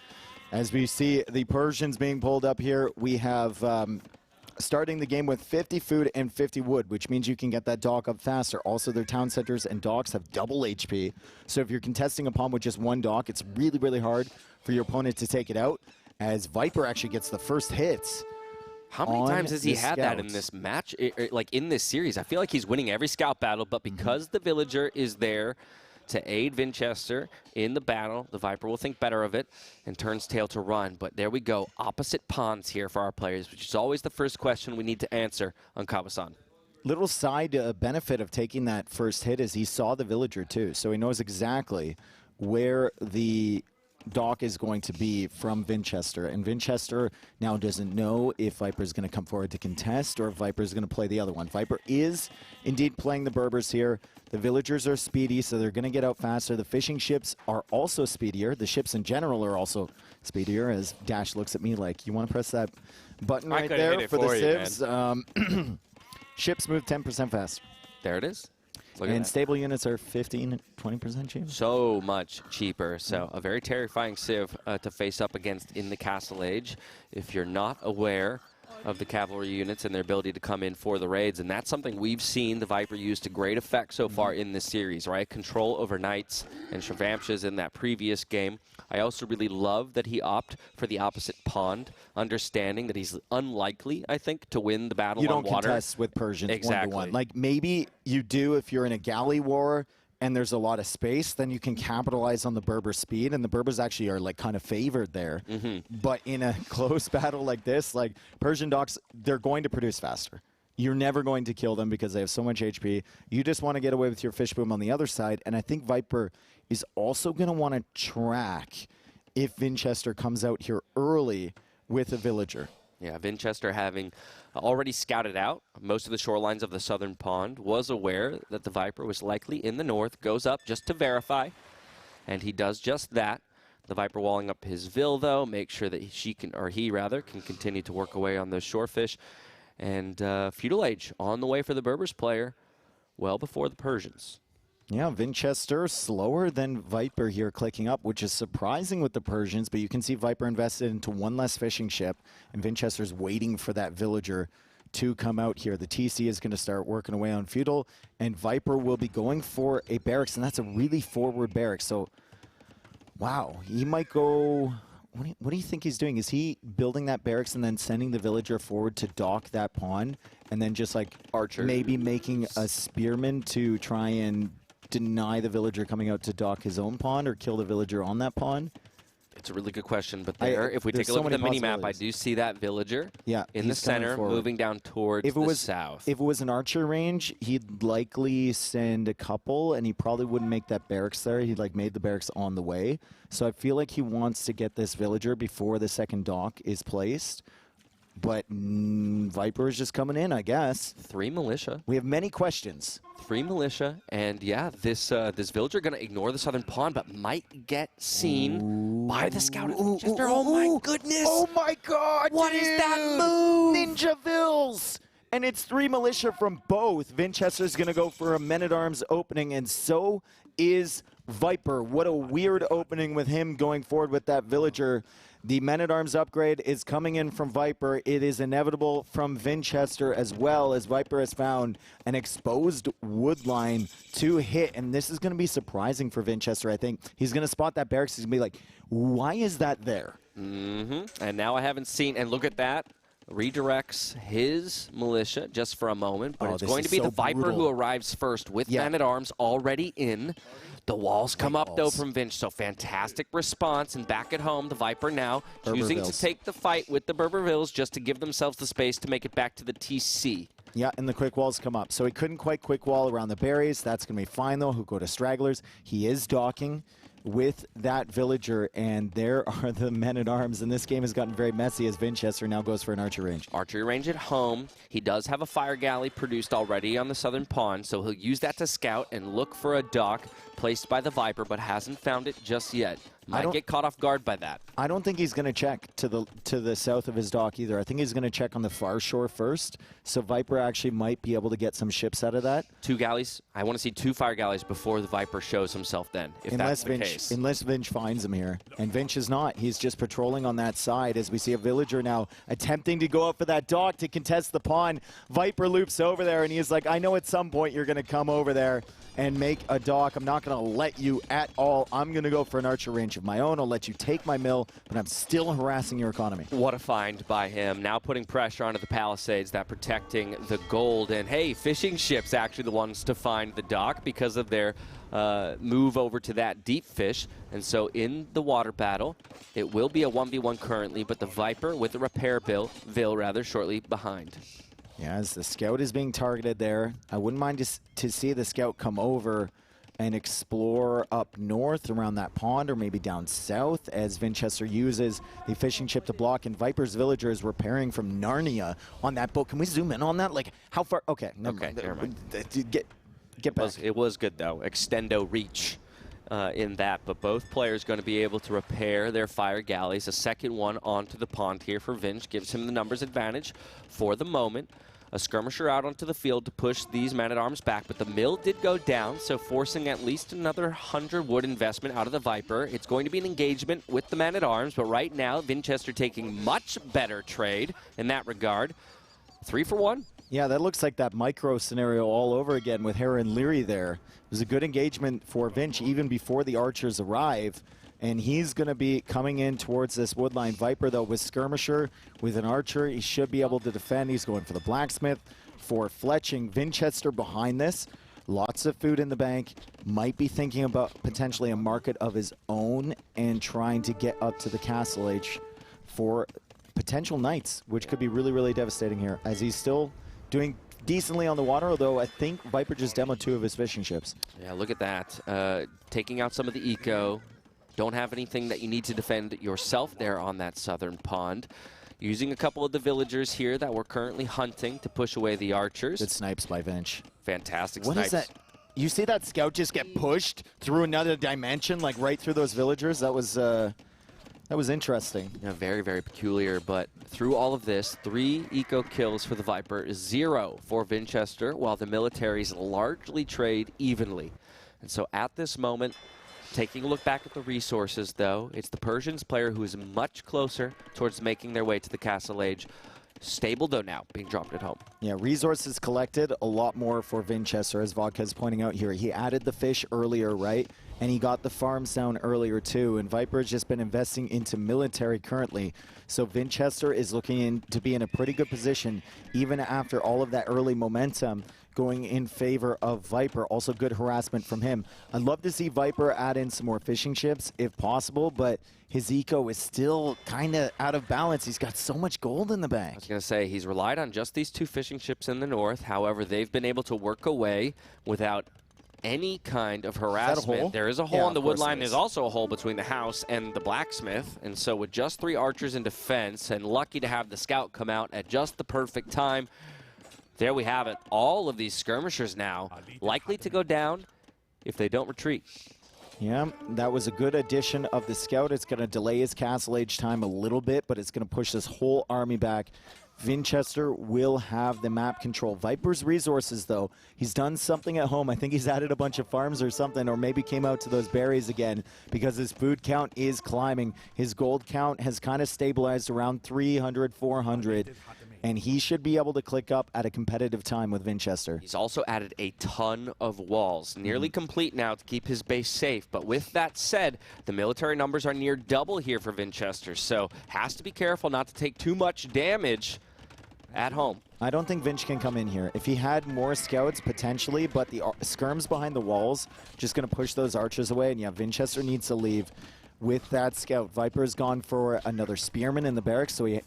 As we see the Persians being pulled up here, we have starting the game with 50 food and 50 wood, which means you can get that dock up faster. Also, their town centers and docks have double HP. So if you're contesting upon with just one dock, it's really, really hard for your opponent to take it out, as Viper actually gets the first hits. How many times has he had that in this match, like in this series? I feel like he's winning every scout battle, but because the villager is there to aid Vinchester in the battle. The Viper will think better of it and turns tail to run. But there we go. Opposite pawns here for our players, which is always the first question we need to answer on Kawasan. Little side benefit of taking that first hit is he saw the villager too, so he knows exactly where the dock is going to be from Vinchester. And Vinchester now doesn't know if Viper is going to come forward to contest or if Viper is going to play the other one. Viper is indeed playing the Berbers here. The villagers are speedy, so they're going to get out faster. The fishing ships are also speedier. The ships in general are also speedier, as Dash looks at me like, you want to press that button right there for the civs? Ships move 10% faster. There it is. And stable units are 15, 20% cheaper. So much cheaper. So a very terrifying civ to face up against in the Castle Age if you're not aware of the cavalry units and their ability to come in for the raids. And that's something we've seen the Viper use to great effect so far in this series, right? Control over knights and Shavamshas in that previous game. I also really love that he opted for the opposite pond, understanding that he's unlikely, I think, to win the battle on water. You don't contest with Persians exactly. 1-to-1. Like, maybe you do if you're in a galley war and there's a lot of space, then you can capitalize on the Berber speed, and the Berbers actually are, like, kind of favored there. But in a close battle like this, like, Persian docks, they're going to produce faster. You're never going to kill them because they have so much HP. You just want to get away with your fish boom on the other side, and I think Viper is also going to want to track if Vinchester comes out here early with a villager. Yeah, Vinchester, having already scouted out most of the shorelines of the southern pond, was aware that the Viper was likely in the north, goes up just to verify, and he does just that. The Viper walling up his Vill, though, make sure that he can continue to work away on those shorefish. And Feudal Age on the way for the Berbers player well before the Persians. Yeah, Vinchester slower than Viper here clicking up, which is surprising with the Persians, but you can see Viper invested into one less fishing ship, and Vinchester's waiting for that villager to come out here. The TC is going to start working away on Feudal, and Viper will be going for a barracks, and that's a really forward barracks. So, wow, he might go... What do you think he's doing? Is he building that barracks and then sending the villager forward to dock that pond, and then just like Archer, maybe making a spearman to try and deny the villager coming out to dock his own pond or kill the villager on that pond? It's a really good question, but if we take a look at the mini-map, I do see that villager in the center moving down towards the south. If it was an archer range, he'd likely send a couple, and he probably wouldn't make that barracks there. He'd like made the barracks on the way. So I feel like he wants to get this villager before the second dock is placed. But Viper is just coming in, I guess. 3 militia. We have many questions. 3 militia, and yeah, this villager going to ignore the southern pond, but might get seen by the scout of Vinchester. Oh my goodness! Oh my god! What is that move? Ninja Vills! And it's 3 militia from both. Vinchester's going to go for a men-at-arms opening, and so is Viper. What a weird opening with him going forward with that villager. The men-at-arms upgrade is coming in from Viper. It is inevitable from Vinchester as well, as Viper has found an exposed wood line to hit. And this is going to be surprising for Vinchester, I think. He's going to spot that barracks. He's going to be like, why is that there? And now I haven't seen, and look at that. Redirects his militia just for a moment, but it's going to be the Viper who arrives first with men-at-arms already in. The walls come up, though, from Vinch, so fantastic response. And back at home, the Viper now choosing to take the fight with the Berbervilles just to give themselves the space to make it back to the TC. Yeah, and the quick walls come up. So he couldn't quite quick wall around the berries. That's going to be fine, though. He'll go to stragglers. He is docking with that villager, and there are the men-at-arms, and this game has gotten very messy as Vinchester now goes for an archery range. Archery range at home. He does have a fire galley produced already on the southern pond, so he'll use that to scout and look for a dock placed by the Viper, but hasn't found it just yet. Might get caught off guard by that. I don't think he's going to check to the south of his dock either. I think he's going to check on the far shore first. So Viper actually might be able to get some ships out of that. 2 galleys. I want to see 2 fire galleys before the Viper shows himself then, if that's the case. Unless Vinch finds him here. And Vinch is not. He's just patrolling on that side as we see a villager now attempting to go up for that dock to contest the pond. Viper loops over there, and he's like, I know at some point you're going to come over there and make a dock. I'm not going to let you at all. I'm going to go for an archer range of my own. I'll let you take my mill, but I'm still harassing your economy. What a find by him. Now putting pressure onto the Palisades, that protecting the gold. And hey, fishing ships actually the ones to find the dock because of their move over to that deep fish. And so in the water battle, it will be a 1v1 currently, but the Viper with the repair bill, shortly behind. Yeah, as the scout is being targeted there, I wouldn't mind to see the scout come over and explore up north around that pond or maybe down south as Vinchester uses the fishing ship to block, and Viper's villager is repairing from Narnia on that boat. Can we zoom in on that? Like, how far? Okay, never mind. Get back. It was good, though. Extendo reach in that, but both players going to be able to repair their fire galleys. A second one onto the pond here for Vinch gives him the numbers advantage for the moment. A skirmisher out onto the field to push these man-at-arms back, but the mill did go down, so forcing at least another 100 wood investment out of the Viper. It's going to be an engagement with the man-at-arms, but right now, Vinchester taking much better trade in that regard. 3 for 1. Yeah, that looks like that micro scenario all over again with Hera and Liereyy there. It was a good engagement for Vinch even before the archers arrive. And he's going to be coming in towards this woodline Viper, though, with Skirmisher, with an archer. He should be able to defend. He's going for the blacksmith, for fletching. Vinchester behind this. Lots of food in the bank. Might be thinking about potentially a market of his own and trying to get up to the Castle Age for potential knights, which could be really, really devastating here, as he's still doing decently on the water, although I think Viper just demoed 2 of his fishing ships. Yeah, look at that. Taking out some of the eco. Don't have anything that you need to defend yourself there on that southern pond. Using a couple of the villagers here that we're currently hunting to push away the archers. Good snipes by Vinch. Fantastic snipes. What is that? You see that scout just get pushed through another dimension, like right through those villagers? That was interesting. Yeah, very, very peculiar. But through all of this, 3 eco kills for the Viper, 0 for Vinchester, while the militaries largely trade evenly. And so at this moment, taking a look back at the resources, though, it's the Persians player who is much closer towards making their way to the Castle Age. Stable, though, now being dropped at home. Yeah, resources collected, a lot more for Vinchester, as Vodka is pointing out here. He added the fish earlier, right? And he got the farms down earlier, too. And Viper has just been investing into military currently. So Vinchester is looking to be in a pretty good position, even after all of that early momentum going in favor of Viper. Also good harassment from him. I'd love to see Viper add in some more fishing ships if possible, but his eco is still kind of out of balance. He's got so much gold in the bank. I was going to say, he's relied on just these 2 fishing ships in the north. However, they've been able to work away without any kind of harassment. There is a hole on the wood line. There's also a hole between the house and the blacksmith. And so with just 3 archers in defense, and lucky to have the scout come out at just the perfect time, there we have it. All of these skirmishers now likely to go down if they don't retreat. Yeah, that was a good addition of the scout. It's going to delay his Castle Age time a little bit, but it's going to push this whole army back. Vinchester will have the map control. Viper's resources, though, he's done something at home. I think he's added a bunch of farms or something, or maybe came out to those berries again, because his food count is climbing. His gold count has kind of stabilized around 300, 400. And he should be able to click up at a competitive time with Vinchester. He's also added a ton of walls, nearly complete now to keep his base safe. But with that said, the military numbers are near double here for Vinchester, so has to be careful not to take too much damage at home. I don't think Vinch can come in here. If he had more scouts, potentially, but the skirms behind the walls just going to push those archers away, and yeah, Vinchester needs to leave with that scout. Viper's gone for another spearman in the barracks, so he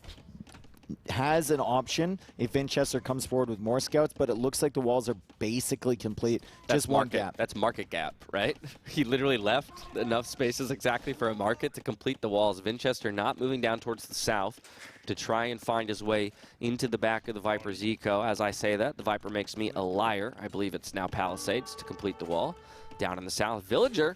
has an option if Vinchester comes forward with more scouts, but it looks like the walls are basically complete. Just one gap. That's market gap, right? He literally left enough spaces exactly for a market to complete the walls. Vinchester not moving down towards the south to try and find his way into the back of the Viper's eco. As I say that, the Viper makes me a liar. I believe it's now Palisades to complete the wall. Down in the south, Villager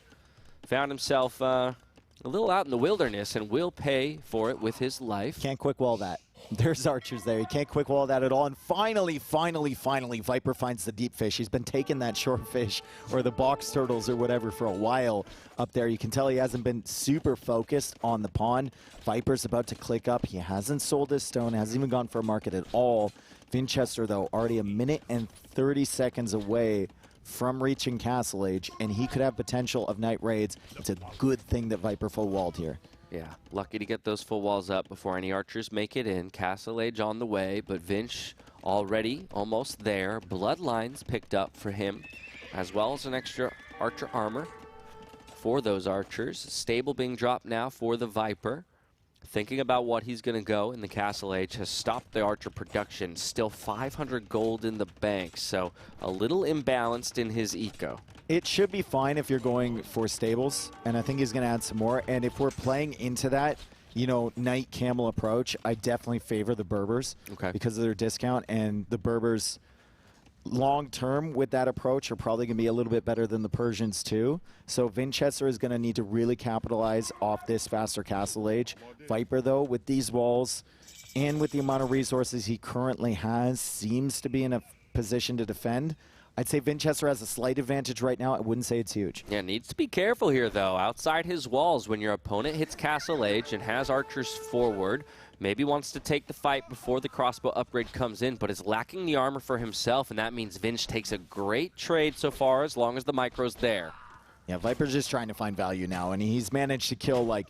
found himself a little out in the wilderness and will pay for it with his life. Can't quick wall that. There's archers there. He can't quick wall that at all. And finally, Viper finds the deep fish. He's been taking that short fish or the box turtles or whatever for a while up there. You can tell he hasn't been super focused on the pond. Viper's about to click up. He hasn't sold his stone, hasn't even gone for a market at all. Vinchester, though, already a minute and 30 seconds away from reaching Castle Age, and he could have potential of night raids. It's a good thing that Viper full walled here. Yeah, lucky to get those full walls up before any archers make it in. Castle Age on the way, but Vinch already almost there. Bloodlines picked up for him, as well as an extra archer armor for those archers. Stable being dropped now for the Viper. Thinking about what he's going to go in the Castle Age has stopped the archer production. Still 500 gold in the bank, so a little imbalanced in his eco. It should be fine if you're going for stables, and I think he's going to add some more. And if we're playing into that, you know, Knight Camel approach, I definitely favor the Berbers because of their discount, and the Berbers long term with that approach are probably going to be a little bit better than the Persians too. So Vinchester is going to need to really capitalize off this faster Castle Age. Viper, though, with these walls and with the amount of resources he currently has, seems to be in a position to defend. I'd say Vinchester has a slight advantage right now. I wouldn't say it's huge. Yeah, needs to be careful here, though. Outside his walls, when your opponent hits Castle Age and has archers forward, maybe wants to take the fight before the crossbow upgrade comes in, but is lacking the armor for himself, and that means Vinch takes a great trade so far as long as the micro's there. Yeah, Viper's just trying to find value now, and he's managed to kill like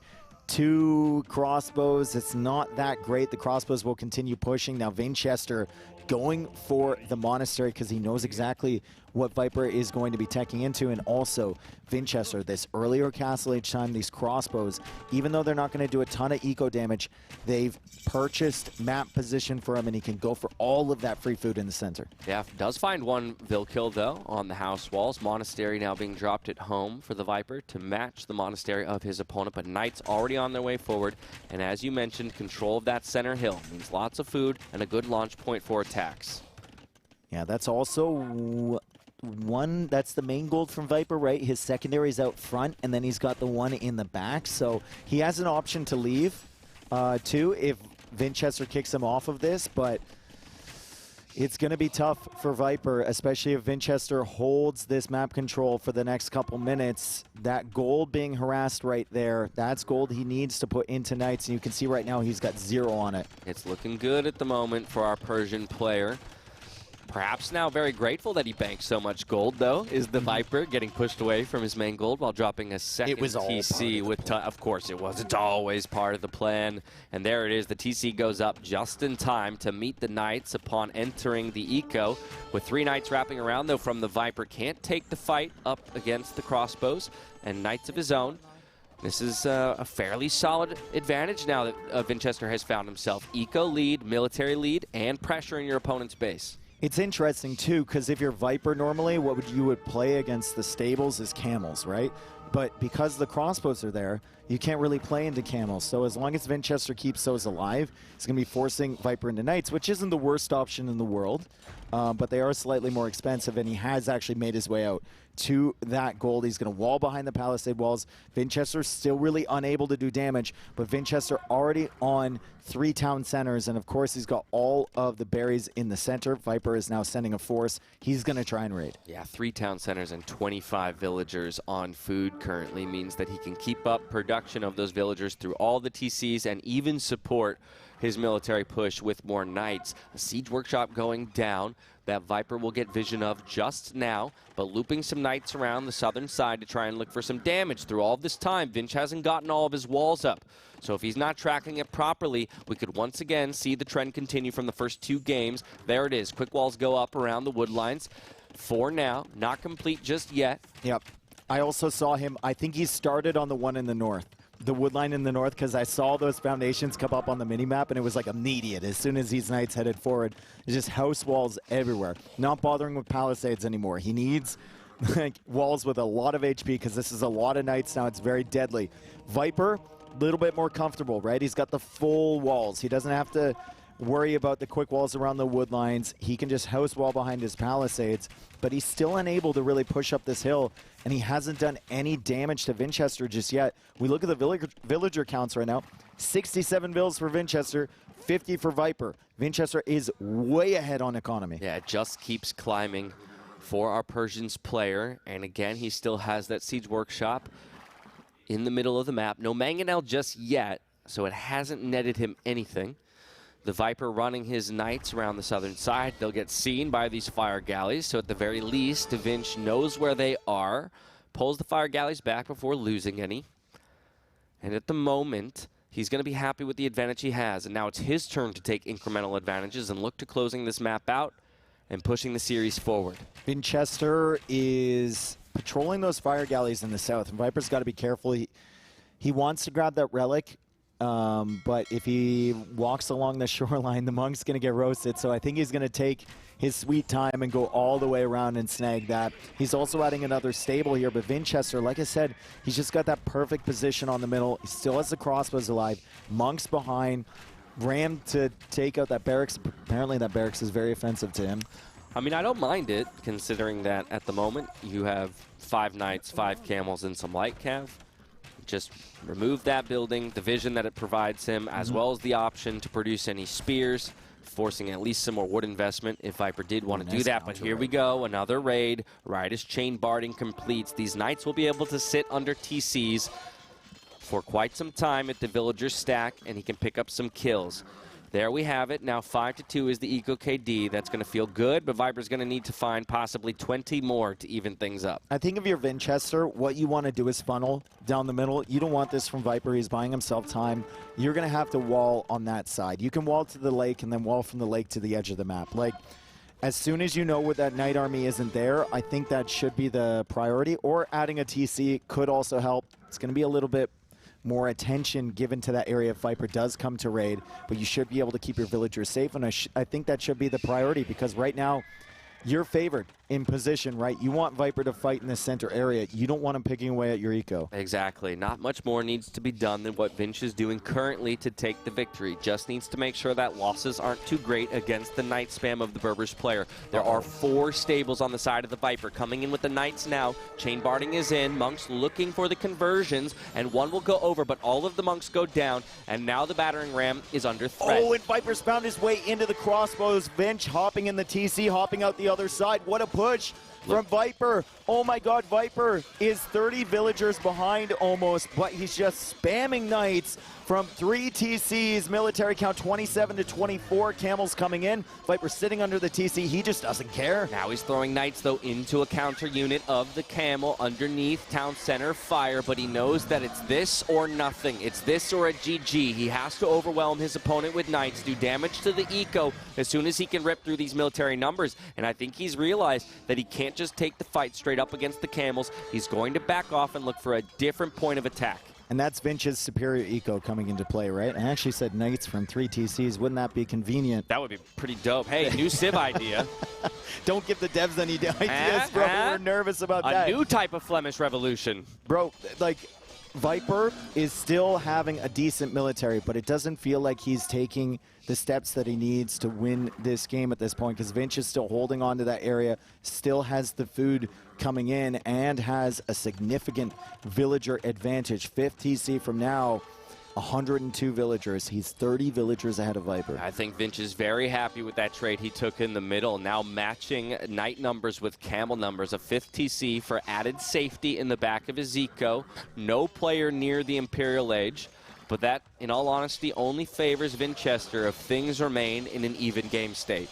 2 crossbows. It's not that great. The crossbows will continue pushing. Now Vinchester going for the monastery because he knows exactly what Viper is going to be teching into, and also Vinchester, this earlier Castle Age time, these crossbows, even though they're not going to do a ton of eco damage, they've purchased map position for him, and he can go for all of that free food in the center. Yeah, does find one Vil kill, though, on the house walls. Monastery now being dropped at home for the Viper to match the monastery of his opponent, but Knights already on their way forward, and as you mentioned, control of that center hill means lots of food and a good launch point for attacks. Yeah, that's also one, that's the main gold from Viper, right? His secondary is out front, and then he's got the one in the back, so he has an option to leave, too, if Vinchester kicks him off of this, but it's going to be tough for Viper, especially if Vinchester holds this map control for the next couple minutes. That gold being harassed right there, that's gold he needs to put into Knights, and you can see right now he's got 0 on it. It's looking good at the moment for our Persian player. Perhaps now very grateful that he banked so much gold, though, is the Viper getting pushed away from his main gold while dropping a second TC with, of course it was. It's always part of the plan. And there it is. The TC goes up just in time to meet the Knights upon entering the eco. With 3 Knights wrapping around, though, from the Viper. Can't take the fight up against the crossbows and Knights of his own. This is a fairly solid advantage now that Vinchester has found himself. Eco lead, military lead, and pressure in your opponent's base. It's interesting, too, because if you're Viper normally, what you would play against the stables is camels, right? But because the crossbows are there, you can't really play into camels. So as long as Vinchester keeps those alive, it's going to be forcing Viper into Knights, which isn't the worst option in the world. But they are slightly more expensive, and he has actually made his way out to that gold. He's going to wall behind the palisade walls. Vinchester's still really unable to do damage, but Vinchester already on 3 town centers, and of course he's got all of the berries in the center. Viper is now sending a force. He's going to try and raid. Yeah, 3 town centers and 25 villagers on food currently means that he can keep up production of those villagers through all the TCs and even support his military push with more Knights. A siege workshop going down that Viper will get vision of just now, but looping some Knights around the southern side to try and look for some damage. Through all this time, Vinch hasn't gotten all of his walls up. So if he's not tracking it properly, we could once again see the trend continue from the first 2 games. There it is. Quick walls go up around the wood lines. 4 now, not complete just yet. Yep. I also saw him, I think he started on the one in the north. The wood line in the north, because I saw those foundations come up on the mini-map, and it was like immediate. As soon as these Knights headed forward, it's just house walls everywhere. Not bothering with palisades anymore. He needs like walls with a lot of HP, because this is a lot of Knights now. It's very deadly. Viper, a little bit more comfortable, right? He's got the full walls. He doesn't have to worry about the quick walls around the wood lines. He can just house wall behind his palisades, but he's still unable to really push up this hill, and he hasn't done any damage to Vinchester just yet. We look at the villager counts right now. 67 vills for Vinchester, 50 for Viper. Vinchester is way ahead on economy. Yeah, it just keeps climbing for our Persians player, and again, he still has that siege workshop in the middle of the map. No mangonel just yet, so it hasn't netted him anything. The Viper running his knights around the southern side. They'll get seen by these fire galleys, so at the very least, Vinch knows where they are, pulls the fire galleys back before losing any. And at the moment, he's going to be happy with the advantage he has. And now it's his turn to take incremental advantages and look to closing this map out and pushing the series forward. Vinchester is patrolling those fire galleys in the south, and Viper's got to be careful. He wants to grab that relic, but if he walks along the shoreline, the monk's going to get roasted. So I think he's going to take his sweet time and go all the way around and snag that. He's also adding another stable here, but Vinchester, like I said, he's just got that perfect position on the middle. He still has the crossbows alive. Monk's behind. Ram to take out that barracks. Apparently that barracks is very offensive to him. I mean, I don't mind it, considering that at the moment you have 5 knights, 5 camels, and some light cav. Just remove that building, the vision that it provides him, as well as the option to produce any spears, forcing at least some more wood investment if Viper did want to do that. But here we go, another raid. Right as chain barding completes, these knights will be able to sit under TCs for quite some time at the villager's stack, and he can pick up some kills. There we have it. Now 5-2 is the Eco KD. That's going to feel good, but Viper's going to need to find possibly 20 more to even things up. I think if you're Vinchester, what you want to do is funnel down the middle. You don't want this from Viper. He's buying himself time. You're going to have to wall on that side. You can wall to the lake and then wall from the lake to the edge of the map. Like, as soon as you know where that Knight Army isn't there, I think that should be the priority. Or adding a TC could also help. It's going to be a little bit more attention given to that area if Viper does come to raid, but you should be able to keep your villagers safe, and I think that should be the priority, because right now you're favored in position, right? You want Viper to fight in the center area. You don't want him picking away at your eco. Exactly. Not much more needs to be done than what Vinch is doing currently to take the victory. Just needs to make sure that losses aren't too great against the Knight spam of the Berbers player. There are 4 stables on the side of the Viper. Coming in with the Knights now. Chain barding is in. Monks looking for the conversions, and one will go over, but all of the Monks go down, and now the battering ram is under threat. Oh, and Viper's found his way into the crossbows. Vinch hopping in the TC, hopping out the other side. What a push from Viper. Oh my god, Viper is 30 villagers behind almost, but he's just spamming knights from 3 TCs. Military count 27 to 24. Camels coming in. Viper sitting under the TC. He just doesn't care. Now he's throwing knights, though, into a counter unit of the camel underneath town center fire, but he knows that it's this or nothing. It's this or a GG. He has to overwhelm his opponent with knights, do damage to the eco as soon as he can rip through these military numbers, and I think he's realized that he can't just take the fight straight up against the camels. He's going to back off and look for a different point of attack. And that's Vinch's superior eco coming into play, right? I actually said knights from 3 TCs. Wouldn't that be convenient? That would be pretty dope. Hey, new Civ idea. Don't give the devs any ideas, bro. We're nervous about that. A new type of Flemish revolution. Bro, like, Viper is still having a decent military, but it doesn't feel like he's taking the steps that he needs to win this game at this point, because Vinch is still holding on to that area, still has the food coming in, and has a significant villager advantage. 5th TC from now, 102 villagers. He's 30 villagers ahead of Viper. I think Vinch is very happy with that trade he took in the middle, now matching knight numbers with camel numbers. A 5th TC for added safety in the back of his eco. No player near the Imperial Age, but that, in all honesty, only favors Vinchester if things remain in an even game state.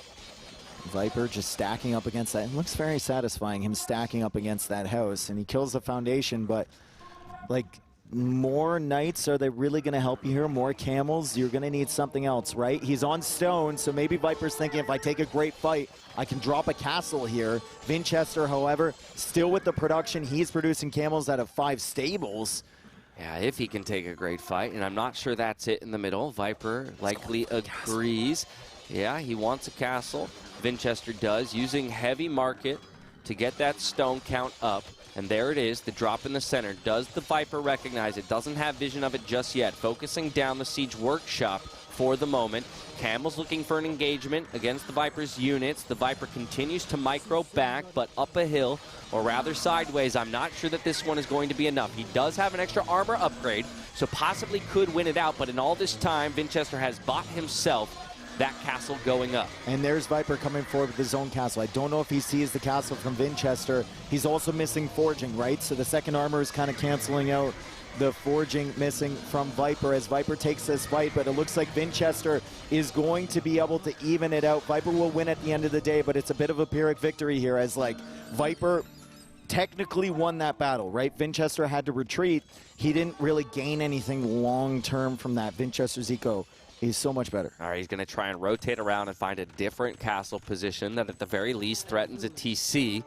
Viper just stacking up against that. It looks very satisfying, him stacking up against that house, and he kills the foundation, but like, more knights, are they really going to help you here? More camels? You're going to need something else, right? He's on stone, so maybe Viper's thinking, if I take a great fight, I can drop a castle here. Vinchester, however, still with the production. He's producing camels out of 5 stables. Yeah, if he can take a great fight, and I'm not sure that's it in the middle. Viper likely agrees. Yeah, he wants a castle. Vinchester does, using heavy market to get that stone count up. And there it is, the drop in the center. Does the Viper recognize it? Doesn't have vision of it just yet. Focusing down the siege workshop for the moment. Camel's looking for an engagement against the Viper's units. The Viper continues to micro back, but up a hill, or rather sideways. I'm not sure that this one is going to be enough. He does have an extra armor upgrade, so possibly could win it out, but in all this time, Vinchester has bought himself that castle going up. And there's Viper coming forward with his own castle. I don't know if he sees the castle from Vinchester. He's also missing forging, right? So the second armor is kind of canceling out the forging missing from Viper as Viper takes this fight, but it looks like Vinchester is going to be able to even it out. Viper will win at the end of the day, but it's a bit of a Pyrrhic victory here as like Viper technically won that battle, right? Vinchester had to retreat. He didn't really gain anything long-term from that. Vinchester's eco is so much better. All right, he's going to try and rotate around and find a different castle position that at the very least threatens a TC.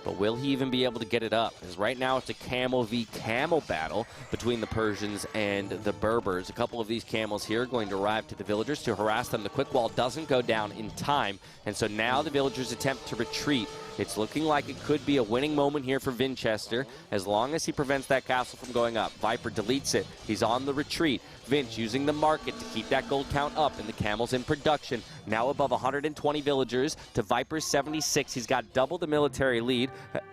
But will he even be able to get it up? Because right now it's a camel v camel battle between the Persians and the Berbers. A couple of these camels here are going to arrive to the villagers to harass them. The quick wall doesn't go down in time, and so now the villagers attempt to retreat. It's looking like it could be a winning moment here for Vinchester as long as he prevents that castle from going up. Viper deletes it. He's on the retreat. Vinch using the market to keep that gold count up, and the camels in production. Now above 120 villagers to Viper's 76. He's got double the military lead,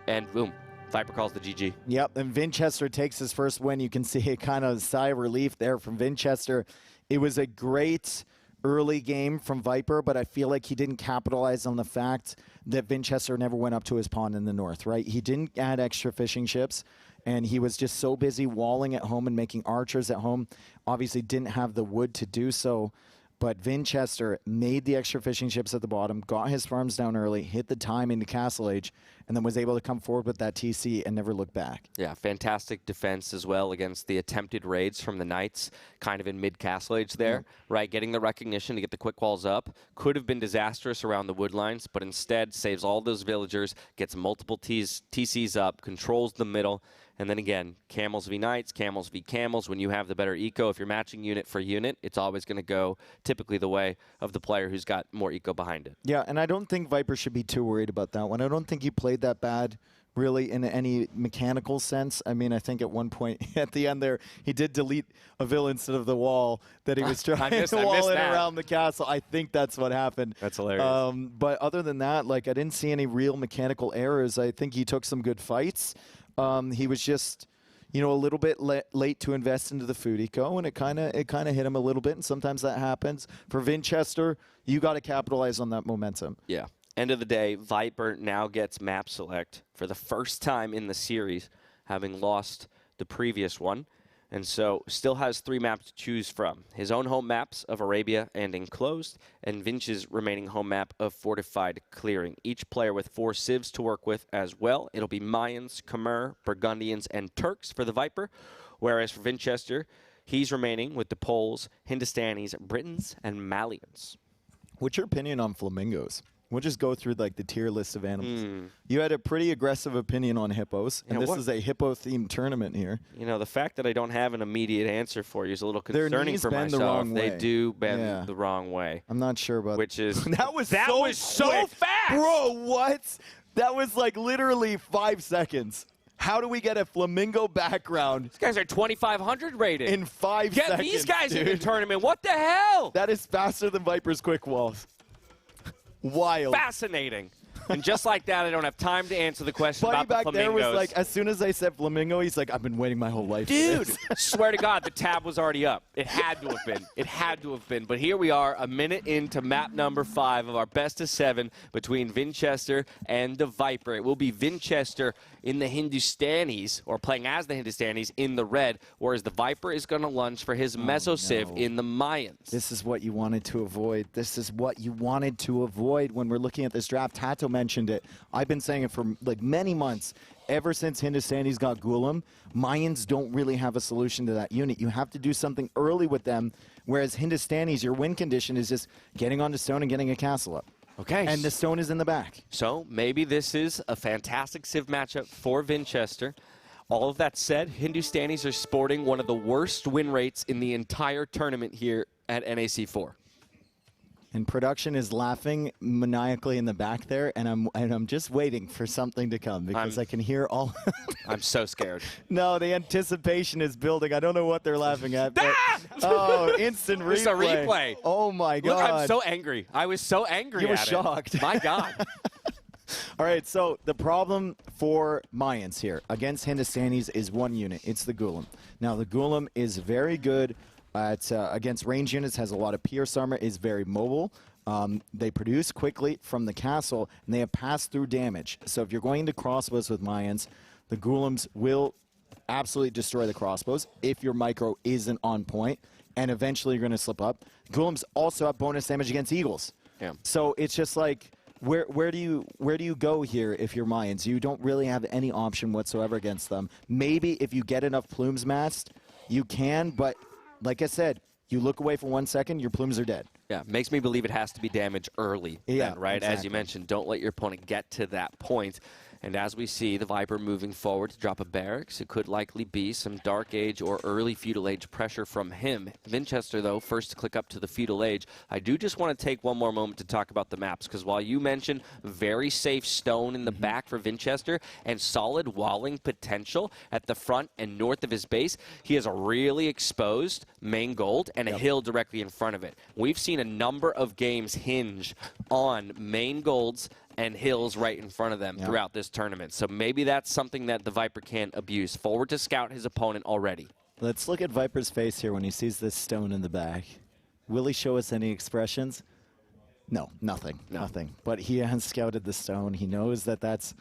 and boom, Viper calls the GG. Yep, and Vinchester takes his first win. You can see a kind of sigh of relief there from Vinchester. It was a great early game from Viper, but I feel like he didn't capitalize on the fact that Vinchester never went up to his pawn in the north, right? He didn't add extra fishing ships, and he was just so busy walling at home and making archers at home. Obviously didn't have the wood to do so, but Vinchester made the extra fishing ships at the bottom, got his farms down early, hit the time into Castle Age, and then was able to come forward with that TC and never look back. Yeah, fantastic defense as well against the attempted raids from the Knights, kind of in mid-Castle Age there, right? Getting the recognition to get the quick walls up. Could have been disastrous around the wood lines, but instead saves all those villagers, gets multiple TCs up, controls the middle, and then again, camels v knights, camels v camels. When you have the better eco, if you're matching unit for unit, it's always going to go typically the way of the player who's got more eco behind it. Yeah, and I don't think Viper should be too worried about that one. I don't think he played that bad really in any mechanical sense. I mean, I think at one point at the end there, he did delete a villain instead of the wall that he was trying to wall in around the castle. I think that's what happened. That's hilarious. But other than that, like, I didn't see any real mechanical errors. I think he took some good fights. He was just, you know, a little bit late to invest into the food eco, and it kind of hit him a little bit, and sometimes that happens. For Vinchester, you got to capitalize on that momentum. Yeah. End of the day, Viper now gets map select for the first time in the series, having lost the previous one. And so still has 3 maps to choose from. His own home maps of Arabia and Enclosed, and Vinch's remaining home map of Fortified Clearing. Each player with 4 civs to work with as well. It'll be Mayans, Khmer, Burgundians, and Turks for the Viper. Whereas for Vinchester, he's remaining with the Poles, Hindustanis, Britons, and Malians. What's your opinion on flamingos? We'll just go through like the tier list of animals. You had a pretty aggressive opinion on hippos, and this is a hippo-themed tournament here. You know, the fact that I don't have an immediate answer for you is a little concerning for myself. They do bend the wrong way. I'm not sure about which is that was so fast, bro. What? That was like literally 5 seconds. How do we get a flamingo background? These guys are 2,500 rated in 5 seconds. Get these guys in the tournament. What the hell? That is faster than Viper's quick walls. Wild. Fascinating. And just like that, I don't have time to answer the question Buddy about the back flamingos. there was like, as soon as I said flamingo, he's like, I've been waiting my whole life. Dude, swear to God, the tab was already up. It had to have been. It had to have been. But here we are, a minute into map number 5 of our best of 7 between Vinchester and the Viper. It will be Vinchester in the Hindustanis, or playing as the Hindustanis in the red, whereas the Viper is going to lunge for his Mesosiv in the Mayans. This is what you wanted to avoid. This is what you wanted to avoid when we're looking at this draft. TaToH mentioned it. I've been saying it for like many months. Ever since Hindustanis got Ghulam, Mayans don't really have a solution to that unit. You have to do something early with them, whereas Hindustanis, your win condition is just getting onto stone and getting a castle up. Okay. And the stone is in the back. So maybe this is a fantastic Civ matchup for Vinchester. All of that said, Hindustanis are sporting one of the worst win rates in the entire tournament here at NAC 4. And production is laughing maniacally in the back there, and I'm just waiting for something to come because I can hear all. I'm so scared. No, the anticipation is building. I don't know what they're laughing at. But, oh, instant replay. It's a replay. Oh my God! Look, I'm so angry. I was so angry. You were shocked. My God. All right, so the problem for Mayans here against Hindustanis is one unit. It's the Ghulam. Now the Ghulam is very good. Against range units, has a lot of pierce armor, is very mobile. They produce quickly from the castle, and they have pass-through damage. So if you're going to crossbows with Mayans, the Ghulams will absolutely destroy the crossbows if your micro isn't on point, and eventually you're going to slip up. Golems also have bonus damage against Eagles. Yeah. So it's just like, where do you go here if you're Mayans? You don't really have any option whatsoever against them. Maybe if you get enough plumes masked, you can, but like I said, you look away for 1 second, your plumes are dead. Yeah, makes me believe it has to be damage early. Yeah, then, right? exactly. As you mentioned, don't let your opponent get to that point. And as we see the Viper moving forward to drop a barracks, it could likely be some Dark Age or early Feudal Age pressure from him. Vinchester, though, first to click up to the Feudal Age. I do just want to take one more moment to talk about the maps, because while you mentioned very safe stone in the back for Vinchester and solid walling potential at the front and north of his base, he has a really exposed main gold and a hill directly in front of it. We've seen a number of games hinge on main golds and hills right in front of them throughout this tournament. So maybe that's something that the Viper can't abuse. Forward to scout his opponent already. Let's look at Viper's face here when he sees this stone in the back. Will he show us any expressions? No, nothing. Nothing. But he has scouted the stone. He knows that that's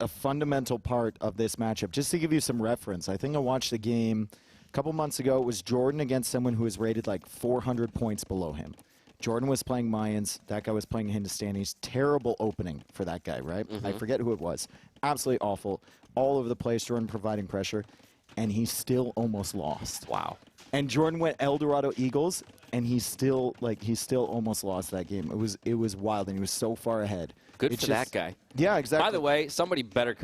a fundamental part of this matchup. Just to give you some reference, I think I watched the game a couple months ago. It was Jordan against someone who was rated like 400 points below him. Jordan was playing Mayans. That guy was playing Hindustanis. Terrible opening for that guy, right? I forget who it was. Absolutely awful. All over the place. Jordan providing pressure. And he still almost lost. Wow. And Jordan went Eldorado Eagles, and he still almost lost that game. It was wild, and he was so far ahead. Good for that guy. Yeah, exactly. By the way, somebody better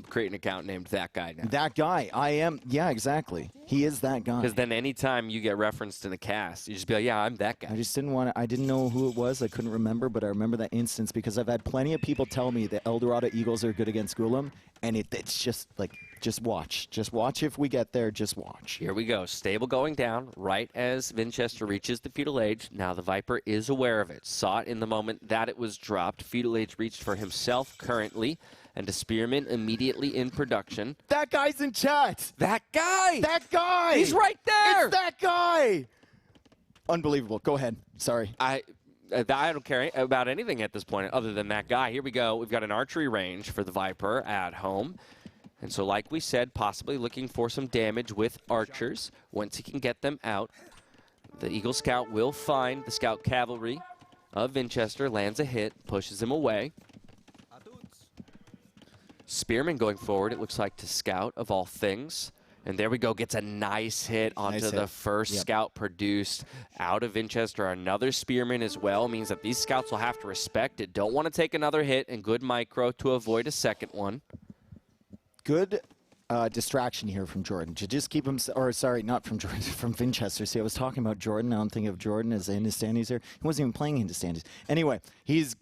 create an account named That Guy now. That guy. I am. Yeah, exactly. He is that guy. Because then anytime you get referenced in a cast, you just be like, yeah, I'm that guy. I just didn't want to. I didn't know who it was. I couldn't remember, but I remember that instance because I've had plenty of people tell me that Eldorado Eagles are good against Gulam, and it's just like, just watch. Just watch if we get there. Just watch. Here we go. Stable going down right as Vinchester reaches the Feudal Age. Now the Viper is aware of it. Saw it in the moment that it was dropped. Feudal Age reached for himself currently, and a Spearman immediately in production. That guy's in chat. That guy! That guy! He's right there! It's that guy! Unbelievable. Go ahead. Sorry. I don't care about anything at this point other than that guy. Here we go. We've got an archery range for the Viper at home. And so like we said, possibly looking for some damage with archers once he can get them out. The Eagle Scout will find the Scout Cavalry of Vinchester, lands a hit, pushes him away. Spearman going forward, it looks like, to Scout of all things. And there we go, gets a nice hit onto the first Scout produced out of Vinchester. Another Spearman as well means that these Scouts will have to respect it. Don't want to take another hit, and good micro to avoid a second one. Good distraction here from Jordan to just keep him, or sorry, not from Jordan, from Vinchester. See, I was talking about Jordan. I don't think of Jordan as Hindustanis here. He wasn't even playing Hindustanis. Anyway, he's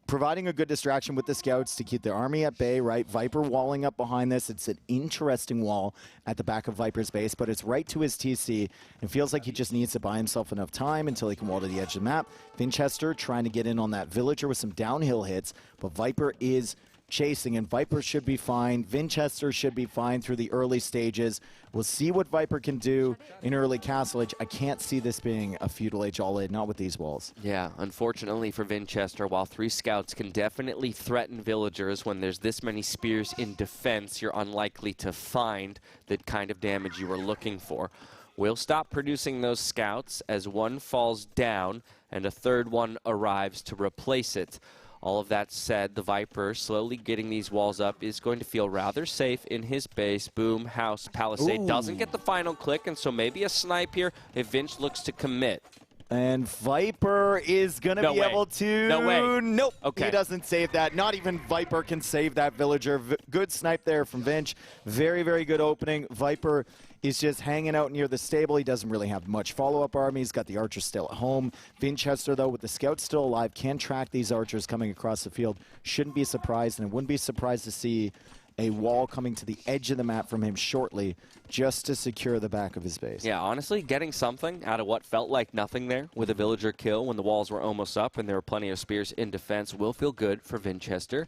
providing a good distraction with the scouts to keep their army at bay, right? Viper walling up behind this. It's an interesting wall at the back of Viper's base, but it's right to his TC. It feels like he just needs to buy himself enough time until he can wall to the edge of the map. Vinchester trying to get in on that villager with some downhill hits, but Viper is chasing, and Viper should be fine. Vinchester should be fine through the early stages. We'll see what Viper can do in early Castle Age. I can't see this being a Feudal Age all-in, not with these walls. Yeah, unfortunately for Vinchester, while 3 scouts can definitely threaten villagers, when there's this many spears in defense, you're unlikely to find the kind of damage you were looking for. We'll stop producing those scouts as one falls down and a third one arrives to replace it. All of that said, the Viper, slowly getting these walls up, is going to feel rather safe in his base. Boom, house, palisade. Ooh. Doesn't get the final click, and so maybe a snipe here if Vinch looks to commit. And Viper is going to be able to... No way. Nope. Okay. He doesn't save that. Not even Viper can save that villager. Good snipe there from Vinch. Very, very good opening. Viper is just hanging out near the stable. He doesn't really have much follow-up army. He's got the archers still at home. Vinchester, though, with the scouts still alive, can track these archers coming across the field. Shouldn't be surprised, and wouldn't be surprised to see a wall coming to the edge of the map from him shortly just to secure the back of his base. Yeah, honestly, getting something out of what felt like nothing there with a villager kill when the walls were almost up and there were plenty of spears in defense will feel good for Vinchester.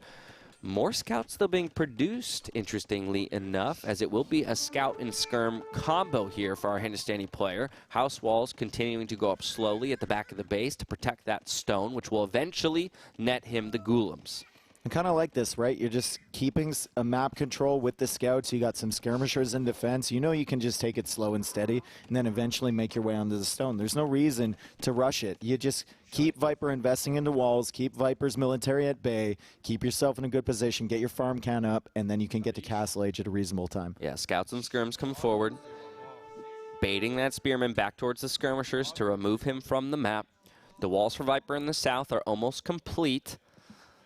More scouts still being produced, interestingly enough, as it will be a scout and skirm combo here for our Hindustani player. House walls continuing to go up slowly at the back of the base to protect that stone, which will eventually net him the Golems. I kind of like this, right? You're just keeping a map control with the scouts. You got some skirmishers in defense. You know you can just take it slow and steady and then eventually make your way onto the stone. There's no reason to rush it. You just keep Viper investing into walls, keep Viper's military at bay, keep yourself in a good position, get your farm can up, and then you can get to Castle Age at a reasonable time. Yeah, scouts and skirms come forward, baiting that spearman back towards the skirmishers to remove him from the map. The walls for Viper in the south are almost complete.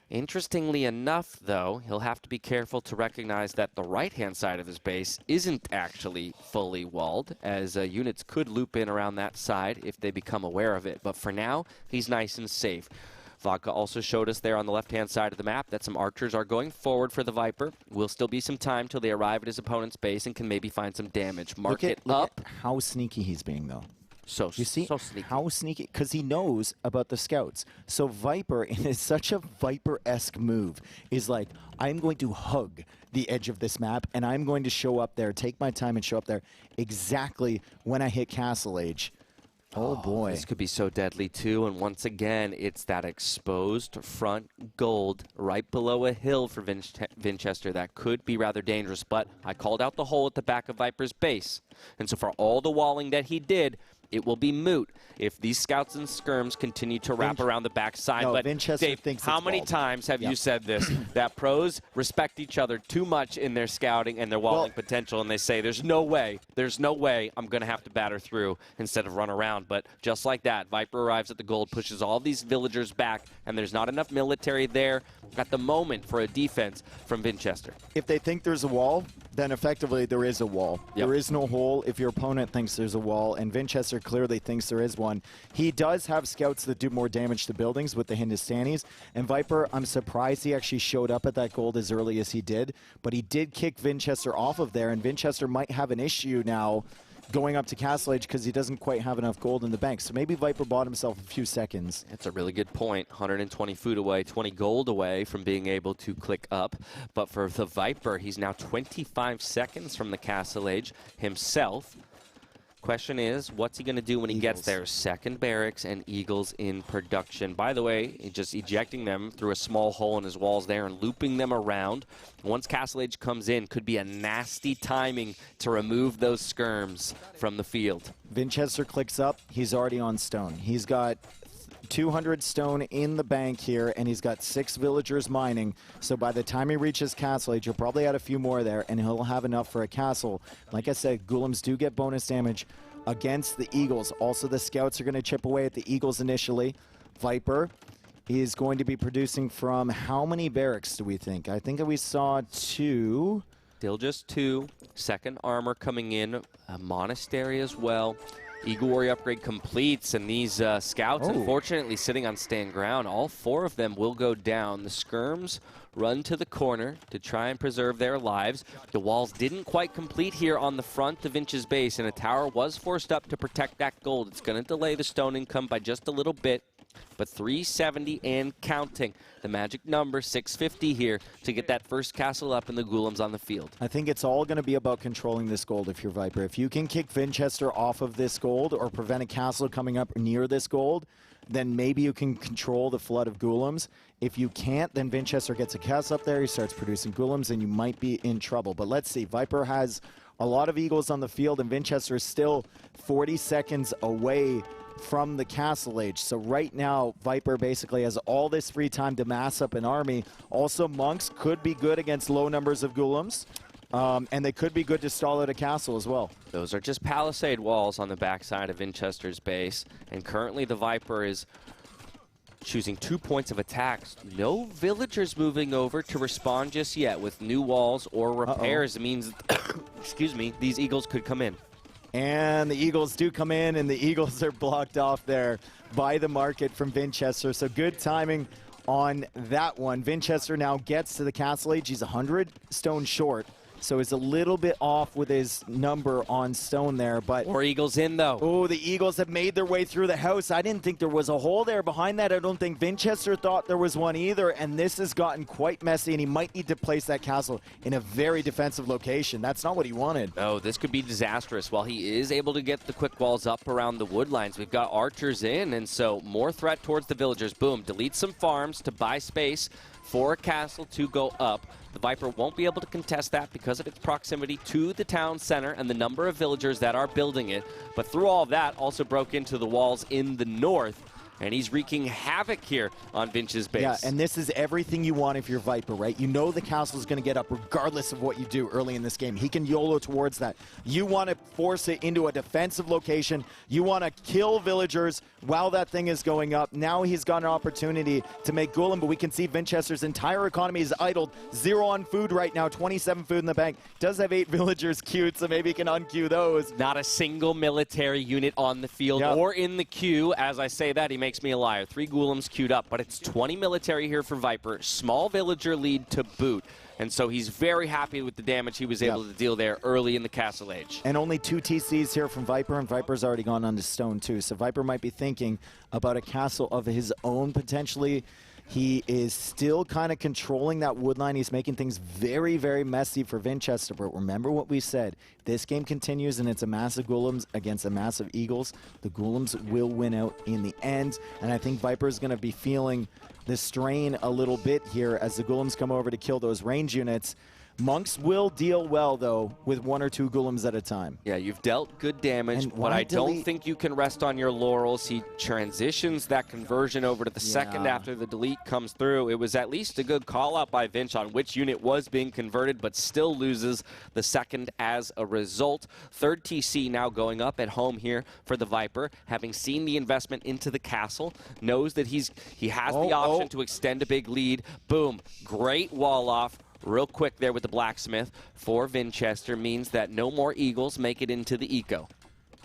Interestingly enough, though, he'll have to be careful to recognize that the right-hand side of his base isn't actually fully walled, as units could loop in around that side if they become aware of it. But for now, he's nice and safe. Vodka also showed us there on the left-hand side of the map that some archers are going forward for the Viper. Will still be some time till they arrive at his opponent's base and can maybe find some damage. Mark it up. Look at how sneaky he's being, though. You see so sneaky. How sneaky? Because he knows about the scouts. So Viper, in such a Viper-esque move, is like, I'm going to hug the edge of this map, and I'm going to show up there, take my time and show up there exactly when I hit Castle Age. Oh, boy. This could be so deadly, too. And once again, it's that exposed front gold right below a hill for Vinchester that could be rather dangerous. But I called out the hole at the back of Viper's base. And so for all the walling that he did, it will be moot if these scouts and skirms continue to wrap around the backside. No, but Vinchester Dave, thinks how it's many walled. times have you said this, that pros respect each other too much in their scouting and their walling potential, and they say, there's no way I'm going to have to batter through instead of run around. But just like that, Viper arrives at the gold, pushes all these villagers back, and there's not enough military there at the moment for a defense from Vinchester. If they think there's a wall, then effectively there is a wall. Yep. There is no hole if your opponent thinks there's a wall, and Vinchester clearly thinks there is one. He does have scouts that do more damage to buildings with the Hindustanis, and Viper, I'm surprised he actually showed up at that gold as early as he did, but he did kick Vinchester off of there, and Vinchester might have an issue now going up to Castle Age because he doesn't quite have enough gold in the bank. So maybe Viper bought himself a few seconds. That's a really good point. 120 food away, 20 gold away from being able to click up. But for the Viper, he's now 25 seconds from the Castle Age himself. Question is, what's he going to do when he gets there? Second barracks and Eagles in production. By the way, just ejecting them through a small hole in his walls there and looping them around. Once Castle Age comes in, could be a nasty timing to remove those skirms from the field. Vinchester clicks up. He's already on stone. He's got 200 stone in the bank here, and he's got 6 villagers mining. So by the time he reaches Castle Age, he'll probably add a few more there, and he'll have enough for a castle. Like I said, Ghoulims do get bonus damage against the Eagles. Also, the scouts are going to chip away at the Eagles initially. Viper is going to be producing from how many barracks do we think? I think we saw 2. Still just 2. Second armor coming in. A monastery as well. Eagle Warrior upgrade completes, and these scouts, unfortunately, sitting on stand ground. All 4 of them will go down. The skirms run to the corner to try and preserve their lives. The walls didn't quite complete here on the front of Vinch's base, and a tower was forced up to protect that gold. It's going to delay the stone income by just a little bit, but 370 and counting. The magic number, 650 here, to get that first castle up and the Ghoulims on the field. I think it's all going to be about controlling this gold if you're Viper. If you can kick Vinchester off of this gold or prevent a castle coming up near this gold, then maybe you can control the flood of Ghoulims. If you can't, then Vinchester gets a castle up there, he starts producing Ghoulims, and you might be in trouble. But let's see, Viper has a lot of Eagles on the field, and Vinchester is still 40 seconds away from the Castle Age. So right now, Viper basically has all this free time to mass up an army. Also, monks could be good against low numbers of Ghoulims. And they could be good to stall out a castle as well. Those are just palisade walls on the backside of Vinchester's base. And currently the Viper is choosing 2 points of attacks. No villagers moving over to respond just yet with new walls or repairs. It means, excuse me, these Eagles could come in. And the Eagles do come in, and the Eagles are blocked off there by the market from Vinchester. So good timing on that one. Vinchester now gets to the Castle Age. He's 100 stone short. So he's a little bit off with his number on stone there. But more Eagles in, though. Oh, the Eagles have made their way through the house. I didn't think there was a hole there behind that. I don't think Vinchester thought there was one either. And this has gotten quite messy, and he might need to place that castle in a very defensive location. That's not what he wanted. Oh, this could be disastrous. While he is able to get the quick walls up around the wood lines, we've got archers in, and so more threat towards the villagers. Boom, delete some farms to buy space for a castle to go up. The Viper won't be able to contest that because of its proximity to the town center and the number of villagers that are building it. But through all that, also broke into the walls in the north. And he's wreaking havoc here on Vinch's base. Yeah, and this is everything you want if you're Viper, right? You know the castle's going to get up regardless of what you do early in this game. He can YOLO towards that. You want to force it into a defensive location. You want to kill villagers while that thing is going up. Now he's got an opportunity to make Golem, but we can see Vinchester's entire economy is idled. 0 on food right now, 27 food in the bank. Does have 8 villagers queued, so maybe he can unqueue those. Not a single military unit on the field or in the queue. As I say that, he makes me a liar. 3 Golems queued up, but it's 20 military here for Viper. Small villager lead to boot. And so he's very happy with the damage he was able to deal there early in the Castle Age. And only 2 TCs here from Viper, and Viper's already gone onto stone too. So Viper might be thinking about a castle of his own potentially. He is still kind of controlling that wood line. He's making things very, very messy for Vinchester. But remember what we said. This game continues, and it's a massive Golems against a massive Eagles. The Golems will win out in the end. And I think Viper's going to be feeling the strain a little bit here as the Golems come over to kill those range units. Monks will deal well, though, with 1 or 2 Golems at a time. Yeah, you've dealt good damage, but I don't think you can rest on your laurels. He transitions that conversion over to the second after the delete comes through. It was at least a good call-out by Vinch on which unit was being converted, but still loses the second as a result. 3rd TC now going up at home here for the Viper, having seen the investment into the castle, knows that he has the option to extend a big lead. Boom, great wall off. Real quick there with the blacksmith for Vinchester means that no more Eagles make it into the eco.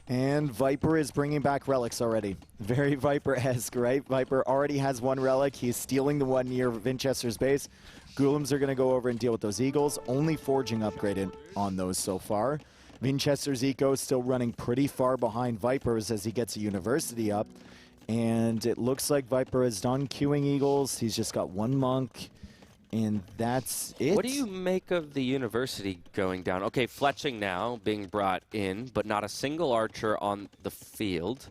And Viper is bringing back relics already. Very Viper-esque, right? Viper already has 1 relic. He's stealing the one near Vinchester's base. Golems are going to go over and deal with those Eagles. Only forging upgraded on those so far. Vinchester's eco is still running pretty far behind Viper's as he gets a university up. And it looks like Viper is done queuing Eagles. He's just got 1 monk. And that's it. What do you make of the university going down? Okay, fletching now being brought in, but not a single archer on the field.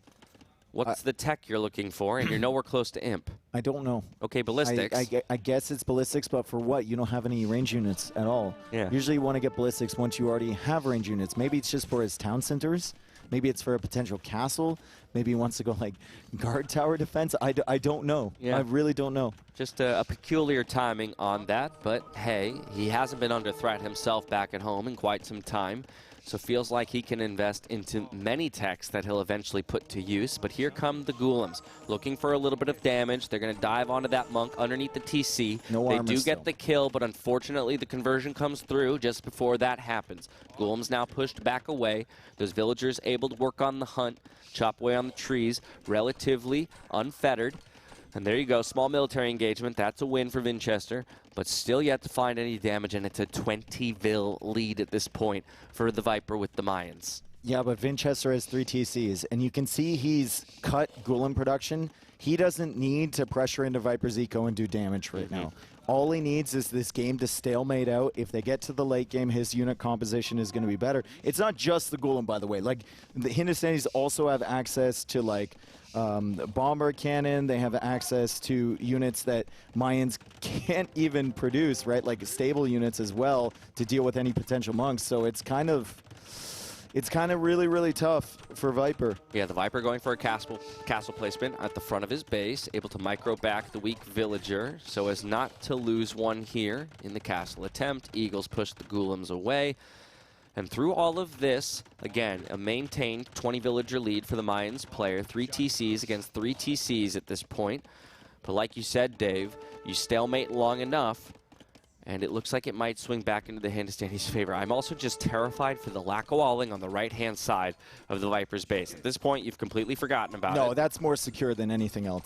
What's the tech you're looking for? And you're nowhere close to imp. I don't know. Okay, ballistics. I guess it's ballistics, but for what? You don't have any range units at all. Yeah. Usually you want to get ballistics once you already have range units. Maybe it's just for his town centers. Maybe it's for a potential castle. Maybe he wants to go like guard tower defense. I don't know. Yeah. I really don't know. Just a peculiar timing on that. But hey, he hasn't been under threat himself back at home in quite some time. So feels like he can invest into many techs that he'll eventually put to use. But here come the Golems, looking for a little bit of damage. They're going to dive onto that monk underneath the TC. They do get the kill, but unfortunately the conversion comes through just before that happens. Golems now pushed back away. Those villagers able to work on the hunt, chop away on the trees, relatively unfettered. And there you go, small military engagement. That's a win for Vinchester, but still yet to find any damage, and it's a 20-vil lead at this point for the Viper with the Mayans. Yeah, but Vinchester has 3 TCs, and you can see he's cut Golem production. He doesn't need to pressure into Viper's eco and do damage right now. All he needs is this game to stalemate out. If they get to the late game, his unit composition is going to be better. It's not just the Golem, by the way. Like, the Hindustanis also have access to, like, bomber cannon. They have access to units that Mayans can't even produce, right? Like stable units as well to deal with any potential monks. So it's kind of really, really tough for Viper. Yeah, the Viper going for a castle placement at the front of his base, able to micro back the weak villager so as not to lose one here in the castle attempt. Eagles push the Golems away. And through all of this, again, a maintained 20 villager lead for the Mayans player. 3 TCs against 3 TCs at this point. But like you said, Dave, you stalemate long enough, and it looks like it might swing back into the Hindustani's favor. I'm also just terrified for the lack of walling on the right-hand side of the Viper's base. At this point, you've completely forgotten about it. No, that's more secure than anything else.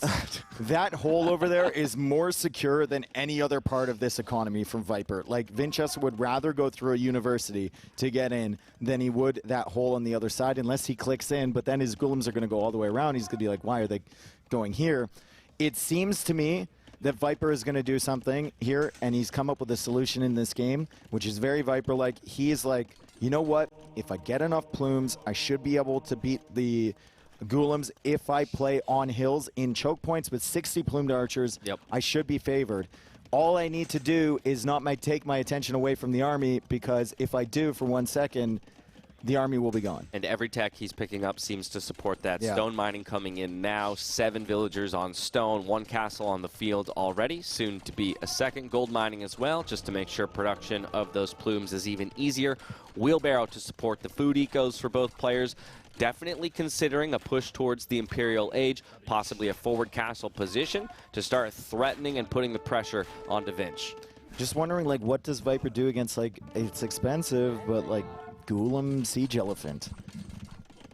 That hole over there is more secure than any other part of this economy from Viper. Like, Vinchester would rather go through a university to get in than he would that hole on the other side, unless he clicks in, but then his Golems are going to go all the way around. He's going to be like, why are they going here? It seems to me that Viper is going to do something here, and he's come up with a solution in this game, which is very Viper-like. He's like, you know what? If I get enough plumes, I should be able to beat the Golems if I play on hills in choke points with 60 plumed archers. Yep. I should be favored. all I need to do is not take my attention away from the army, because if I do for 1 second, the army will be gone. And every tech he's picking up seems to support that. Yeah. Stone mining coming in now. 7 villagers on stone. 1 castle on the field already. Soon to be a second. Gold mining as well, just to make sure production of those plumes is even easier. Wheelbarrow to support the food ecos for both players. Definitely considering a push towards the Imperial Age, possibly a forward castle position to start threatening and putting the pressure onto Vinch. Just wondering, like, what does Viper do against, like, it's expensive, but, like, Golem Siege Elephant.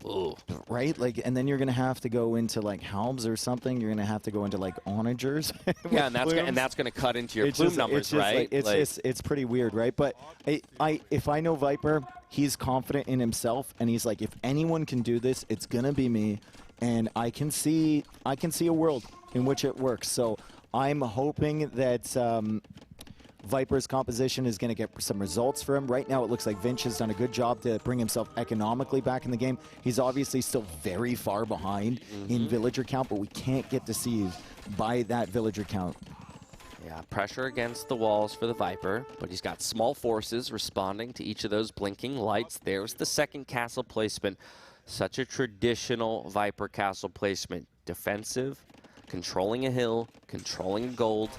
Ooh. Right? Like, and then you're going to have to go into, like, Halbs or something. You're going to have to go into, like, Onagers. Yeah, and that's going to cut into your plume numbers, right? It's pretty weird, right? But if I know Viper, he's confident in himself, and he's like, if anyone can do this, it's going to be me. And I can see a world in which it works. So I'm hoping that Viper's composition is going to get some results for him. Right now, it looks like Vinch has done a good job to bring himself economically back in the game. He's obviously still very far behind in villager count, but we can't get deceived by that villager count. Yeah, pressure against the walls for the Viper, but he's got small forces responding to each of those blinking lights. There's the second castle placement. Such a traditional Viper castle placement. Defensive, controlling a hill, controlling a gold,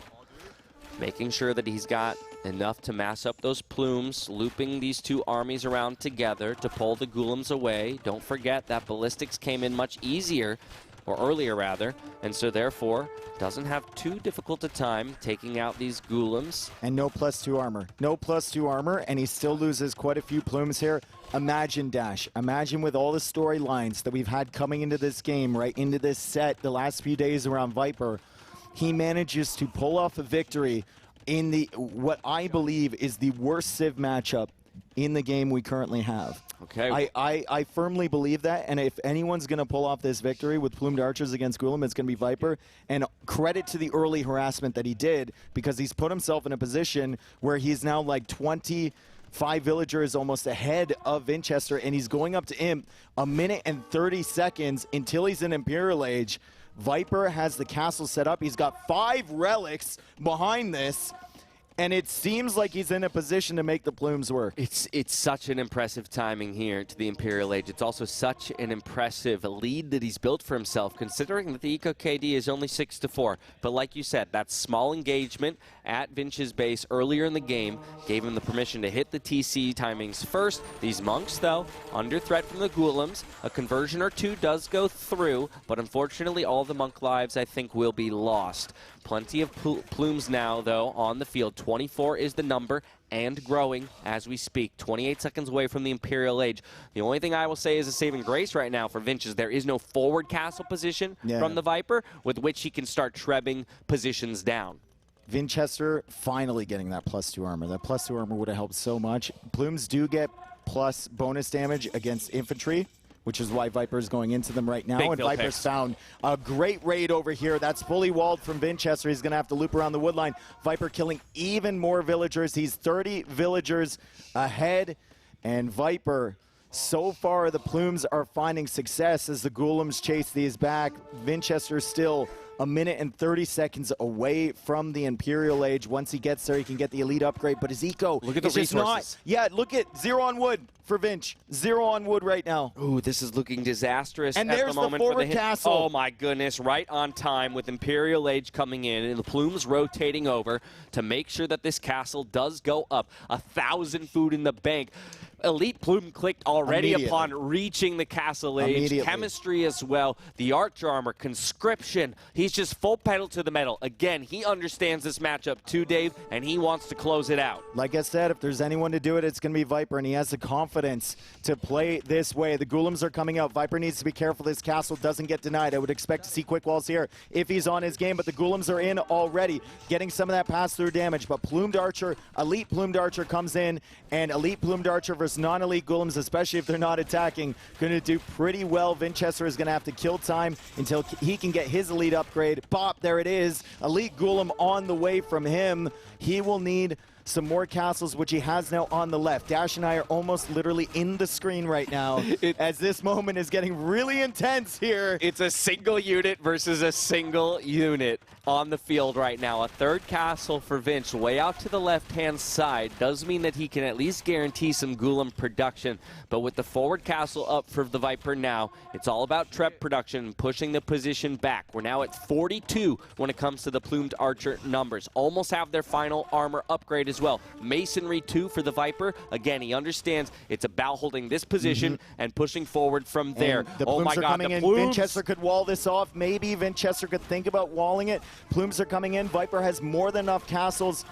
making sure that he's got enough to mass up those plumes, looping these 2 armies around together to pull the Golems away. Don't forget that ballistics came in much easier, or earlier rather, and so therefore doesn't have too difficult a time taking out these Golems. And no +2 armor. No +2 armor, and he still loses quite a few plumes here. Imagine, Dash. Imagine with all the storylines that we've had coming into this game, right into this set the last few days around Viper, he manages to pull off a victory in the what I believe is the worst Civ matchup in the game we currently have. Okay. I firmly believe that, and if anyone's going to pull off this victory with plumed archers against Golem, it's going to be Viper. And credit to the early harassment that he did, because he's put himself in a position where he's now like 25 villagers almost ahead of Vinchester, and he's going up to Imp 1 minute and 30 seconds until he's in Imperial Age. Viper has the castle set up. He's got 5 relics behind this, and it seems like he's in a position to make the plumes work. It's such an impressive timing here to the Imperial Age. It's also such an impressive lead that he's built for himself, considering that the Eco KD is only 6-4. But like you said, that small engagement at Vinch's base earlier in the game gave him the permission to hit the TC timings first. These monks, though, under threat from the Golems. A conversion or 2 does go through, but unfortunately all the monk lives, I think, will be lost. Plenty of plumes now, though, on the field. 24 is the number, and growing as we speak. 28 seconds away from the Imperial Age. The only thing I will say is a saving grace right now for Vinch is there is no forward castle position from the Viper with which he can start trebbing positions down. Vinchester finally getting that +2 armor. That +2 armor would have helped so much. Plumes do get plus bonus damage against infantry, which is why Viper's going into them right now. Big and Viper's found a great raid over here. That's fully walled from Vinchester. He's going to have to loop around the woodline. Viper killing even more villagers. He's 30 villagers ahead. And Viper, so far the plumes are finding success as the Golems chase these back. Vinchester still 1 minute and 30 seconds away from the Imperial Age. Once he gets there, he can get the elite upgrade, but his eco look at the resources. Yeah, look at 0 on wood for Vinch. 0 on wood right now. Ooh, this is looking disastrous and at there's the moment forward for the hit. castle. Oh my goodness, right on time with Imperial Age coming in and the plumes rotating over to make sure that this castle does go up. 1,000 food in the bank. Elite plume clicked already upon reaching the castle age. Chemistry as well. The archer armor, conscription. He's just full pedal to the metal. Again, he understands this matchup too, Dave, and he wants to close it out. Like I said, if there's anyone to do it, it's going to be Viper, and he has the confidence to play this way. The Golems are coming out. Viper needs to be careful this castle doesn't get denied. I would expect to see quick walls here if he's on his game, but the Golems are in already, getting some of that pass-through damage. But plumed archer, elite plumed archer comes in, and elite plumed archer versus non-elite Golems, especially if they're not attacking, going to do pretty well. Vinchester is going to have to kill time until he can get his elite upgrade. Bop, there it is. Elite Golem on the way from him. He will need some more castles, which he has now on the left. Dash and I are almost literally in the screen right now as this moment is getting really intense here. It's a single unit versus a single unit on the field right now. A third castle for Vinch way out to the left-hand side does mean that he can at least guarantee some Golem production. But with the forward castle up for the Viper now, it's all about Trep production and pushing the position back. We're now at 42 when it comes to the plumed archer numbers. Almost have their final armor upgrade as well. Masonry 2 for the Viper. Again, he understands it's about holding this position and pushing forward from there. And the plumes are coming in. Vinchester could wall this off. Maybe Vinchester could think about walling it. Plumes are coming in. Viper has more than enough castles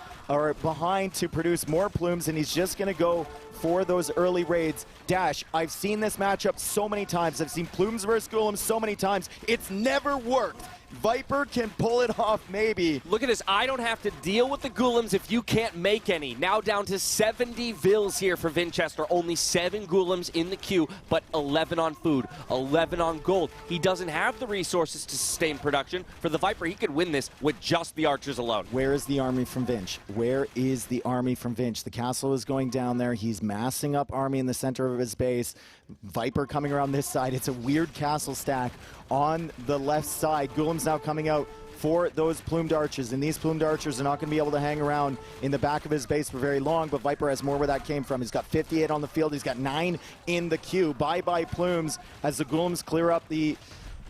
behind to produce more plumes, and he's just going to go for those early raids. Dash, I've seen this matchup so many times. I've seen plumes versus golems so many times. It's never worked. Viper can pull it off, maybe. Look at this. I don't have to deal with the Golems if you can't make any. Now down to 70 Villes here for Vinchester. Only 7 Golems in the queue, but 11 on food, 11 on gold. He doesn't have the resources to sustain production. For the Viper, he could win this with just the archers alone. Where is the army from Vinch? Where is the army from Vinch? The castle is going down there. He's massing up army in the center of his base. Viper coming around this side. It's a weird castle stack on the left side. Golems now coming out for those plumed archers, and these plumed archers are not going to be able to hang around in the back of his base for very long, but Viper has more where that came from. He's got 58 on the field. He's got 9 in the queue. Bye-bye plumes as the Golems clear up the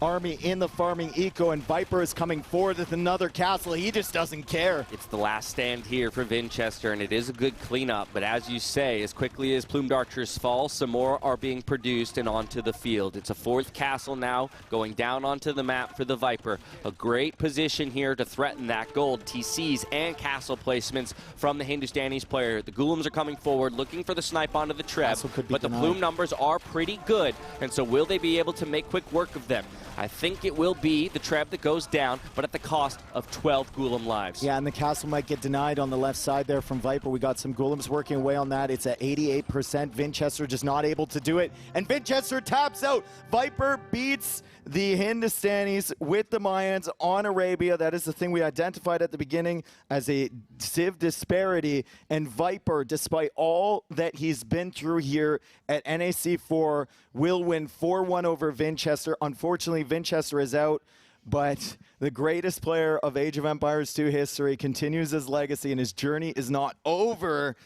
army in the farming eco, and Viper is coming forward with another castle. He just doesn't care. It's the last stand here for Vinchester, and it is a good cleanup, but as you say, as quickly as plumed archers fall, some more are being produced and onto the field. It's a 4th castle now going down onto the map for the Viper. A great position here to threaten that gold. TCs and castle placements from the Hindustanis player. The Golems are coming forward looking for the snipe onto the Treb, but the plume numbers are pretty good, and so will they be able to make quick work of them? I think it will be the Treb that goes down, but at the cost of 12 Golem lives. Yeah, and the castle might get denied on the left side there from Viper. We got some Golems working away on that. It's at 88%. Vinchester just not able to do it, and Vinchester taps out. Viper beats the Hindustanis with the Mayans on Arabia. That is the thing we identified at the beginning as a civ disparity, and Viper, despite all that he's been through here at NAC4, will win 4-1 over Vinchester. Unfortunately, Vinchester is out, but the greatest player of Age of Empires 2 history continues his legacy, and his journey is not over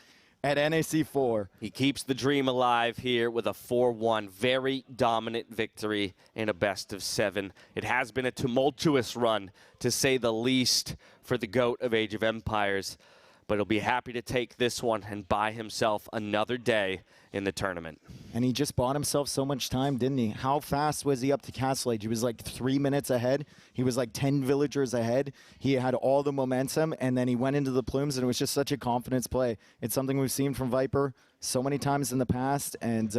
at NAC4. He keeps the dream alive here with a 4-1. Very dominant victory in a best of 7. It has been a tumultuous run, to say the least, for the GOAT of Age of Empires, but he'll be happy to take this one and buy himself another day in the tournament. And he just bought himself so much time, didn't he? How fast was he up to Castle Age? He was like 3 minutes ahead. He was like 10 villagers ahead. He had all the momentum, and then he went into the plumes, and it was just such a confidence play. It's something we've seen from Viper so many times in the past, and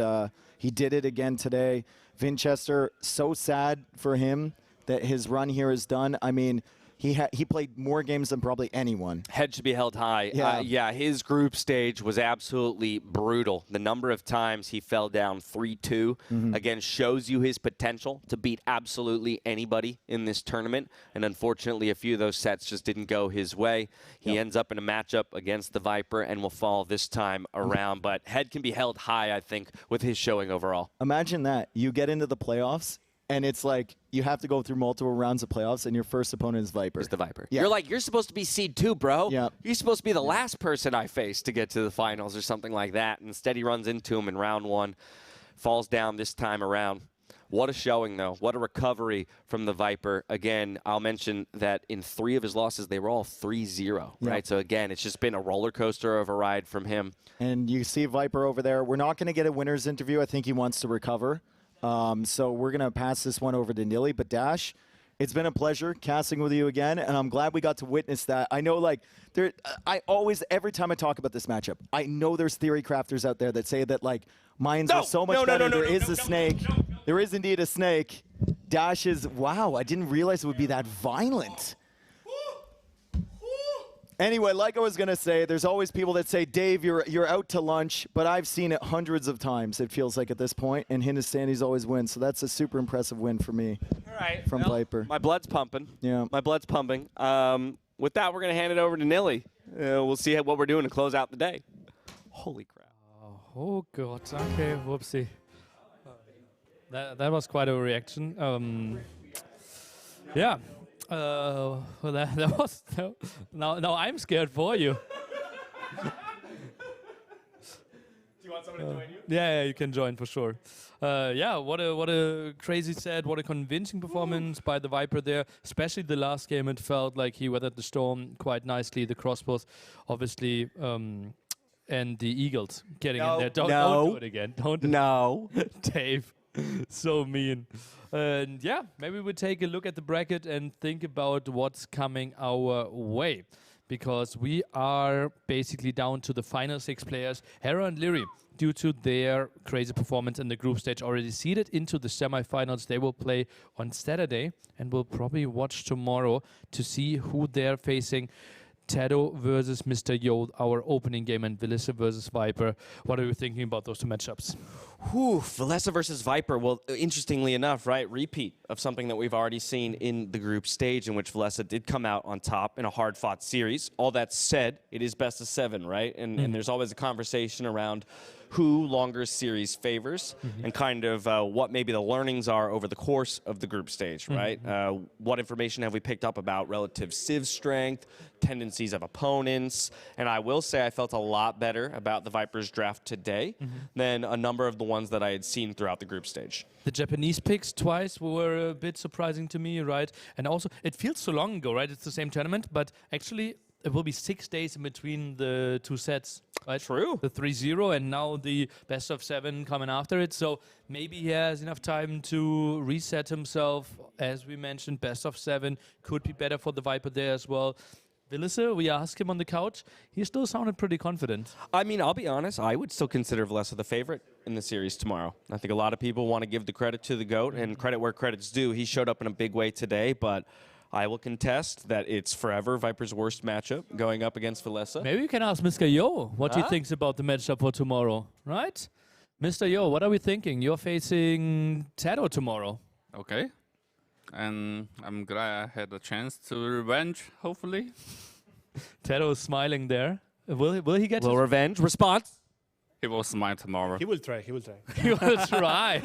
he did it again today. Vinchester, so sad for him that his run here is done. I mean, he played more games than probably anyone. Head should be held high. Yeah. His group stage was absolutely brutal. The number of times he fell down 3-2, again, shows you his potential to beat absolutely anybody in this tournament. And unfortunately, a few of those sets just didn't go his way. He ends up in a matchup against the Viper and will fall this time around. But head can be held high, I think, with his showing overall. Imagine that. You get into the playoffs, and it's like you have to go through multiple rounds of playoffs, and your first opponent is Viper. It's the Viper. Yeah. You're like, you're supposed to be seed 2, bro. Yeah. You're supposed to be the last person I face to get to the finals or something like that. Instead, he runs into him in round 1, falls down this time around. What a showing, though. What a recovery from the Viper. Again, I'll mention that in 3 of his losses, they were all 3-0, right? So, again, it's just been a roller coaster of a ride from him. And you see Viper over there. We're not going to get a winner's interview. I think he wants to recover. So we're going to pass this one over to Nili. But Dash, it's been a pleasure casting with you again, and I'm glad we got to witness that. I know, like, every time I talk about this matchup, I know there's theory crafters out there that say that, like, Mayans are so much better. There is a snake. There is indeed a snake. Dash is, wow, I didn't realize it would be that violent. Anyway, like I was going to say, there's always people that say, Dave, you're out to lunch, but I've seen it hundreds of times, it feels like at this point, and Hindustanis always win, so that's a super impressive win for me. All right. From Viper. My blood's pumping. Yeah. My blood's pumping. With that, we're going to hand it over to Nili. we'll see what we're doing to close out the day. Holy crap. Oh god, okay, whoopsie. That was quite a reaction. Yeah. Well, that was... Now I'm scared for you. Do you want someone to join you? Yeah, you can join for sure. Yeah, what a crazy set, what a convincing performance by the Viper there. Especially the last game, it felt like he weathered the storm quite nicely. The crossbows, obviously, and the Eagles getting in there. Don't do it again. Don't. No. Dave. So mean. And yeah, maybe we take a look at the bracket and think about what's coming our way. Because we are basically down to the final 6 players. Hera and Liereyy, due to their crazy performance in the group stage, already seeded into the semifinals. They will play on Saturday and will probably watch tomorrow to see who they're facing. TaToH versus Mr. Yo, our opening game, and Villese versus Viper. What are you thinking about those 2 matchups? Whew, Villese versus Viper. Well, interestingly enough, right, repeat of something that we've already seen in the group stage, in which Villese did come out on top in a hard-fought series. All that said, it is best of 7, right? And there's always a conversation around who longer series favors and kind of what maybe the learnings are over the course of the group stage, right? What information have we picked up about relative civ strength, tendencies of opponents? And I will say I felt a lot better about the Vipers draft today than a number of the ones that I had seen throughout the group stage. The Japanese picks twice were a bit surprising to me, right? And also, it feels so long ago, right? It's the same tournament, but actually it will be 6 days in between the 2 sets, right? True. The 3-0 and now the best of 7 coming after it. So maybe he has enough time to reset himself. As we mentioned, best of 7 could be better for the Viper there as well. Villese, we asked him on the couch. He still sounded pretty confident. I mean, I'll be honest, I would still consider Villese the favorite in the series tomorrow. I think a lot of people want to give the credit to the GOAT, and credit where credit's due. He showed up in a big way today, but I will contest that it's forever Viper's worst matchup going up against Villese. Maybe you can ask Mr. Yo what he thinks about the matchup for tomorrow, right? Mr. Yo, what are we thinking? You're facing TaToH tomorrow. Okay. And I'm glad I had a chance to revenge, hopefully. TaToH is smiling there. Will he get Will revenge? Response? He will smile tomorrow. He will try. He will try. He will try.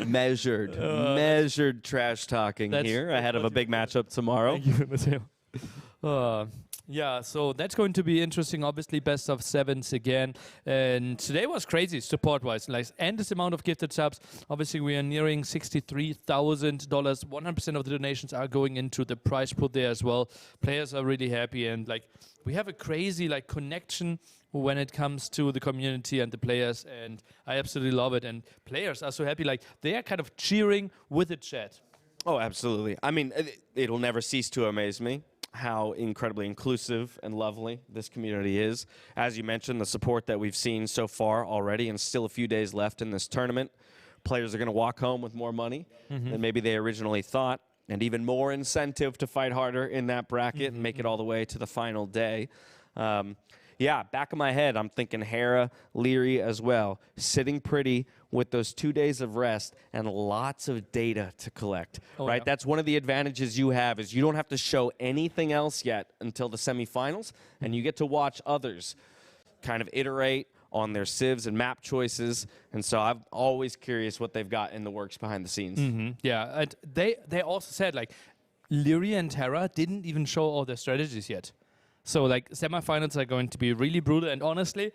Measured trash talking here ahead of a big matchup tomorrow. Thank you, Matteo. Yeah, so that's going to be interesting. Obviously, best of 7s again. And today was crazy support-wise. Like, endless amount of gifted subs. Obviously, we are nearing $63,000. 100% of the donations are going into the prize pool there as well. Players are really happy. And, like, we have a crazy, like, connection when it comes to the community and the players. And I absolutely love it. And players are so happy. Like, they are kind of cheering with the chat. Oh, absolutely. I mean, it'll never cease to amaze me how incredibly inclusive and lovely this community is. As you mentioned, the support that we've seen so far already, and still a few days left in this tournament. Players are going to walk home with more money than maybe they originally thought, and even more incentive to fight harder in that bracket and make it all the way to the final day. Yeah, back of my head, I'm thinking Hera, Liereyy as well, sitting pretty with those 2 days of rest and lots of data to collect, right? Yeah. That's one of the advantages you have is you don't have to show anything else yet until the semifinals, and you get to watch others kind of iterate on their civs and map choices, and so I'm always curious what they've got in the works behind the scenes. Yeah, and they also said, like, Liereyy and Hera didn't even show all their strategies yet. So, like, semifinals are going to be really brutal. And honestly,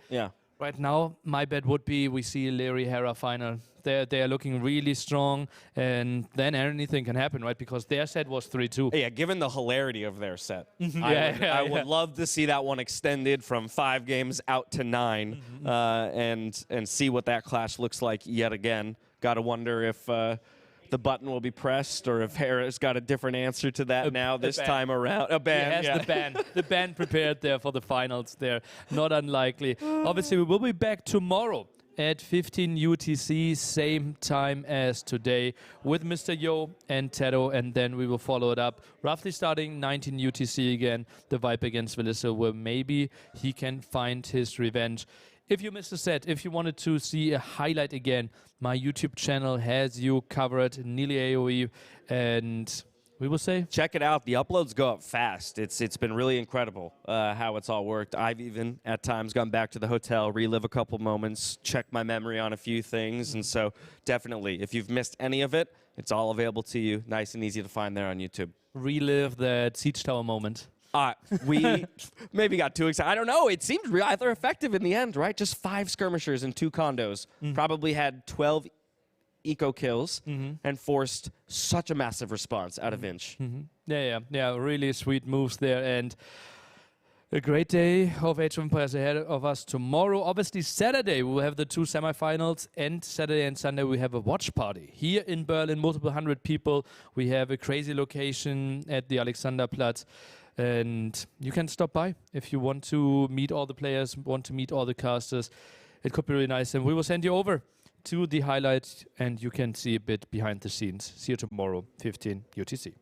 right now, my bet would be we see a Liereyy Hera final. They are looking really strong, and then anything can happen, right? Because their set was 3-2. Yeah, given the hilarity of their set, I would love to see that one extended from 5 games out to 9, and see what that clash looks like yet again. Got to wonder if the button will be pressed, or if Hera's got a different answer to that this time around. A ban. He has the ban prepared there for the finals there. Not unlikely. Obviously, we will be back tomorrow at 15 UTC, same time as today, with Mr. Yo and TaToH, and then we will follow it up roughly starting 19 UTC again, the Viper against Villese, where maybe he can find his revenge. If you missed a set, if you wanted to see a highlight again, my YouTube channel has you covered, Nili, and we will say. Check it out. The uploads go up fast. It's been really incredible how it's all worked. I've even at times gone back to the hotel, relive a couple moments, check my memory on a few things, and so definitely, if you've missed any of it, it's all available to you, nice and easy to find there on YouTube. Relive that Siege Tower moment. We maybe got too excited. I don't know. It seemed rather effective in the end, right? Just 5 skirmishers and 2 condos. Probably had 12 eco kills and forced such a massive response out of Vinch. Yeah, really sweet moves there, and a great day of Age of Empires ahead of us tomorrow. Obviously, Saturday we will have the 2 semifinals, and Saturday and Sunday we have a watch party here in Berlin. Multiple hundred people. We have a crazy location at the Alexanderplatz, and you can stop by if you want to meet all the players, want to meet all the casters. It could be really nice, and we will send you over to the highlights, and you can see a bit behind the scenes. See you tomorrow, 15 UTC.